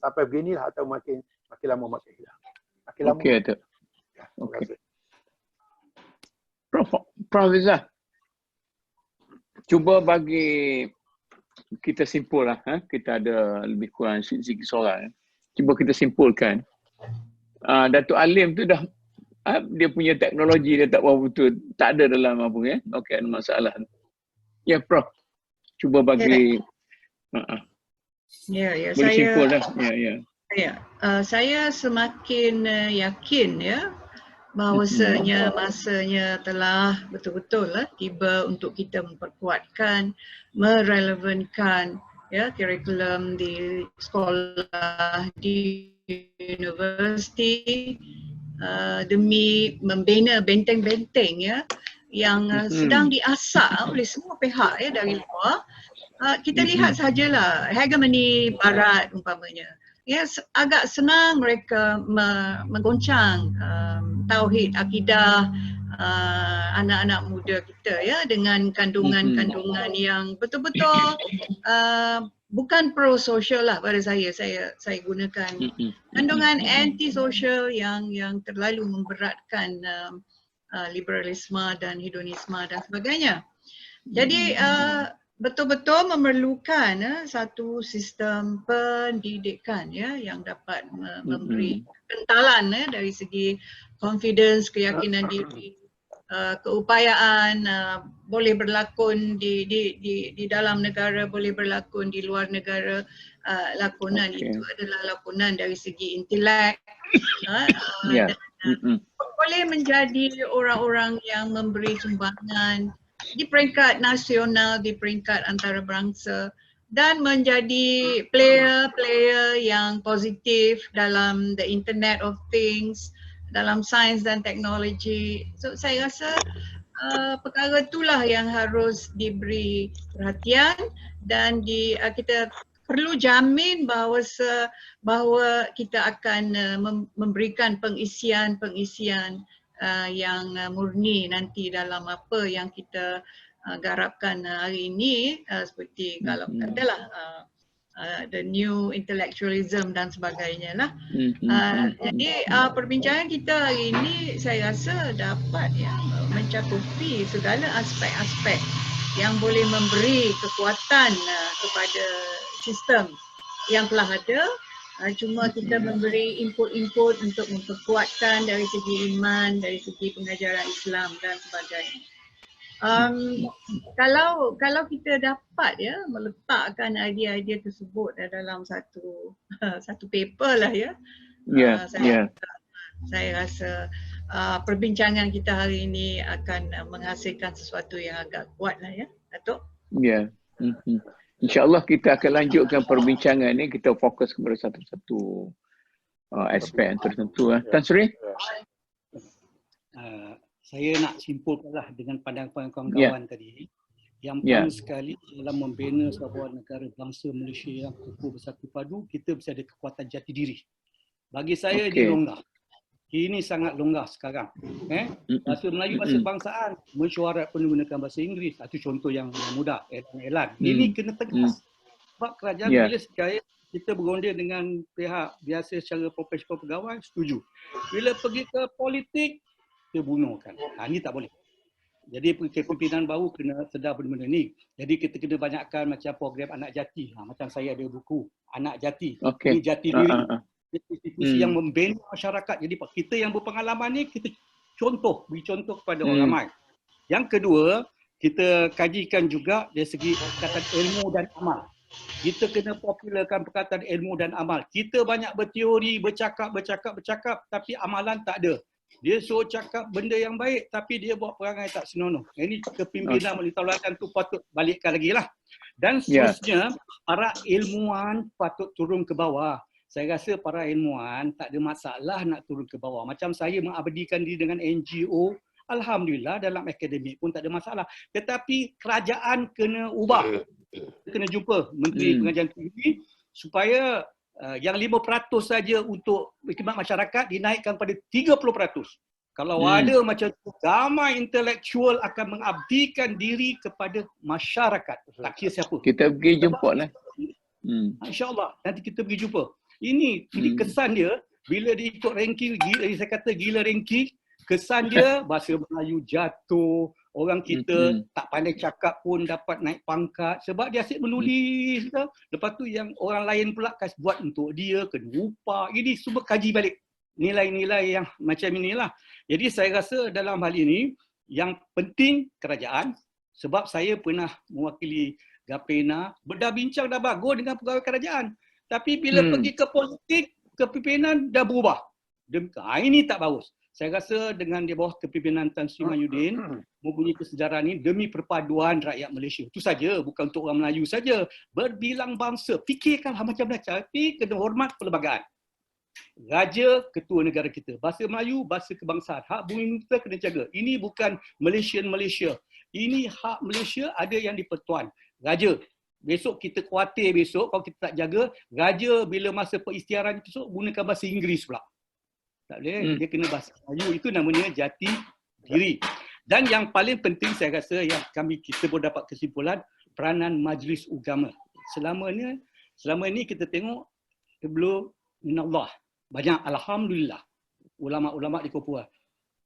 sampai beginilah atau makin lama makin hilang. Makin lama. Okey, Datuk. Okey. Prof Izzah, cuba bagi kita simpul lah. Kita ada lebih kurang sikit soalan. Cuba kita simpulkan. Datuk Halim tu dah dia punya teknologi dia tak berapa betul. Tak ada dalam apa ya. Okey, ada masalah. Ya, Prof. Cuba bagi boleh saya simpul dah. Saya semakin yakin ya bahawasanya masanya telah betul-betul tiba untuk kita memperkuatkan, merelevankan ya kurikulum di sekolah, di universiti demi membina benteng-benteng ya yang sedang diasah oleh semua pihak ya dari luar. Kita lihat sajalah hegemoni barat umpamanya. Ya, agak senang mereka menggoncang tauhid, akidah anak-anak muda kita ya dengan kandungan-kandungan yang betul-betul bukan pro-social lah pada saya gunakan kandungan anti-social yang terlalu memberatkan liberalisme dan hedonisme dan sebagainya. Jadi betul-betul memerlukan satu sistem pendidikan ya yang dapat memberi kentalan dari segi confidence, keyakinan diri, keupayaan, boleh berlakon di dalam negara, boleh berlakon di luar negara. Lakonan itu adalah lakonan dari segi intelek. Boleh menjadi orang-orang yang memberi sumbangan di peringkat nasional, di peringkat antarabangsa dan menjadi player-player yang positif dalam the Internet of Things, dalam sains dan teknologi. So saya rasa perkara itulah yang harus diberi perhatian dan kita perlu jamin bahawa kita akan memberikan pengisian yang murni nanti dalam apa yang kita garapkan hari ini seperti kalau katalah the new intellectualism dan sebagainya lah. Jadi perbincangan kita hari ini saya rasa dapat ya mencakupi segala aspek-aspek yang boleh memberi kekuatan kepada sistem yang telah ada. Cuma kita memberi input-input untuk memperkuatkan dari segi iman, dari segi pengajaran Islam dan sebagainya. Kalau kita dapat meletakkan idea-idea tersebut dalam satu paper lah saya rasa perbincangan kita hari ini akan menghasilkan sesuatu yang agak kuat lah Datuk. Ya. InsyaAllah kita akan lanjutkan perbincangan ni, kita fokus kepada satu-satu aspek yang tertentu. Tan Sri? Saya nak simpulkanlah dengan pandangan kawan-kawan tadi. Yang pertama sekali dalam membina sebuah negara bangsa Malaysia yang kukuh bersatu padu, kita bisa ada kekuatan jati diri. Bagi saya dia longgar. Ini sangat longgar sekarang. Bahasa Melayu, bahasa kebangsaan, mesyuarat pun menggunakan bahasa Inggeris. Itu contoh yang mudah, elan. Ini kena tegas. Sebab kerajaan bila sekali kita beronda dengan pihak biasa secara profesional pegawai, setuju. Bila pergi ke politik, dia bunuhkan. Ini tak boleh. Jadi kepimpinan baru kena sedar benda-benda ni. Jadi kita kena banyakkan macam program anak jati. Macam saya ada buku, Anak Jati. Ini jati diri. Institusi yang membina masyarakat. Jadi kita yang berpengalaman ni, kita beri contoh kepada orang ramai. Yang kedua, kita kajikan juga dari segi perkataan ilmu dan amal. Kita kena popularkan perkataan ilmu dan amal. Kita banyak berteori, bercakap, tapi amalan tak ada. Dia suruh cakap benda yang baik, tapi dia buat perangai tak senonoh. Ini kepimpinan tauladan tu patut balikkan lagi lah. Dan seterusnya, para ilmuwan patut turun ke bawah. Saya rasa para ilmuwan tak ada masalah nak turun ke bawah. Macam saya mengabdikan diri dengan NGO, alhamdulillah dalam akademik pun tak ada masalah. Tetapi kerajaan kena ubah. Kena jumpa Menteri Pengajian Tinggi supaya yang 5% saja untuk khidmat masyarakat dinaikkan pada 30%. Kalau ada macam tu, ramai intelektual akan mengabdikan diri kepada masyarakat. Tak kira siapa. Kita pergi jemput lah. InsyaAllah nanti kita pergi jumpa. Ini kesan dia bila dia ikut ranking, saya kata gila ranking, kesan dia bahasa Melayu jatuh, orang kita tak pandai cakap pun dapat naik pangkat sebab dia asyik menulis. Lepas tu yang orang lain pula kasih buat untuk dia, kena upah. Ini semua kaji balik nilai-nilai yang macam inilah. Jadi saya rasa dalam hal ini yang penting kerajaan, sebab saya pernah mewakili Gapena, dah bincang dah bagus dengan pegawai kerajaan. Tapi bila pergi ke politik, kepimpinan dah berubah. Ini tak bagus. Saya rasa dengan di bawah kepimpinan Tan Sri Mahyudin, mempunyai kesedaran ini demi perpaduan rakyat Malaysia. Itu saja, bukan untuk orang Melayu saja. Berbilang bangsa, fikirkanlah macam mana, tapi kena hormat perlembagaan. Raja, ketua negara kita. Bahasa Melayu, bahasa kebangsaan. Hak bumi kita kena jaga. Ini bukan Malaysia. Ini hak Malaysia, ada yang dipertuan. Raja. Besok kita khawatir kalau kita tak jaga, raja bila masa peristiaran besok gunakan bahasa Inggeris pula. Tak boleh, dia kena bahasa Melayu. Itu namanya jati diri. Dan yang paling penting saya rasa yang kita boleh dapat kesimpulan, peranan Majlis Ugama. Selama ini kita tengok belum minallah. Banyak alhamdulillah ulama-ulama di Papua.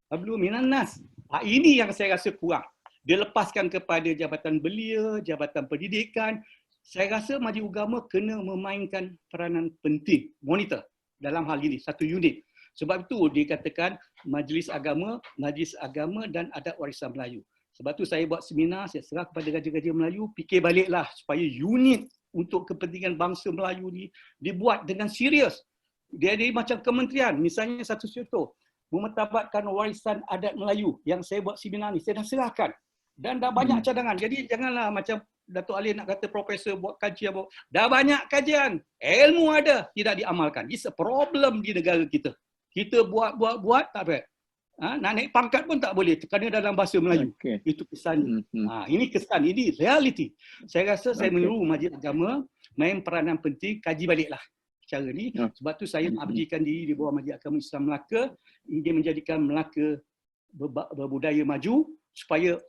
Belum minannas. Ini yang saya rasa kurang. Dia lepaskan kepada jabatan belia, jabatan pendidikan. Saya rasa Majlis Ugama kena memainkan peranan penting, monitor dalam hal ini, satu unit. Sebab itu dikatakan Majlis Agama dan Adat Warisan Melayu. Sebab itu saya buat seminar, saya serah kepada raja-raja Melayu, fikir baliklah supaya unit untuk kepentingan bangsa Melayu ni dibuat dengan serius. Dia ada macam kementerian, misalnya satu contoh, memertabatkan warisan adat Melayu yang saya buat seminar ni, saya dah serahkan. Dan dah banyak cadangan. Jadi janganlah macam Datuk Ali nak kata profesor buat kajian. Dah banyak kajian. Ilmu ada, tidak diamalkan. It's a problem di negara kita. Kita buat tak apa. Nak naik pangkat pun tak boleh kerana dalam bahasa Melayu. Itu kesan. Ini kesan, ini reality. Saya rasa saya menyuruh Majlis Agama main peranan penting, kaji baliklah cara ni. Sebab tu saya mengabdikan diri di bawah Majlis Agama Islam Melaka, ingin menjadikan Melaka berbudaya maju supaya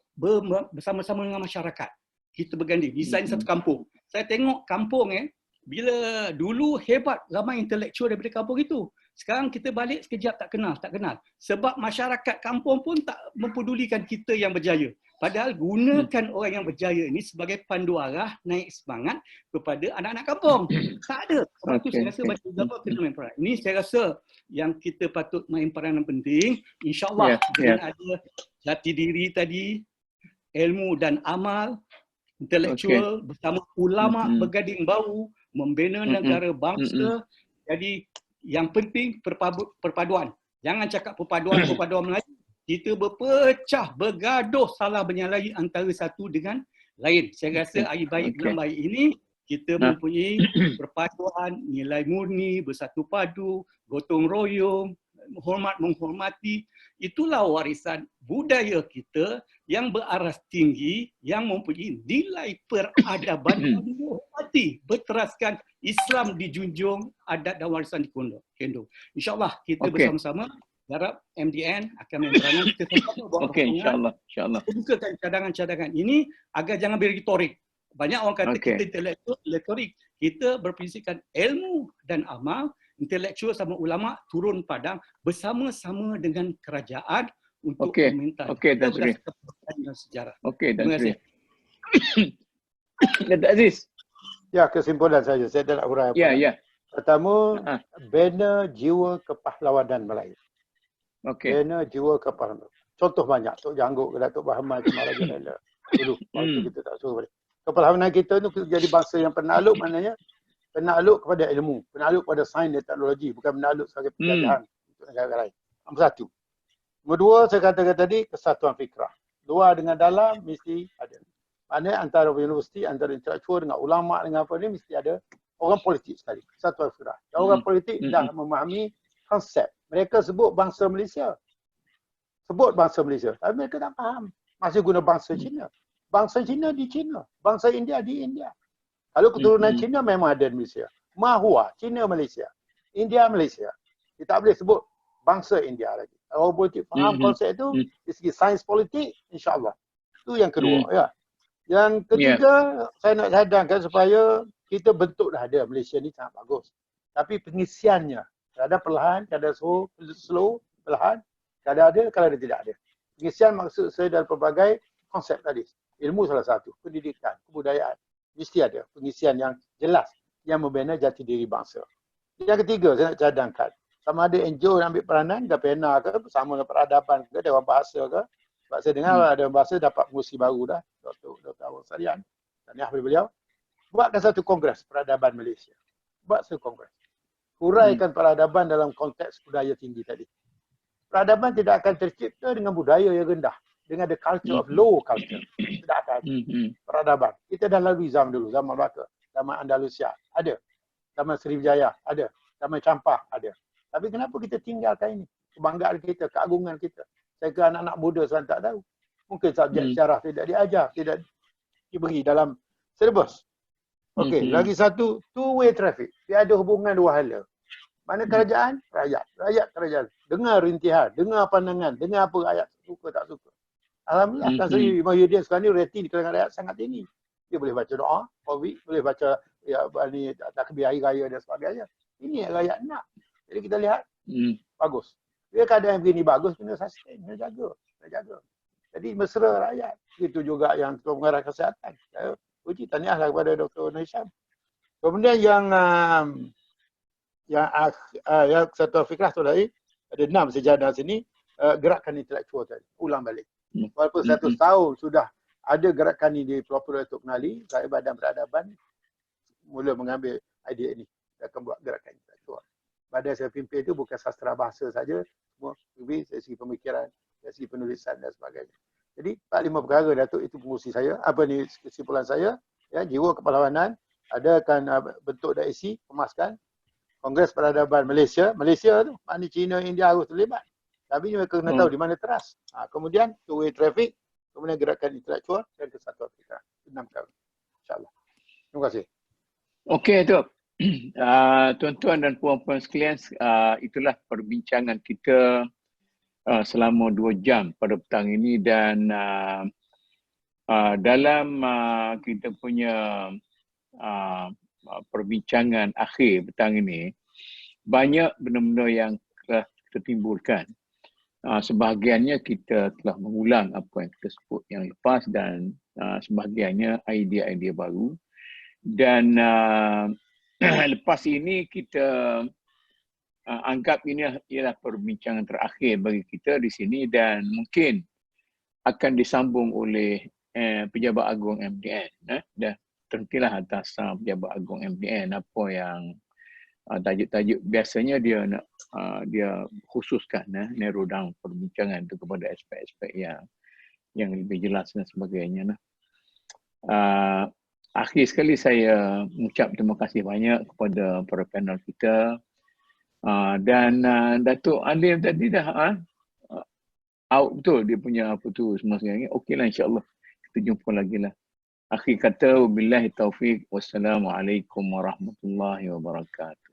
bersama-sama dengan masyarakat. Kita berganding. Misalnya satu kampung. Saya tengok kampung bila dulu hebat, ramai intelektual daripada kampung itu. Sekarang kita balik sekejap tak kenal. Sebab masyarakat kampung pun tak mempedulikan kita yang berjaya. Padahal gunakan orang yang berjaya ini sebagai pandu arah, naik semangat kepada anak-anak kampung. Tak ada. Sebab itu saya rasa baca agama kena main peranan. Ini saya rasa yang kita patut main peranan penting. InsyaAllah dengan ada jati diri tadi, ilmu dan amal, intelektual bersama ulama bergading bahu, membina negara bangsa. Jadi yang penting perpaduan. Jangan cakap perpaduan Melayu. Kita berpecah, bergaduh, salah menyalahi antara satu dengan lain. Saya rasa air baik dalam baik ini, kita mempunyai perpaduan, nilai murni, bersatu padu, gotong royong, menghormati. Itulah warisan budaya kita yang beraras tinggi, yang mempunyai nilai peradaban yang dihormati. Berteraskan Islam dijunjung, adat dan warisan dikendung. InsyaAllah kita bersama-sama harap MDN akan memperanan kita sama-sama. InsyaAllah. Bukakan cadangan-cadangan ini agar jangan berretorik. Banyak orang kata kita intelektual, retorik. Kita berprinsipkan ilmu dan amal, intelektual sama ulama turun padang bersama-sama dengan kerajaan untuk meminta. Tan Sri. Sejarah. Tan Sri. Datuk Aziz. Ya, kesimpulan saja. Saya dah nak huraikan. Ya. Pertama, banner jiwa kepahlawanan Melayu. Banner jiwa kepahlawanan. Contoh banyak. Tok Janggut, Datuk Bahman, Cemara Jenela. Dulu, waktu kita tak suruh balik. Kepahlawanan kita tu jadi bangsa yang penakluk, maknanya penakluk kepada ilmu, penakluk kepada sains dan teknologi, bukan penakluk sebagai penjajahan untuk negara lain. Nombor satu. Nombor dua, saya katakan tadi, kesatuan fikrah. Luar dengan dalam mesti ada. Maknanya antara universiti, antara intelektual dengan ulama dengan apa ni, mesti ada orang politik sekali. Kesatuan fikrah. Dan orang politik dah memahami konsep. Mereka sebut bangsa Malaysia. Tapi mereka tak faham. Masih guna bangsa Cina. Bangsa Cina di Cina. Bangsa India di India. Kalau keturunan Cina memang ada di Malaysia. Mahua, Cina Malaysia. India Malaysia. Kita tak boleh sebut bangsa India lagi. Orang politik faham konsep itu, dari segi sains politik, insyaAllah. Itu yang kedua. Ya. Yang ketiga, saya nak cadangkan supaya kita bentuk dah ada Malaysia ni sangat bagus. Tapi pengisiannya, kadang perlahan, kadang slow, perlahan, kadang ada, kadang tidak ada. Pengisian maksud saya dalam pelbagai konsep tadi. Ilmu salah satu, pendidikan, kebudayaan. Mesti ada pengisian yang jelas yang membina jati diri bangsa. Yang ketiga, saya nak cadangkan. Sama ada NGO yang ambil peranan, ke PENA ke, bersama dengan peradaban ke, Dewan Bahasa ke. Sebab saya dengar Dewan Bahasa dapat pengurusi baru dah, Dr. Awang Sarian. Tahniah kepada beliau. Buatkan satu kongres peradaban Malaysia. Buat satu kongres. Huraikan peradaban dalam konteks budaya tinggi tadi. Peradaban tidak akan tercipta dengan budaya yang rendah. Dengan the culture of low culture. Tidak akan. Peradaban. Kita dah lalui zaman dulu. Zaman Melaka. Zaman Andalusia. Ada. Zaman Sriwijaya. Ada. Zaman Campah. Ada. Tapi kenapa kita tinggalkan ini? Kebanggaan kita, keagungan kita. Saya kira anak-anak muda sekarang tak tahu. Mungkin subjek sejarah tidak diajar. Tidak diberi dalam silibus. Okey, lagi satu, two-way traffic. Dia ada hubungan dua hala. Mana kerajaan? Rakyat. Rakyat kerajaan. Dengar rintihan, dengar pandangan, dengar apa rakyat suka tak suka. Alhamdulillah, Tan Sri Mahyudin sekarang ni rating di kalangan rakyat sangat tinggi. Dia boleh baca doa, boleh baca takbir hari raya dan sebagainya. Ini yang rakyat nak. Jadi kita lihat, bagus. Dia keadaan yang begini bagus, kena sustain, kena jaga. Jadi mesra rakyat. Itu juga yang pengarah kesihatan. Saya puji tahniahlah kepada Dr. Nisham. Kemudian yang satu fikrah tu tadi, ada 6 sejadah sini, gerakan intelektual tadi, ulang balik. Walaupun 100 tahun sudah ada gerakan ini di Pelopor untuk kenali, saya Badan Peradaban mula mengambil idea ini, akan buat gerakan intelektual. Badan saya pimpin itu bukan sastra bahasa saja, semua lebih dari segi pemikiran, dari segi penulisan dan sebagainya. Jadi 4-5 perkara Datuk itu pengurusi saya. Apa ni kesimpulan saya? Ya, jiwa kepahlawanan, adakan bentuk dan isi, kemaskan. Kongres Peradaban Malaysia tu, mana China, India harus terlibat. Tapi mereka kena tahu di mana teras. Kemudian two-way traffic, kemudian gerakan intelektual dan kesatuan fikrah. 6 perkara. InsyaAllah. Terima kasih. Okey, tu. Tuan-tuan dan puan-puan sekalian, itulah perbincangan kita selama 2 jam pada petang ini, dan dalam kita punya perbincangan akhir petang ini, banyak benda-benda yang telah kita timbulkan. Sebahagiannya kita telah mengulang apa yang kita sebut yang lepas dan sebahagiannya idea-idea baru. Dan lepas ini kita anggap ini ialah perbincangan terakhir bagi kita di sini dan mungkin akan disambung oleh Pejabat Agung MDN. Dan terkilah atas Pejabat Agung MDN apa yang tajuk-tajuk biasanya dia nak dia khususkan, narrow down perbincangan itu kepada aspek-aspek yang lebih jelas dan sebagainya. Akhir sekali saya mengucap terima kasih banyak kepada para panel kita dan Datuk Alim tadi dah out betul dia punya apa tu semua sekarang. Okeylah, insya-Allah kita jumpa lagi lah. Akhir kata, wabillahi taufiq, wassalamualaikum warahmatullahi wabarakatuh.